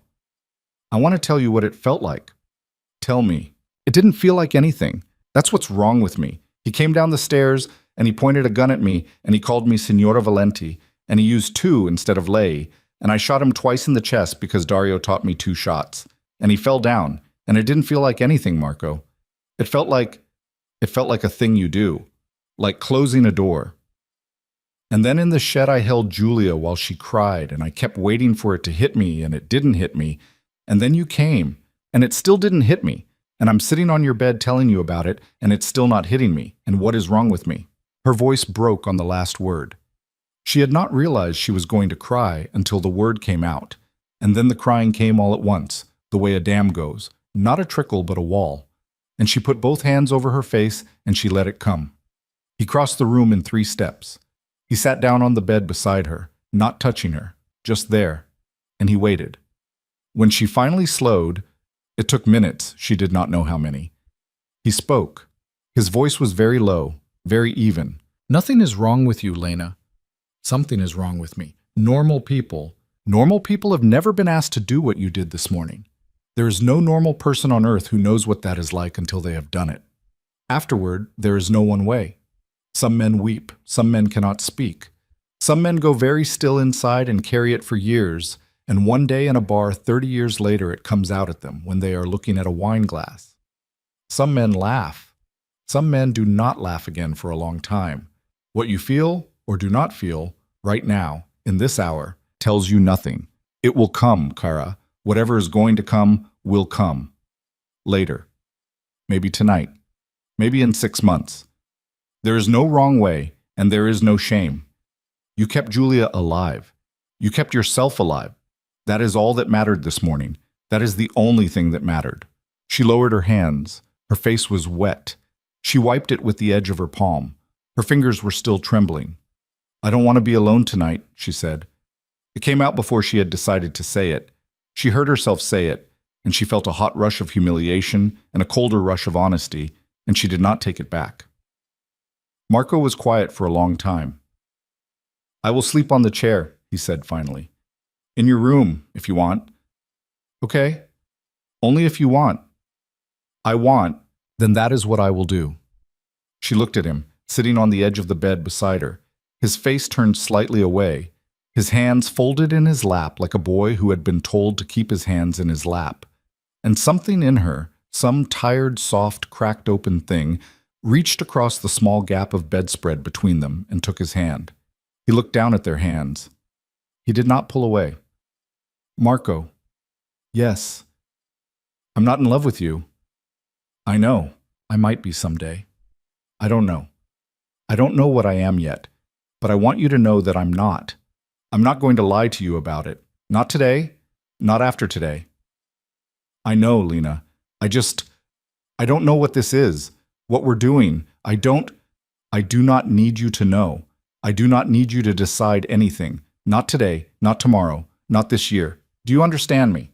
I want to tell you what it felt like. Tell me. It didn't feel like anything. That's what's wrong with me. He came down the stairs, and he pointed a gun at me, and he called me Signora Valenti, and he used 2 instead of lei, and I shot him twice in the chest because Dario taught me 2 shots. And he fell down, and it didn't feel like anything, Marco. It felt like a thing you do, like closing a door. And then in the shed I held Julia while she cried, and I kept waiting for it to hit me, and it didn't hit me. And then you came, and it still didn't hit me. And I'm sitting on your bed telling you about it, and it's still not hitting me. And what is wrong with me? Her voice broke on the last word. She had not realized she was going to cry until the word came out. And then the crying came all at once, the way a dam goes, not a trickle but a wall. And she put both hands over her face, and she let it come. He crossed the room in 3 steps. He sat down on the bed beside her, not touching her, just there, and he waited. When she finally slowed, it took minutes, she did not know how many. He spoke. His voice was very low, very even. Nothing is wrong with you, Lena. Something is wrong with me. Normal people have never been asked to do what you did this morning. There is no normal person on earth who knows what that is like until they have done it. Afterward, there is no one way. Some men weep, some men cannot speak. Some men go very still inside and carry it for years, and one day in a bar 30 years later it comes out at them when they are looking at a wine glass. Some men laugh. Some men do not laugh again for a long time. What you feel or do not feel right now, in this hour, tells you nothing. It will come, Cara. Whatever is going to come will come. Later. Maybe tonight. Maybe in 6 months. There is no wrong way, and there is no shame. You kept Julia alive. You kept yourself alive. That is all that mattered this morning. That is the only thing that mattered. She lowered her hands. Her face was wet. She wiped it with the edge of her palm. Her fingers were still trembling. I don't want to be alone tonight, she said. It came out before she had decided to say it. She heard herself say it, and she felt a hot rush of humiliation and a colder rush of honesty, and she did not take it back. Marco was quiet for a long time. I will sleep on the chair, he said finally. In your room, if you want. Okay. Only if you want. I want, then that is what I will do. She looked at him, sitting on the edge of the bed beside her, his face turned slightly away, his hands folded in his lap like a boy who had been told to keep his hands in his lap. And something in her, some tired, soft, cracked open thing, reached across the small gap of bedspread between them and took his hand. He looked down at their hands. He did not pull away. Marco. Yes. I'm not in love with you. I know. I might be someday. I don't know. I don't know what I am yet, but I want you to know that I'm not. I'm not going to lie to you about it. Not today, not after today. I know, Lena. I don't know what this is, what we're doing. I do not need you to know. I do not need you to decide anything. Not today, not tomorrow, not this year. Do you understand me?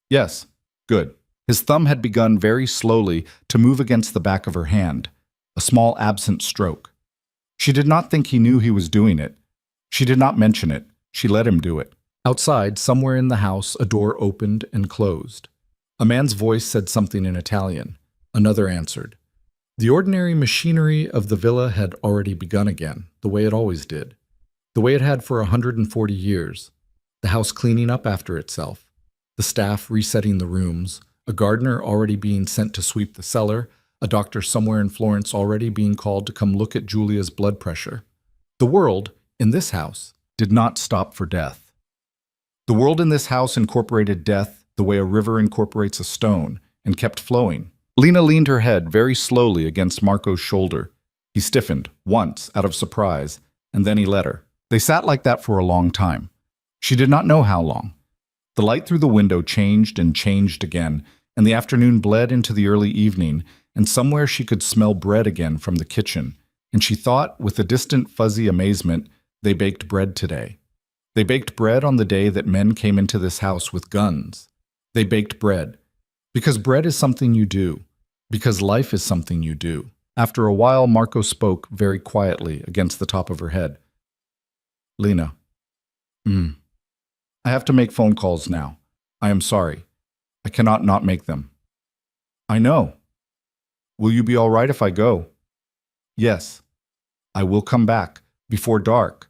Yes. Good. His thumb had begun very slowly to move against the back of her hand, a small absent stroke. She did not think he knew he was doing it. She did not mention it. She let him do it. Outside, somewhere in the house, a door opened and closed. A man's voice said something in Italian. Another answered. The ordinary machinery of the villa had already begun again, the way it always did. The way it had for 140 years. The house cleaning up after itself. The staff resetting the rooms. A gardener already being sent to sweep the cellar. A doctor somewhere in Florence already being called to come look at Julia's blood pressure. The world, in this house, did not stop for death. The world in this house incorporated death the way a river incorporates a stone, and kept flowing. Lena leaned her head very slowly against Marco's shoulder. He stiffened, once, out of surprise, and then he let her. They sat like that for a long time. She did not know how long. The light through the window changed and changed again, and the afternoon bled into the early evening, and somewhere she could smell bread again from the kitchen, and she thought, with a distant fuzzy amazement, they baked bread today. They baked bread on the day that men came into this house with guns. They baked bread. Because bread is something you do. Because life is something you do. After a while, Marco spoke very quietly against the top of her head. Lena. I have to make phone calls now. I am sorry. I cannot not make them. I know. Will you be all right if I go? Yes. I will come back. Before dark.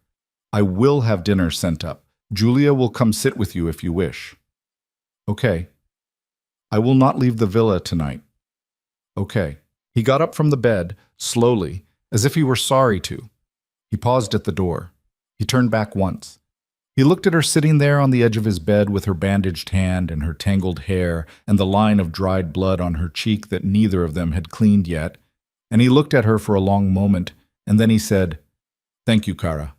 I will have dinner sent up. Julia will come sit with you if you wish. Okay. I will not leave the villa tonight. Okay. He got up from the bed, slowly, as if he were sorry to. He paused at the door. He turned back once. He looked at her sitting there on the edge of his bed with her bandaged hand and her tangled hair and the line of dried blood on her cheek that neither of them had cleaned yet, and he looked at her for a long moment, and then he said, "Thank you, Cara,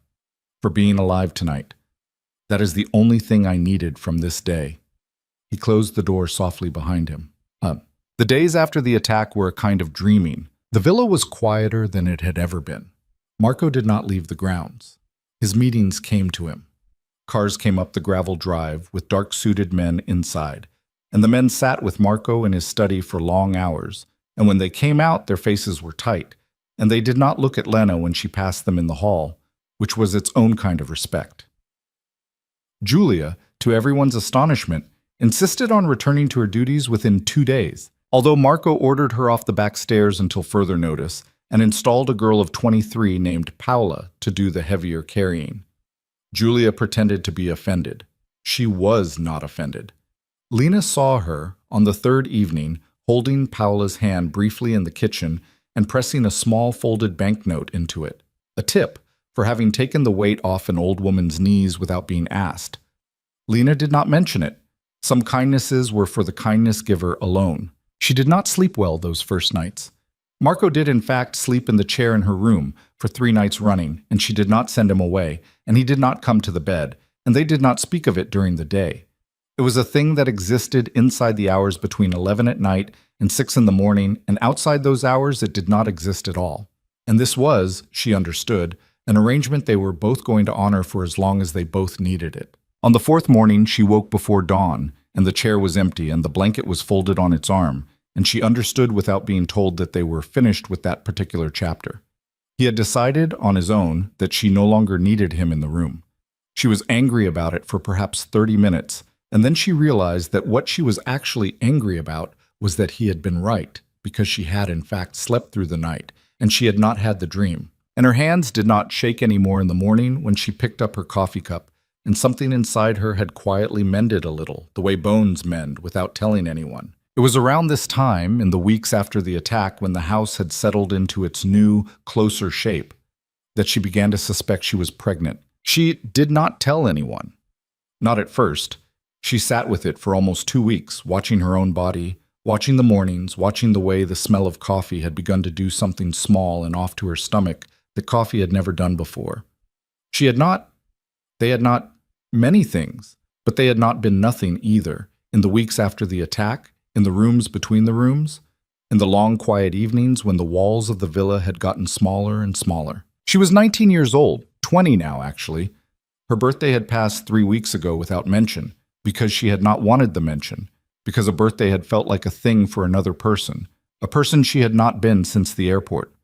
for being alive tonight. That is the only thing I needed from this day." He closed the door softly behind him. The days after the attack were a kind of dreaming. The villa was quieter than it had ever been. Marco did not leave the grounds. His meetings came to him. Cars came up the gravel drive with dark-suited men inside, and the men sat with Marco in his study for long hours, and when they came out, their faces were tight, and they did not look at Lena when she passed them in the hall, which was its own kind of respect. Julia, to everyone's astonishment, insisted on returning to her duties within 2 days, although Marco ordered her off the back stairs until further notice and installed a girl of 23 named Paola to do the heavier carrying. Julia pretended to be offended. She was not offended. Lena saw her, on the third evening, holding Paola's hand briefly in the kitchen and pressing a small folded banknote into it, a tip for having taken the weight off an old woman's knees without being asked. Lena did not mention it. Some kindnesses were for the kindness giver alone. She did not sleep well those first nights. Marco did in fact sleep in the chair in her room for 3 nights running, and she did not send him away, and he did not come to the bed, and they did not speak of it during the day. It was a thing that existed inside the hours between 11 at night and 6 in the morning, and outside those hours it did not exist at all. And this was, she understood, an arrangement they were both going to honor for as long as they both needed it. On the 4th morning she woke before dawn, and the chair was empty and the blanket was folded on its arm, and she understood without being told that they were finished with that particular chapter. He had decided on his own that she no longer needed him in the room. She was angry about it for perhaps 30 minutes, and then she realized that what she was actually angry about was that he had been right, because she had in fact slept through the night, and she had not had the dream. And her hands did not shake any more in the morning when she picked up her coffee cup, and something inside her had quietly mended a little, the way bones mend without telling anyone. It was around this time, in the weeks after the attack, when the house had settled into its new, closer shape, that she began to suspect she was pregnant. She did not tell anyone. Not at first. She sat with it for almost 2 weeks, watching her own body, watching the mornings, watching the way the smell of coffee had begun to do something small and off to her stomach that coffee had never done before. They had not many things, but they had not been nothing either. In the weeks after the attack, in the rooms between the rooms, in the long quiet evenings when the walls of the villa had gotten smaller and smaller. She was 19 years old, 20 now actually. Her birthday had passed 3 weeks ago without mention, because she had not wanted the mention, because a birthday had felt like a thing for another person, a person she had not been since the airport.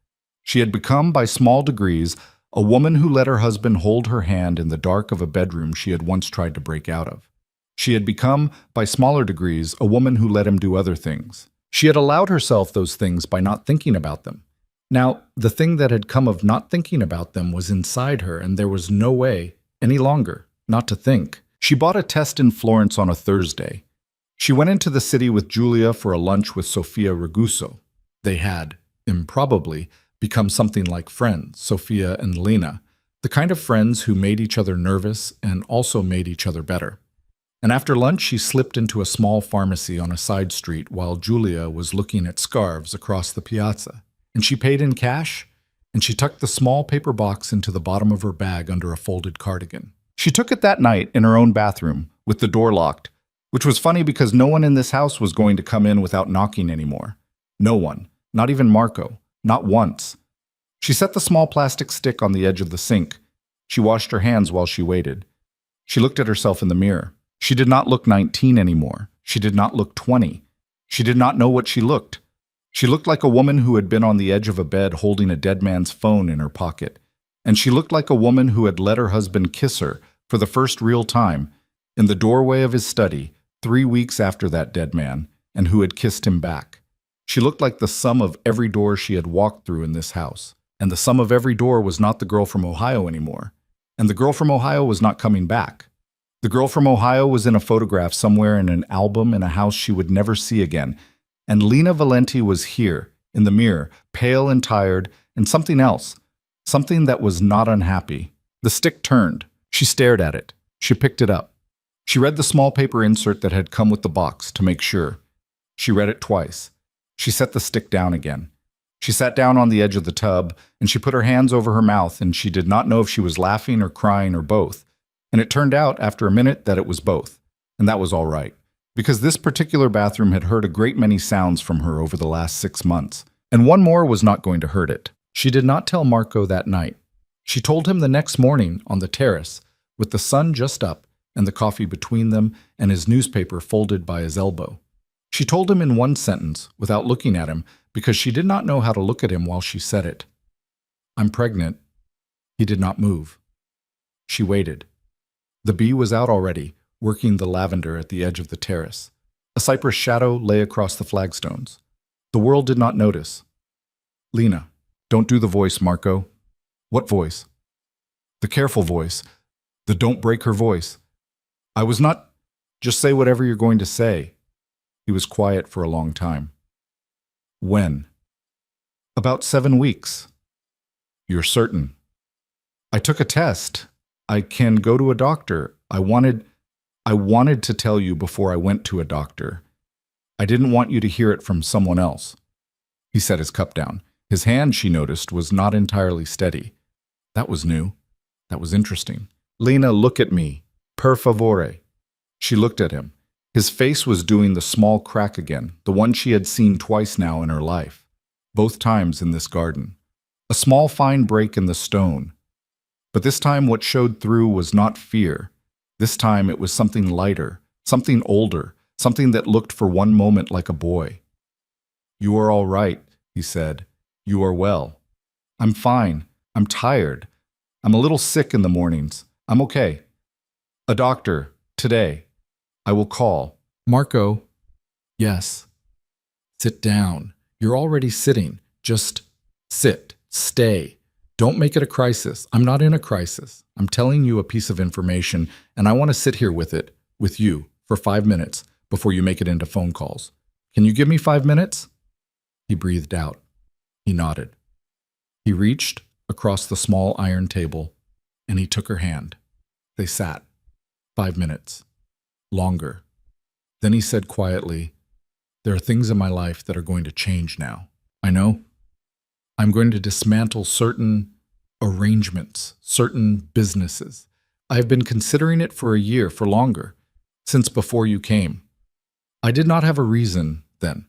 She had become, by small degrees, a woman who let her husband hold her hand in the dark of a bedroom she had once tried to break out of. She had become, by smaller degrees, a woman who let him do other things. She had allowed herself those things by not thinking about them. Now, the thing that had come of not thinking about them was inside her, and there was no way, any longer, not to think. She bought a test in Florence on a Thursday. She went into the city with Julia for a lunch with Sofia Raguso. They had, improbably, become something like friends, Sofia and Lena, the kind of friends who made each other nervous and also made each other better. And after lunch, she slipped into a small pharmacy on a side street while Julia was looking at scarves across the piazza. And she paid in cash, and she tucked the small paper box into the bottom of her bag under a folded cardigan. She took it that night in her own bathroom, with the door locked, which was funny because no one in this house was going to come in without knocking anymore. No one, not even Marco, not once. She set the small plastic stick on the edge of the sink. She washed her hands while she waited. She looked at herself in the mirror. She did not look 19 anymore. She did not look 20. She did not know what she looked. She looked like a woman who had been on the edge of a bed holding a dead man's phone in her pocket. And she looked like a woman who had let her husband kiss her, for the first real time, in the doorway of his study, 3 weeks after that dead man, and who had kissed him back. She looked like the sum of every door she had walked through in this house. And the sum of every door was not the girl from Ohio anymore. And the girl from Ohio was not coming back. The girl from Ohio was in a photograph somewhere in an album in a house she would never see again. And Lena Valenti was here, in the mirror, pale and tired, and something else. Something that was not unhappy. The stick turned. She stared at it. She picked it up. She read the small paper insert that had come with the box to make sure. She read it twice. She set the stick down again. She sat down on the edge of the tub, and she put her hands over her mouth, and she did not know if she was laughing or crying or both. And it turned out, after a minute, that it was both. And that was all right, because this particular bathroom had heard a great many sounds from her over the last 6 months, and one more was not going to hurt it. She did not tell Marco that night. She told him the next morning on the terrace, with the sun just up and the coffee between them and his newspaper folded by his elbow. She told him in one sentence, without looking at him, because she did not know how to look at him while she said it. "I'm pregnant." He did not move. She waited. The bee was out already, working the lavender at the edge of the terrace. A cypress shadow lay across the flagstones. The world did not notice. "Lena, don't do the voice, Marco." "What voice?" "The careful voice. The don't break her voice." "I was not—" "Just say whatever you're going to say." He was quiet for a long time. "When?" "About 7 weeks." "You're certain?" "I took a test. I can go to a doctor. I wanted to tell you before I went to a doctor. I didn't want you to hear it from someone else." He set his cup down. His hand, she noticed, was not entirely steady. That was new. That was interesting. "Lena, look at me. Per favore." She looked at him. His face was doing the small crack again, the one she had seen twice now in her life, both times in this garden. A small fine break in the stone. But this time what showed through was not fear. This time it was something lighter, something older, something that looked for one moment like a boy. "You are all right," he said. "You are well." "I'm fine. I'm tired. I'm a little sick in the mornings. I'm okay." "A doctor, today. I will call." "Marco." "Yes." "Sit down. You're already sitting. Just sit. Stay. Don't make it a crisis. I'm not in a crisis. I'm telling you a piece of information, and I want to sit here with it, with you, for 5 minutes before you make it into phone calls. Can you give me 5 minutes?" He breathed out. He nodded. He reached across the small iron table, and he took her hand. They sat. 5 minutes. Longer. Then he said quietly, "There are things in my life that are going to change now. I know. I'm going to dismantle certain arrangements, certain businesses. I have been considering it for a year, for longer, since before you came. I did not have a reason then.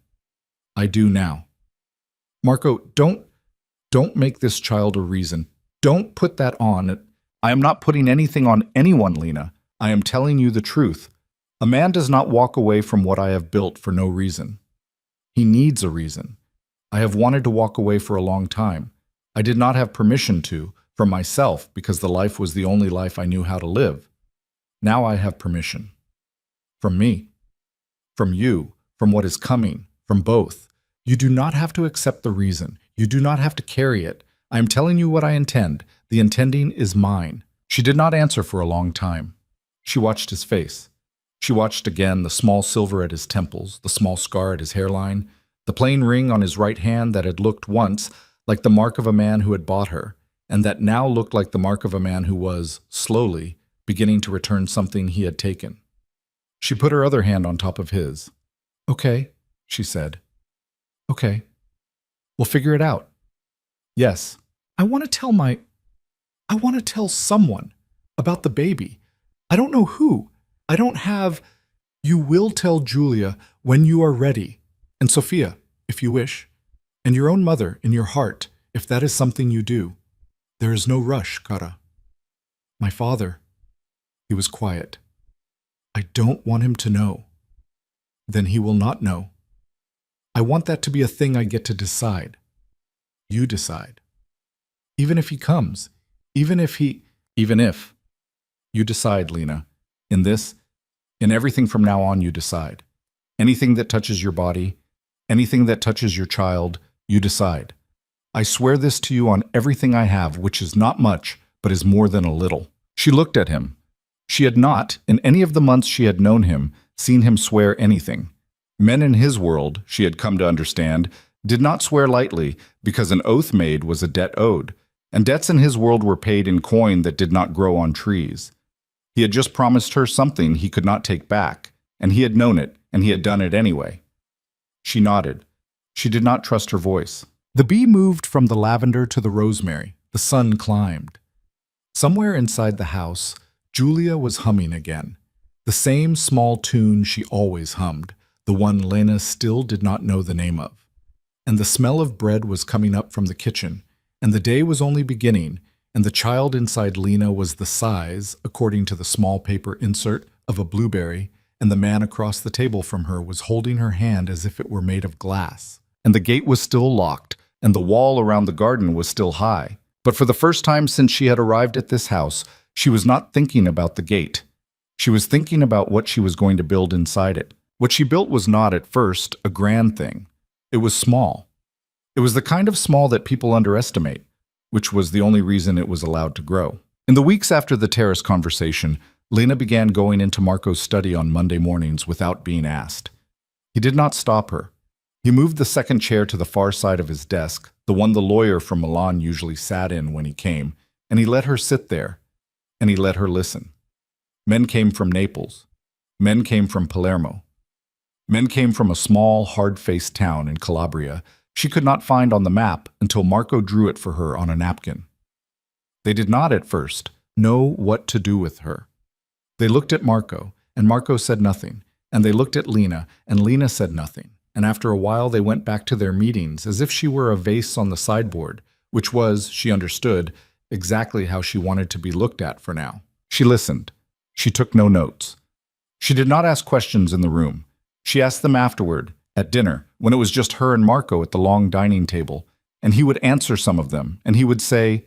I do now. Marco, don't make this child a reason. Don't put that on. I am not putting anything on anyone, Lena. I am telling you the truth. A man does not walk away from what I have built for no reason. He needs a reason. I have wanted to walk away for a long time. I did not have permission to, from myself, because the life was the only life I knew how to live. Now I have permission. From me. From you. From what is coming. From both. You do not have to accept the reason. You do not have to carry it. I am telling you what I intend. The intending is mine. She did not answer for a long time. She watched his face. She watched again the small silver at his temples, the small scar at his hairline, the plain ring on his right hand that had looked once like the mark of a man who had bought her, and that now looked like the mark of a man who was, slowly, beginning to return something he had taken. She put her other hand on top of his. "Okay," she said. "Okay. We'll figure it out." "Yes. I want to tell someone about the baby. I don't know who. I don't have. You will tell Julia when you are ready, and Sophia, if you wish, and your own mother in your heart, if that is something you do. There is no rush, Kara. My father," he was quiet. "I don't want him to know. Then he will not know. I want that to be a thing I get to decide. You decide. Even if he comes, even if. You decide, Lena. In this, in everything from now on, you decide. Anything that touches your body, anything that touches your child, you decide. I swear this to you on everything I have, which is not much, but is more than a little." She looked at him. She had not, in any of the months she had known him, seen him swear anything. Men in his world, she had come to understand, did not swear lightly, because an oath made was a debt owed, and debts in his world were paid in coin that did not grow on trees. He had just promised her something he could not take back, and he had known it, and he had done it anyway. She nodded. She did not trust her voice. The bee moved from the lavender to the rosemary. The sun climbed. Somewhere inside the house, Julia was humming again. The same small tune she always hummed, the one Lena still did not know the name of. And the smell of bread was coming up from the kitchen, and the day was only beginning, and the child inside Lena was the size, according to the small paper insert, of a blueberry, and the man across the table from her was holding her hand as if it were made of glass. And the gate was still locked, and the wall around the garden was still high. But for the first time since she had arrived at this house, she was not thinking about the gate. She was thinking about what she was going to build inside it. What she built was not, at first, a grand thing. It was small. It was the kind of small that people underestimate, which was the only reason it was allowed to grow. In the weeks after the terrace conversation, Lena began going into Marco's study on Monday mornings without being asked. He did not stop her. He moved the second chair to the far side of his desk, the one the lawyer from Milan usually sat in when he came, and he let her sit there, and he let her listen. Men came from Naples. Men came from Palermo. Men came from a small, hard-faced town in Calabria she could not find on the map until Marco drew it for her on a napkin. They did not, at first, know what to do with her. They looked at Marco, and Marco said nothing, and they looked at Lena, and Lena said nothing, and after a while they went back to their meetings as if she were a vase on the sideboard, which was, she understood, exactly how she wanted to be looked at for now. She listened. She took no notes. She did not ask questions in the room. She asked them afterward, at dinner, when it was just her and Marco at the long dining table, and he would answer some of them, and he would say,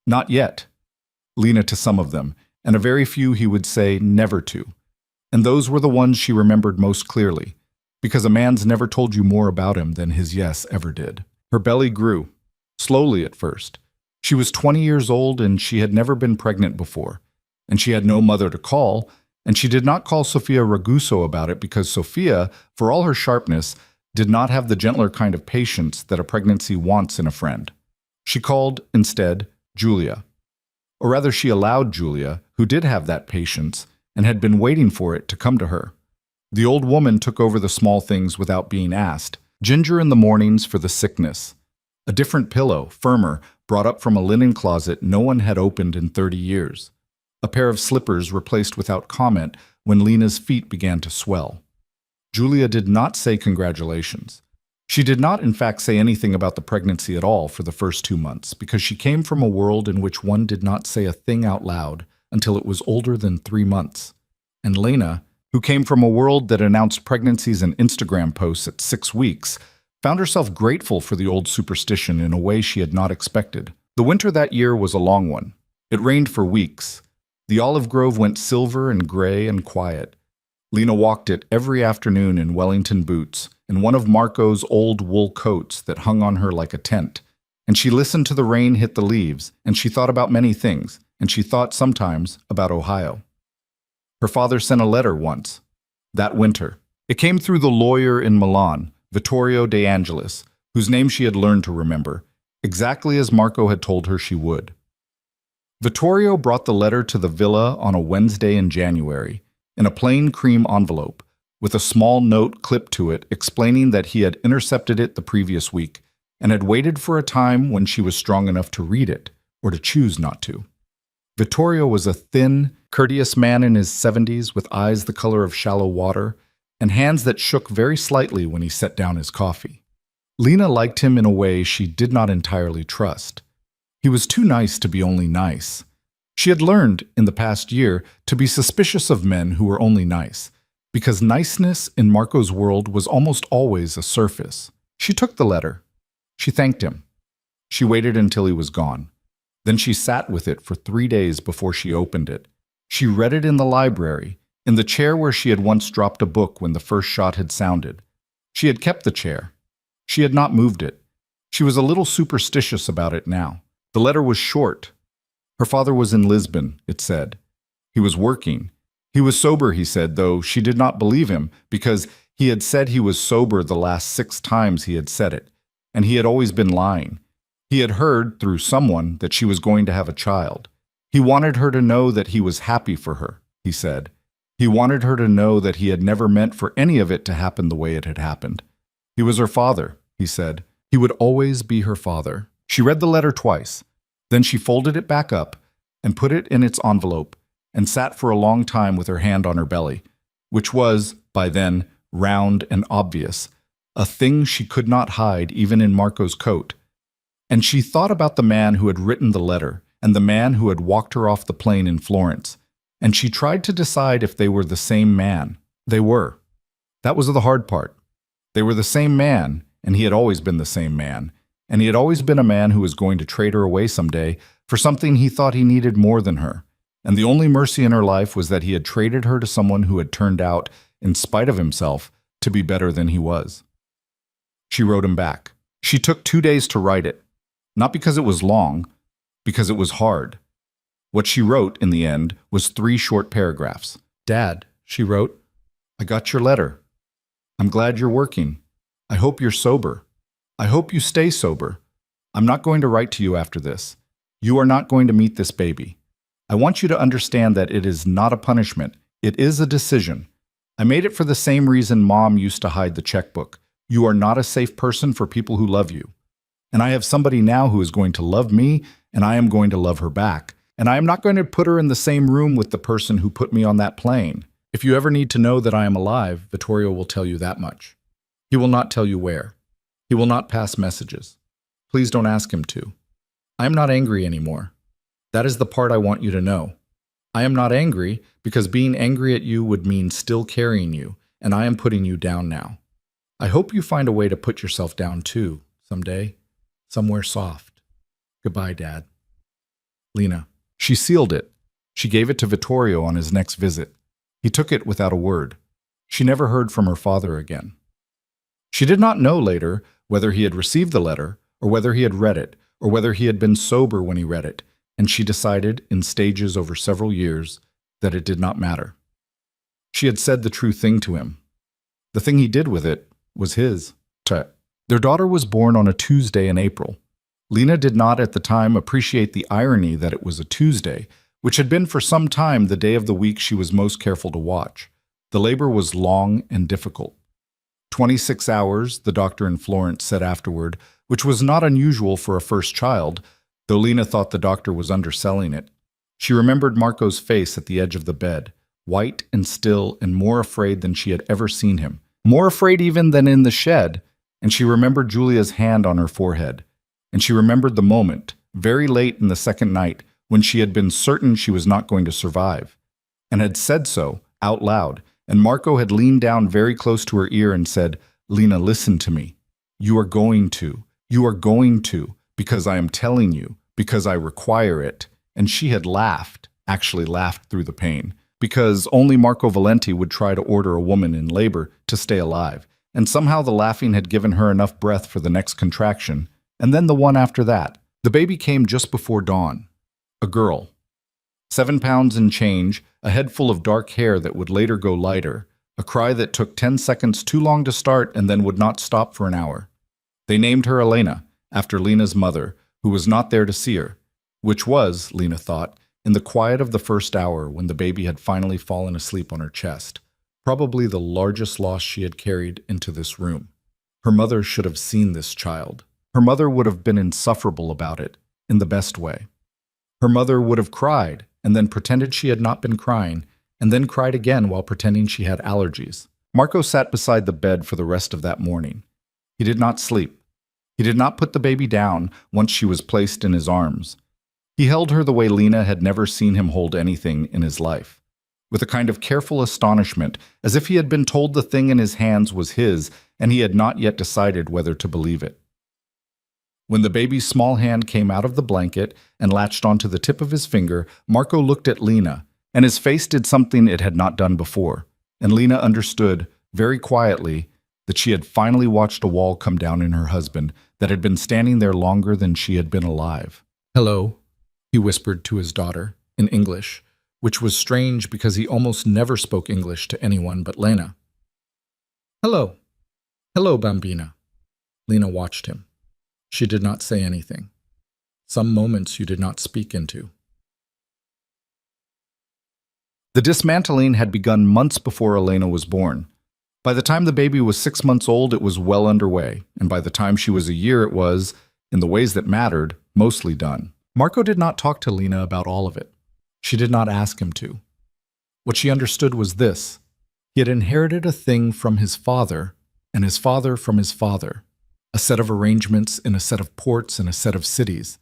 "Not yet," Lena to some of them, and a very few he would say never to. And those were the ones she remembered most clearly, because a man's never told you more about him than his yes ever did. Her belly grew, slowly at first. She was 20 years old and she had never been pregnant before, and she had no mother to call, and she did not call Sophia Raguso about it because Sophia, for all her sharpness, did not have the gentler kind of patience that a pregnancy wants in a friend. She called, instead, Julia. Or rather, she allowed Julia, who did have that patience, and had been waiting for it to come to her. The old woman took over the small things without being asked. Ginger in the mornings for the sickness. A different pillow, firmer, brought up from a linen closet no one had opened in 30 years. A pair of slippers replaced without comment when Lena's feet began to swell. Julia did not say congratulations. She did not, in fact, say anything about the pregnancy at all for the first 2 months, because she came from a world in which one did not say a thing out loud until it was older than 3 months. And Lena, who came from a world that announced pregnancies in Instagram posts at 6 weeks, found herself grateful for the old superstition in a way she had not expected. The winter that year was a long one. It rained for weeks. The olive grove went silver and gray and quiet. Lena walked it every afternoon in Wellington boots and one of Marco's old wool coats that hung on her like a tent. And she listened to the rain hit the leaves, and she thought about many things, and she thought sometimes about Ohio. Her father sent a letter once, that winter. It came through the lawyer in Milan, Vittorio De Angelis, whose name she had learned to remember, exactly as Marco had told her she would. Vittorio brought the letter to the villa on a Wednesday in January, in a plain cream envelope, with a small note clipped to it explaining that he had intercepted it the previous week and had waited for a time when she was strong enough to read it, or to choose not to. Vittorio was a thin, courteous man in his 70s with eyes the color of shallow water and hands that shook very slightly when he set down his coffee. Lena liked him in a way she did not entirely trust. He was too nice to be only nice. She had learned, in the past year, to be suspicious of men who were only nice, because niceness in Marco's world was almost always a surface. She took the letter. She thanked him. She waited until he was gone. Then she sat with it for 3 days before she opened it. She read it in the library, in the chair where she had once dropped a book when the first shot had sounded. She had kept the chair. She had not moved it. She was a little superstitious about it now. The letter was short. Her father was in Lisbon, it said. He was working. He was sober, he said, though she did not believe him, because he had said he was sober the last 6 times he had said it, and he had always been lying. He had heard, through someone, that she was going to have a child. He wanted her to know that he was happy for her, he said. He wanted her to know that he had never meant for any of it to happen the way it had happened. He was her father, he said. He would always be her father. She read the letter twice. Then she folded it back up and put it in its envelope and sat for a long time with her hand on her belly, which was, by then, round and obvious, a thing she could not hide even in Marco's coat. And she thought about the man who had written the letter and the man who had walked her off the plane in Florence, and she tried to decide if they were the same man. They were. That was the hard part. They were the same man, and he had always been the same man, and he had always been a man who was going to trade her away someday for something he thought he needed more than her. And the only mercy in her life was that he had traded her to someone who had turned out, in spite of himself, to be better than he was. She wrote him back. She took 2 days to write it. Not because it was long, because it was hard. What she wrote, in the end, was 3 short paragraphs. Dad, she wrote, I got your letter. I'm glad you're working. I hope you're sober. I hope you stay sober. I'm not going to write to you after this. You are not going to meet this baby. I want you to understand that it is not a punishment. It is a decision. I made it for the same reason Mom used to hide the checkbook. You are not a safe person for people who love you. And I have somebody now who is going to love me, and I am going to love her back. And I am not going to put her in the same room with the person who put me on that plane. If you ever need to know that I am alive, Vittorio will tell you that much. He will not tell you where. He will not pass messages. Please don't ask him to. I am not angry anymore. That is the part I want you to know. I am not angry because being angry at you would mean still carrying you, and I am putting you down now. I hope you find a way to put yourself down too, someday, somewhere soft. Goodbye, Dad. Lena. She sealed it. She gave it to Vittorio on his next visit. He took it without a word. She never heard from her father again. She did not know later whether he had received the letter, or whether he had read it, or whether he had been sober when he read it, and she decided, in stages over several years, that it did not matter. She had said the true thing to him. The thing he did with it was his. Their daughter was born on a Tuesday in April. Lena did not at the time appreciate the irony that it was a Tuesday, which had been for some time the day of the week she was most careful to watch. The labor was long and difficult. 26 hours, the doctor in Florence said afterward, which was not unusual for a first child, though Lena thought the doctor was underselling it. She remembered Marco's face at the edge of the bed, white and still and more afraid than she had ever seen him, more afraid even than in the shed, and she remembered Julia's hand on her forehead. And she remembered the moment, very late in the second night, when she had been certain she was not going to survive, and had said so, out loud, and Marco had leaned down very close to her ear and said, "Lena, listen to me. You are going to. You are going to, because I am telling you, because I require it." And she had laughed, actually laughed through the pain, because only Marco Valenti would try to order a woman in labor to stay alive, and somehow the laughing had given her enough breath for the next contraction, and then the one after that. The baby came just before dawn. A girl. 7 pounds and change, a head full of dark hair that would later go lighter, a cry that took 10 seconds too long to start and then would not stop for an hour. They named her Elena, after Lena's mother, who was not there to see her, which was, Lena thought, in the quiet of the first hour when the baby had finally fallen asleep on her chest, probably the largest loss she had carried into this room. Her mother should have seen this child. Her mother would have been insufferable about it, in the best way. Her mother would have cried, and then pretended she had not been crying, and then cried again while pretending she had allergies. Marco sat beside the bed for the rest of that morning. He did not sleep. He did not put the baby down once she was placed in his arms. He held her the way Lena had never seen him hold anything in his life, with a kind of careful astonishment, as if he had been told the thing in his hands was his, and he had not yet decided whether to believe it. When the baby's small hand came out of the blanket and latched onto the tip of his finger, Marco looked at Lena, and his face did something it had not done before, and Lena understood, very quietly, that she had finally watched a wall come down in her husband that had been standing there longer than she had been alive. "Hello," he whispered to his daughter, in English, which was strange because he almost never spoke English to anyone but Lena. "Hello. Hello, Bambina." Lena watched him. She did not say anything. Some moments you did not speak into. The dismantling had begun months before Elena was born. By the time the baby was 6 months old, it was well underway, and by the time she was a year, it was, in the ways that mattered, mostly done. Marco did not talk to Lena about all of it. She did not ask him to. What she understood was this: he had inherited a thing from his father, and his father from his father. A set of arrangements in a set of ports and a set of cities.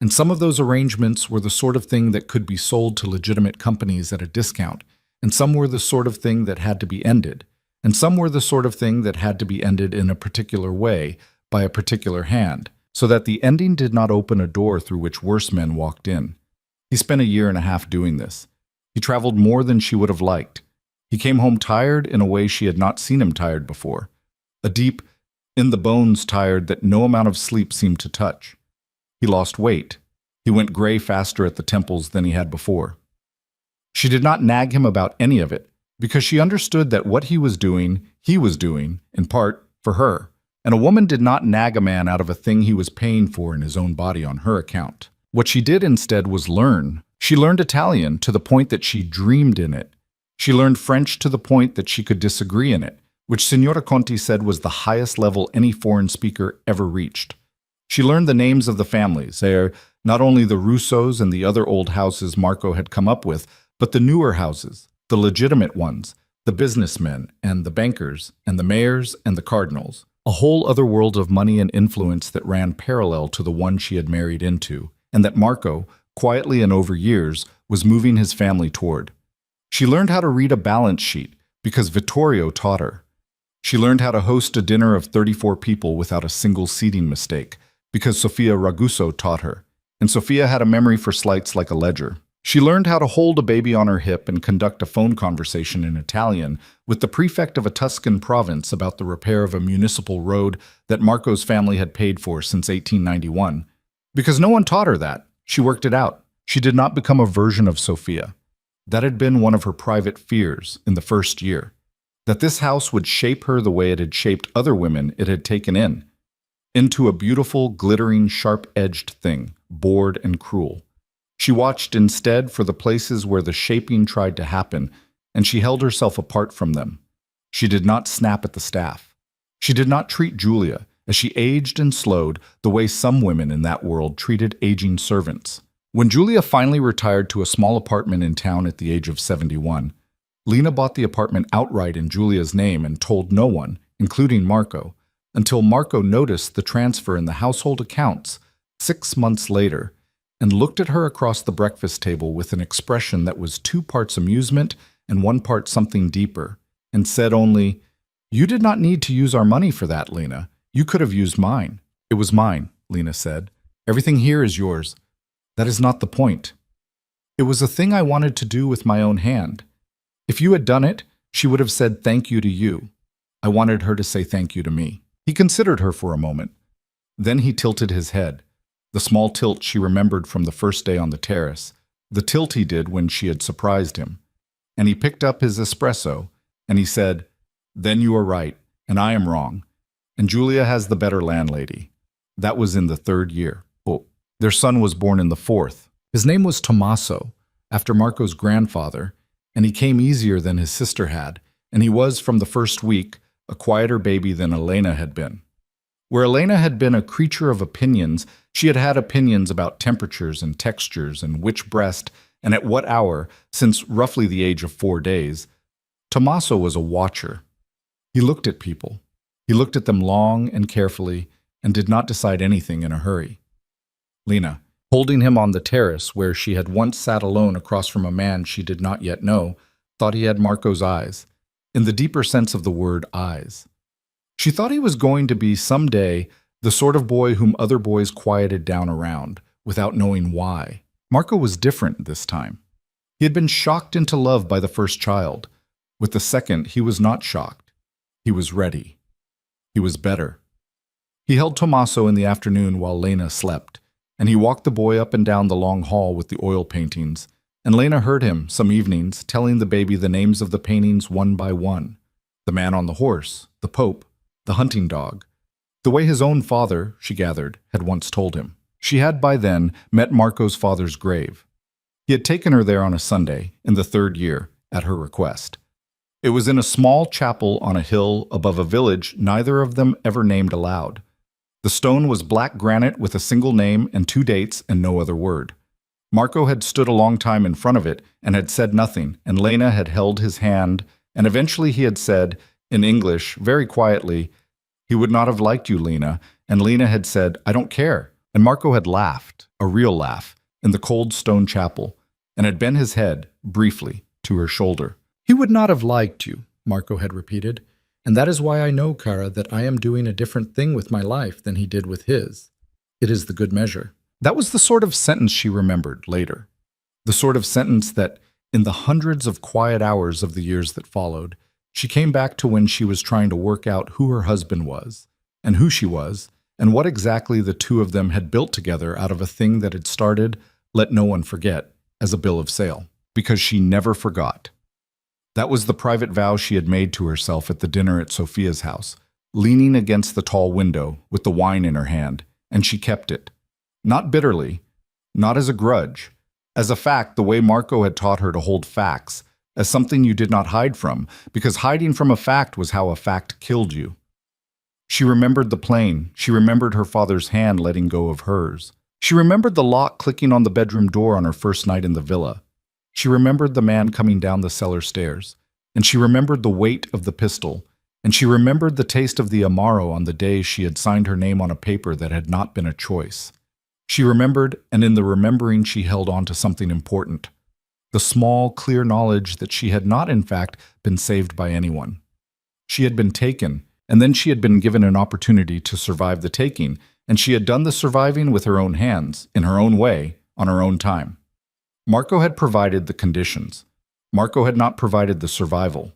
And some of those arrangements were the sort of thing that could be sold to legitimate companies at a discount, and some were the sort of thing that had to be ended, and some were the sort of thing that had to be ended in a particular way, by a particular hand, so that the ending did not open a door through which worse men walked in. He spent a year and a half doing this. He traveled more than she would have liked. He came home tired in a way she had not seen him tired before. A deep, in-the-bones tired that no amount of sleep seemed to touch. He lost weight. He went gray faster at the temples than he had before. She did not nag him about any of it, because she understood that what he was doing, in part, for her. And a woman did not nag a man out of a thing he was paying for in his own body on her account. What she did instead was learn. She learned Italian to the point that she dreamed in it. She learned French to the point that she could disagree in it, which Signora Conti said was the highest level any foreign speaker ever reached. She learned the names of the families. They are not only the Russos and the other old houses Marco had come up with, but the newer houses, the legitimate ones, the businessmen and the bankers and the mayors and the cardinals, a whole other world of money and influence that ran parallel to the one she had married into, and that Marco, quietly and over years, was moving his family toward. She learned how to read a balance sheet because Vittorio taught her. She learned how to host a dinner of 34 people without a single seating mistake, because Sofia Raguso taught her, and Sofia had a memory for slights like a ledger. She learned how to hold a baby on her hip and conduct a phone conversation in Italian with the prefect of a Tuscan province about the repair of a municipal road that Marco's family had paid for since 1891. Because no one taught her that. She worked it out. She did not become a version of Sofia. That had been one of her private fears in the first year. That this house would shape her the way it had shaped other women it had taken in, into a beautiful, glittering, sharp-edged thing, bored and cruel. She watched instead for the places where the shaping tried to happen, and she held herself apart from them. She did not snap at the staff. She did not treat Julia, as she aged and slowed, the way some women in that world treated aging servants. When Julia finally retired to a small apartment in town at the age of 71, Lena bought the apartment outright in Julia's name and told no one, including Marco, until Marco noticed the transfer in the household accounts 6 months later and looked at her across the breakfast table with an expression that was 2 parts amusement and 1 part something deeper, and said only, "You did not need to use our money for that, Lena. You could have used mine." "It was mine," Lena said. "Everything here is yours. That is not the point. It was a thing I wanted to do with my own hand. If you had done it, she would have said thank you to you. I wanted her to say thank you to me." He considered her for a moment. Then he tilted his head, the small tilt she remembered from the first day on the terrace, the tilt he did when she had surprised him. And he picked up his espresso, and he said, "Then you are right, and I am wrong. And Julia has the better landlady." That was in the 3rd year. Oh, their son was born in the 4th. His name was Tommaso, after Marco's grandfather, and he came easier than his sister had, and he was, from the first week, a quieter baby than Elena had been. Where Elena had been a creature of opinions, she had had opinions about temperatures and textures and which breast and at what hour, since roughly the age of 4 days. Tommaso was a watcher. He looked at people. He looked at them long and carefully and did not decide anything in a hurry. Lena, holding him on the terrace where she had once sat alone across from a man she did not yet know, thought he had Marco's eyes, in the deeper sense of the word eyes. She thought he was going to be someday the sort of boy whom other boys quieted down around, without knowing why. Marco was different this time. He had been shocked into love by the first child. With the second, he was not shocked. He was ready. He was better. He held Tommaso in the afternoon while Lena slept, and he walked the boy up and down the long hall with the oil paintings, and Lena heard him, some evenings, telling the baby the names of the paintings one by one. The man on the horse, the Pope, the hunting dog, the way his own father, she gathered, had once told him. She had by then met Marco's father's grave. He had taken her there on a Sunday, in the 3rd year, at her request. It was in a small chapel on a hill above a village neither of them ever named aloud. The stone was black granite with a single name and 2 dates and no other word. Marco had stood a long time in front of it and had said nothing, and Lena had held his hand, and eventually he had said, in English, very quietly, "He would not have liked you, Lena," and Lena had said, "I don't care." And Marco had laughed, a real laugh, in the cold stone chapel, and had bent his head, briefly, to her shoulder. "He would not have liked you," Marco had repeated, "and that is why I know, Cara, that I am doing a different thing with my life than he did with his. It is the good measure." That was the sort of sentence she remembered later. The sort of sentence that, in the hundreds of quiet hours of the years that followed, she came back to when she was trying to work out who her husband was, and who she was, and what exactly the two of them had built together out of a thing that had started, let no one forget, as a bill of sale. Because she never forgot. That was the private vow she had made to herself at the dinner at Sophia's house, leaning against the tall window with the wine in her hand, and she kept it. Not bitterly, not as a grudge, as a fact the way Marco had taught her to hold facts, as something you did not hide from, because hiding from a fact was how a fact killed you. She remembered the plane. She remembered her father's hand letting go of hers. She remembered the lock clicking on the bedroom door on her first night in the villa. She remembered the man coming down the cellar stairs. And she remembered the weight of the pistol. And she remembered the taste of the Amaro on the day she had signed her name on a paper that had not been a choice. She remembered, and in the remembering she held on to something important. The small, clear knowledge that she had not, in fact, been saved by anyone. She had been taken, and then she had been given an opportunity to survive the taking, and she had done the surviving with her own hands, in her own way, on her own time. Marco had provided the conditions. Marco had not provided the survival.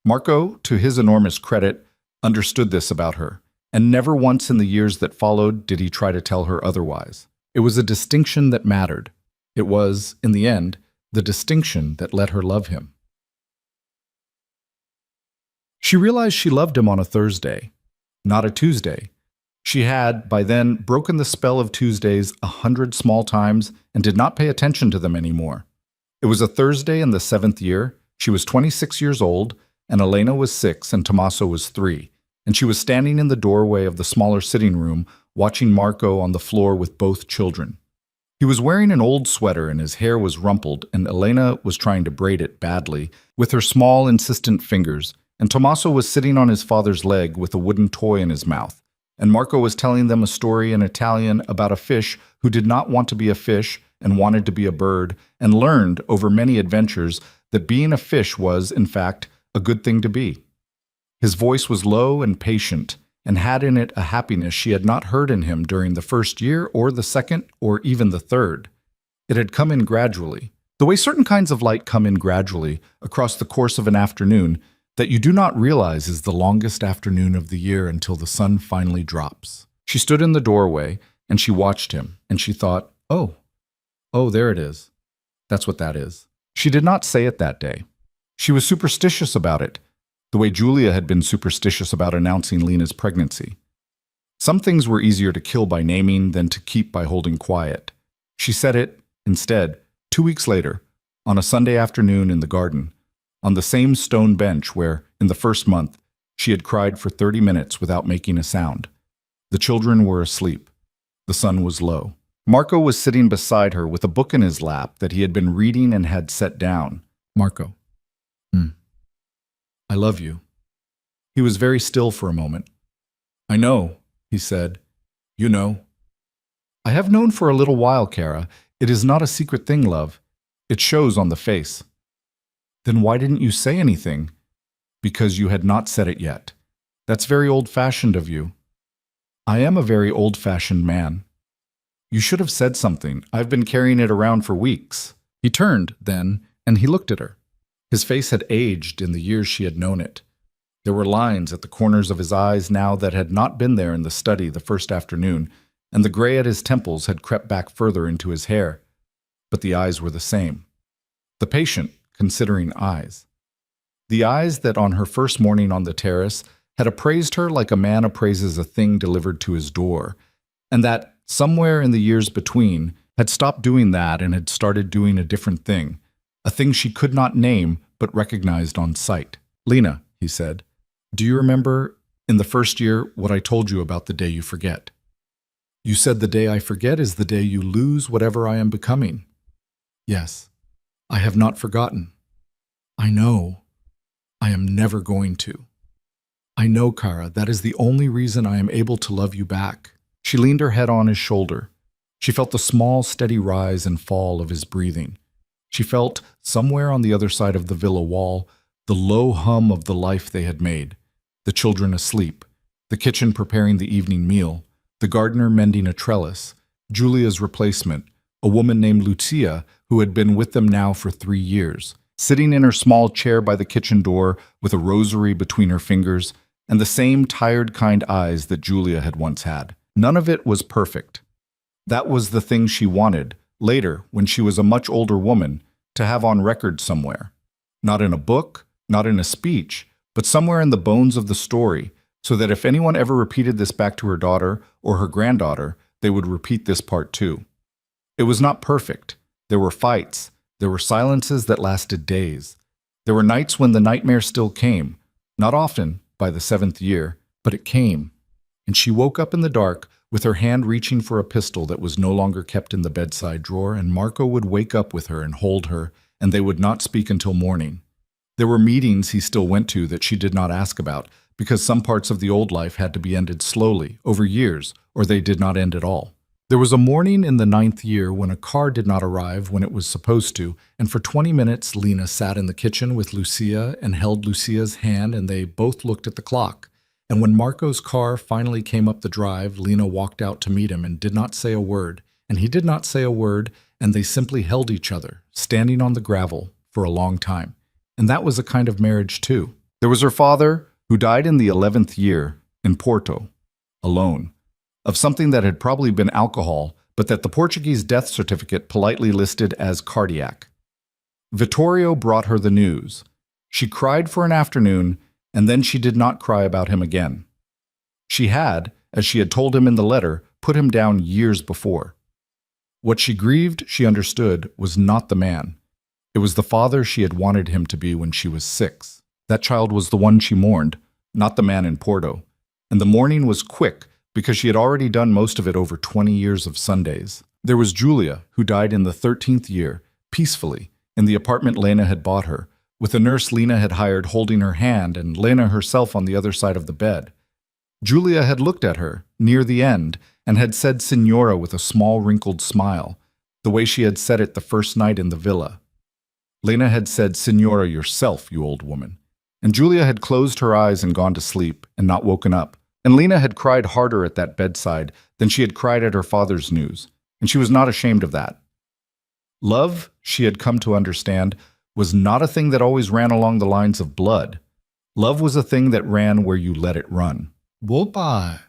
Marco, to his enormous credit, understood this about her, and never once in the years that followed did he try to tell her otherwise. It was a distinction that mattered. It was, in the end, the distinction that let her love him. She realized she loved him on a Thursday, not a Tuesday. She had, by then, broken the spell of Tuesdays 100 small times and did not pay attention to them anymore. It was a Thursday in the 7th year. She was 26 years old, and Elena was 6 and Tommaso was 3, and she was standing in the doorway of the smaller sitting room, watching Marco on the floor with both children. He was wearing an old sweater and his hair was rumpled, and Elena was trying to braid it badly with her small, insistent fingers, and Tommaso was sitting on his father's leg with a wooden toy in his mouth, and Marco was telling them a story in Italian about a fish who did not want to be a fish and wanted to be a bird, and learned over many adventures that being a fish was, in fact, a good thing to be. His voice was low and patient, and had in it a happiness she had not heard in him during the first year or the second or even the third. It had come in gradually, the way certain kinds of light come in gradually across the course of an afternoon that you do not realize is the longest afternoon of the year until the sun finally drops. She stood in the doorway, and she watched him, and she thought, oh, there it is. That's what that is. She did not say it that day. She was superstitious about it, the way Julia had been superstitious about announcing Lena's pregnancy. Some things were easier to kill by naming than to keep by holding quiet. She said it, instead, 2 weeks later, on a Sunday afternoon in the garden, on the same stone bench where, in the first month, she had cried for 30 minutes without making a sound. The children were asleep. The sun was low. Marco was sitting beside her with a book in his lap that he had been reading and had set down. Marco. I love you. He was very still for a moment. I know, he said. You know. I have known for a little while, Cara. It is not a secret thing, love. It shows on the face. Then why didn't you say anything? Because you had not said it yet. That's very old-fashioned of you. I am a very old-fashioned man. You should have said something. I've been carrying it around for weeks. He turned, then, and he looked at her. His face had aged in the years she had known it. There were lines at the corners of his eyes now that had not been there in the study the first afternoon, and the gray at his temples had crept back further into his hair. But the eyes were the same. The patient, considering eyes. The eyes that on her first morning on the terrace had appraised her like a man appraises a thing delivered to his door, and that, somewhere in the years between, had stopped doing that and had started doing a different thing, a thing she could not name but recognized on sight. Lena, he said, do you remember, in the first year, what I told you about the day you forget? You said the day I forget is the day you lose whatever I am becoming. Yes, I have not forgotten. I know. I am never going to. I know, Cara, that is the only reason I am able to love you back. She leaned her head on his shoulder. She felt the small, steady rise and fall of his breathing. She felt, somewhere on the other side of the villa wall, the low hum of the life they had made, the children asleep, the kitchen preparing the evening meal, the gardener mending a trellis, Julia's replacement, a woman named Lucia who had been with them now for 3 years, sitting in her small chair by the kitchen door with a rosary between her fingers, and the same tired, kind eyes that Julia had once had. None of it was perfect. That was the thing she wanted, later, when she was a much older woman, to have on record somewhere. Not in a book, not in a speech, but somewhere in the bones of the story, so that if anyone ever repeated this back to her daughter or her granddaughter, they would repeat this part too. It was not perfect. There were fights. There were silences that lasted days. There were nights when the nightmare still came. Not often, by the 7th year, but it came. And she woke up in the dark, with her hand reaching for a pistol that was no longer kept in the bedside drawer, and Marco would wake up with her and hold her, and they would not speak until morning. There were meetings he still went to that she did not ask about, because some parts of the old life had to be ended slowly, over years, or they did not end at all. There was a morning in the 9th year when a car did not arrive when it was supposed to, and for 20 minutes Lena sat in the kitchen with Lucia and held Lucia's hand, and they both looked at the clock. And when Marco's car finally came up the drive, Lena walked out to meet him and did not say a word, and he did not say a word, and they simply held each other, standing on the gravel, for a long time. And that was a kind of marriage too. There was her father, who died in the 11th year, in Porto, alone, of something that had probably been alcohol, but that the Portuguese death certificate politely listed as cardiac. Vittorio brought her the news. She cried for an afternoon, and then she did not cry about him again. She had, as she had told him in the letter, put him down years before. What she grieved, she understood, was not the man. It was the father she had wanted him to be when she was 6. That child was the one she mourned, not the man in Porto. and the morning was quick because she had already done most of it over 20 years of Sundays. There was Julia, who died in the 13th year, peacefully, in the apartment Lena had bought her, with a nurse Lena had hired holding her hand and Lena herself on the other side of the bed. Julia had looked at her, near the end, and had said Signora with a small wrinkled smile, the way she had said it the first night in the villa. Lena had said, "Signora yourself, you old woman." And Julia had closed her eyes and gone to sleep, and not woken up. And Lena had cried harder at that bedside than she had cried at her father's news, and she was not ashamed of that. Love, she had come to understand, was not a thing that always ran along the lines of blood. Love was a thing that ran where you let it run. Goodbye.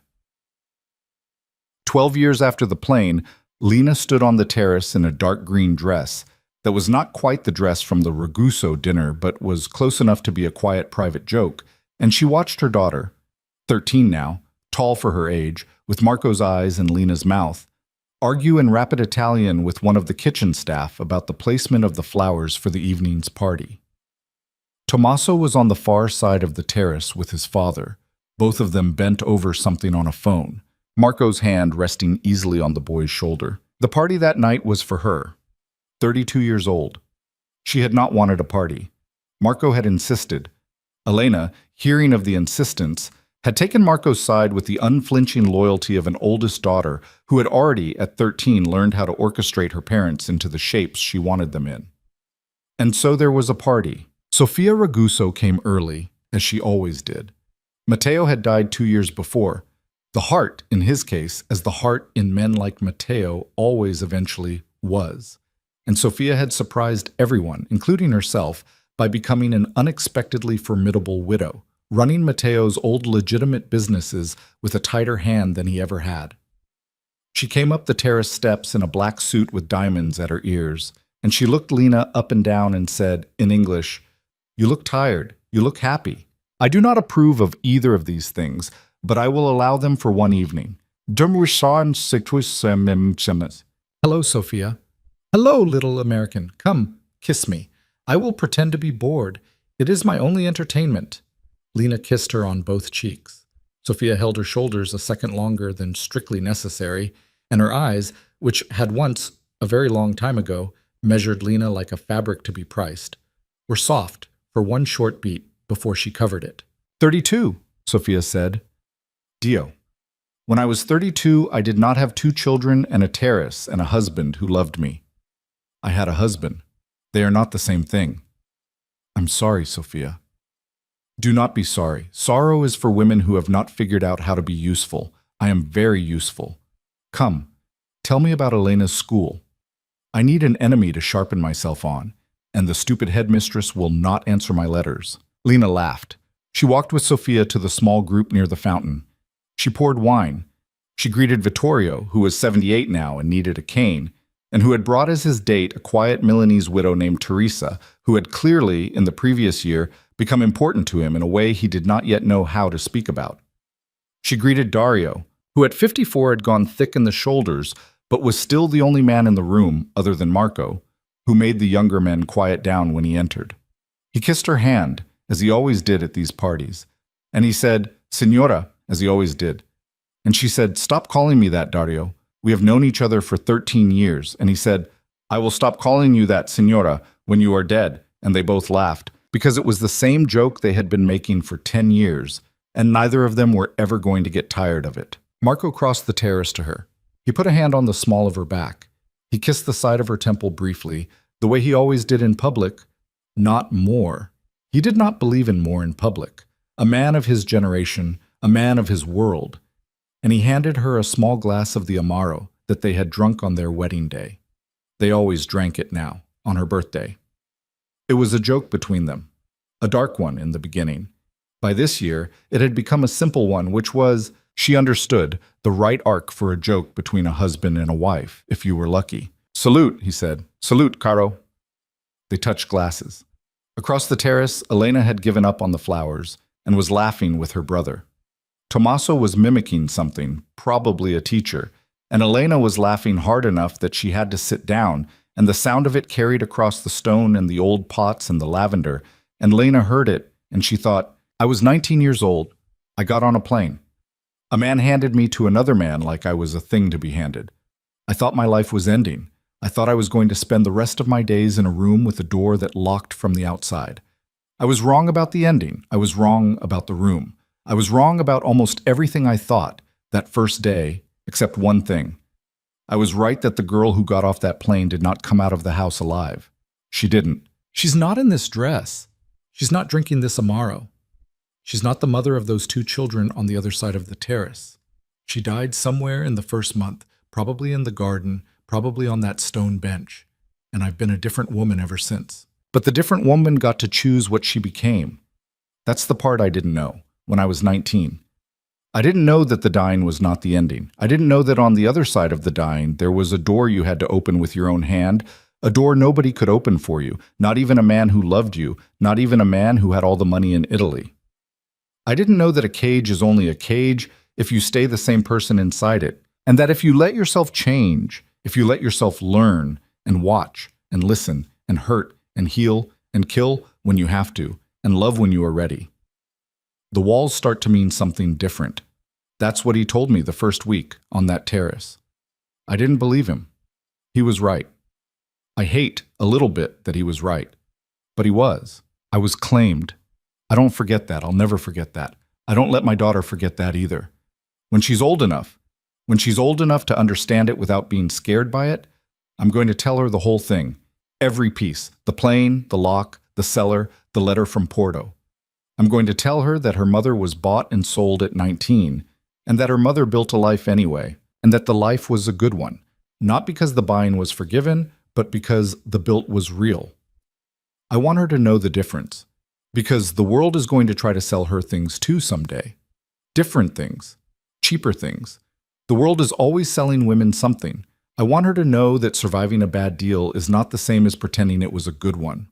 12 years after the plane, Lena stood on the terrace in a dark green dress that was not quite the dress from the Raguso dinner but was close enough to be a quiet private joke, and she watched her daughter, 13 now, tall for her age, with Marco's eyes and Lena's mouth, argue in rapid Italian with one of the kitchen staff about the placement of the flowers for the evening's party. Tommaso was on the far side of the terrace with his father, both of them bent over something on a phone, Marco's hand resting easily on the boy's shoulder. The party that night was for her, 32 years old. She had not wanted a party. Marco had insisted. Elena, hearing of the insistence, had taken Marco's side with the unflinching loyalty of an oldest daughter who had already, at 13, learned how to orchestrate her parents into the shapes she wanted them in. And so there was a party. Sofia Raguso came early, as she always did. Matteo had died 2 years before. The heart, in his case, as the heart in men like Matteo always eventually was. And Sofia had surprised everyone, including herself, by becoming an unexpectedly formidable widow, running Matteo's old legitimate businesses with a tighter hand than he ever had. She came up the terrace steps in a black suit with diamonds at her ears, and she looked Lena up and down and said, in English, "You look tired. You look happy. I do not approve of either of these things, but I will allow them for one evening. Hello, Sophia. Hello, little American. Come, kiss me. I will pretend to be bored. It is my only entertainment." Lena kissed her on both cheeks. Sophia held her shoulders a second longer than strictly necessary, and her eyes, which had once, a very long time ago, measured Lena like a fabric to be priced, were soft for one short beat before she covered it. 32, Sophia said. Dio. When I was 32, I did not have 2 children and a terrace and a husband who loved me. I had a husband. They are not the same thing. I'm sorry, Sophia. Do not be sorry. Sorrow is for women who have not figured out how to be useful. I am very useful. Come, tell me about Elena's school. I need an enemy to sharpen myself on, and the stupid headmistress will not answer my letters. Lena laughed. She walked with Sophia to the small group near the fountain. She poured wine. She greeted Vittorio, who was 78 now and needed a cane, and who had brought as his date a quiet Milanese widow named Teresa, who had clearly, in the previous year, become important to him in a way he did not yet know how to speak about. She greeted Dario, who at 54 had gone thick in the shoulders, but was still the only man in the room, other than Marco, who made the younger men quiet down when he entered. He kissed her hand, as he always did at these parties, and he said, "Signora," as he always did. And she said, "Stop calling me that, Dario. We have known each other for 13 years. And he said, "I will stop calling you that, Signora, when you are dead." And they both laughed, because it was the same joke they had been making for 10 years, and neither of them were ever going to get tired of it. Marco crossed the terrace to her. He put a hand on the small of her back. He kissed the side of her temple briefly, the way he always did in public, not more. He did not believe in more in public. A man of his generation, a man of his world. And he handed her a small glass of the Amaro that they had drunk on their wedding day. They always drank it now, on her birthday. It was a joke between them, a dark one in the beginning. By this year, it had become a simple one, which was, she understood, the right arc for a joke between a husband and a wife, if you were lucky. "Salute," he said. "Salute, caro." They touched glasses. Across the terrace, Elena had given up on the flowers and was laughing with her brother. Tommaso was mimicking something, probably a teacher, and Elena was laughing hard enough that she had to sit down, and the sound of it carried across the stone and the old pots and the lavender, and Lena heard it, and she thought, I was 19 years old. I got on a plane. A man handed me to another man like I was a thing to be handed. I thought my life was ending. I thought I was going to spend the rest of my days in a room with a door that locked from the outside. I was wrong about the ending. I was wrong about the room. I was wrong about almost everything I thought that first day, except one thing. I was right that the girl who got off that plane did not come out of the house alive. She didn't. She's not in this dress. She's not drinking this Amaro. She's not the mother of those 2 children on the other side of the terrace. She died somewhere in the first month, probably in the garden, probably on that stone bench. And I've been a different woman ever since. But the different woman got to choose what she became. That's the part I didn't know when I was 19. I didn't know that the dying was not the ending. I didn't know that on the other side of the dying, there was a door you had to open with your own hand, a door nobody could open for you, not even a man who loved you, not even a man who had all the money in Italy. I didn't know that a cage is only a cage if you stay the same person inside it, and that if you let yourself change, if you let yourself learn and watch and listen and hurt and heal and kill when you have to, and love when you are ready, the walls start to mean something different. That's what he told me the first week on that terrace. I didn't believe him. He was right. I hate a little bit that he was right, but he was. I was claimed. I don't forget that. I'll never forget that. I don't let my daughter forget that either. When she's old enough to understand it without being scared by it, I'm going to tell her the whole thing. Every piece. The plane, the lock, the cellar, the letter from Porto. I'm going to tell her that her mother was bought and sold at 19, and that her mother built a life anyway, and that the life was a good one, not because the buying was forgiven, but because the built was real. I want her to know the difference, because the world is going to try to sell her things too someday. Different things, cheaper things. The world is always selling women something. I want her to know that surviving a bad deal is not the same as pretending it was a good one.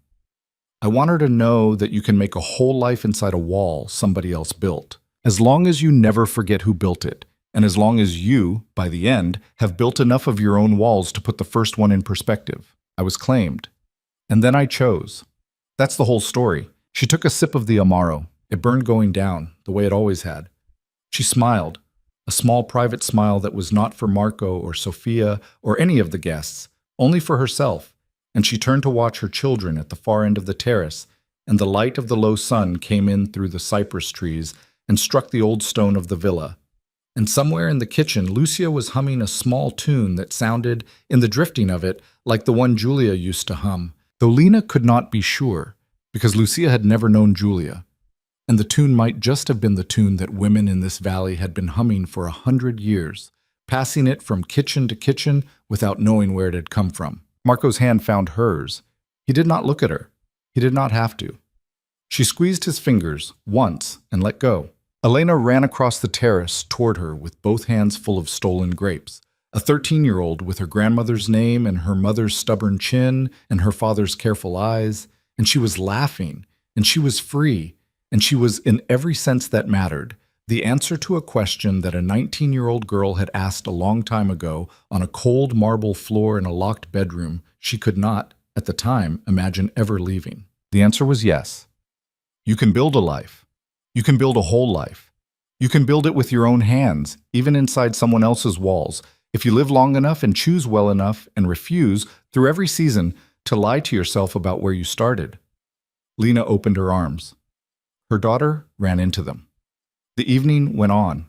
I want her to know that you can make a whole life inside a wall somebody else built, as long as you never forget who built it, and as long as you, by the end, have built enough of your own walls to put the first one in perspective. I was claimed. And then I chose. That's the whole story. She took a sip of the Amaro. It burned going down, the way it always had. She smiled, a small private smile that was not for Marco or Sophia or any of the guests, only for herself, and she turned to watch her children at the far end of the terrace, and the light of the low sun came in through the cypress trees and struck the old stone of the villa. And somewhere in the kitchen, Lucia was humming a small tune that sounded, in the drifting of it, like the one Julia used to hum, though Lena could not be sure, because Lucia had never known Julia. And the tune might just have been the tune that women in this valley had been humming for 100 years, passing it from kitchen to kitchen without knowing where it had come from. Marco's hand found hers. He did not look at her. He did not have to. She squeezed his fingers once and let go. Elena ran across the terrace toward her with both hands full of stolen grapes, a 13-year-old with her grandmother's name and her mother's stubborn chin and her father's careful eyes, and she was laughing, and she was free, and she was, in every sense that mattered, the answer to a question that a 19-year-old girl had asked a long time ago on a cold marble floor in a locked bedroom she could not, at the time, imagine ever leaving. The answer was yes. You can build a life. You can build a whole life. You can build it with your own hands, even inside someone else's walls, if you live long enough and choose well enough and refuse, through every season, to lie to yourself about where you started. Lena opened her arms. Her daughter ran into them. The evening went on.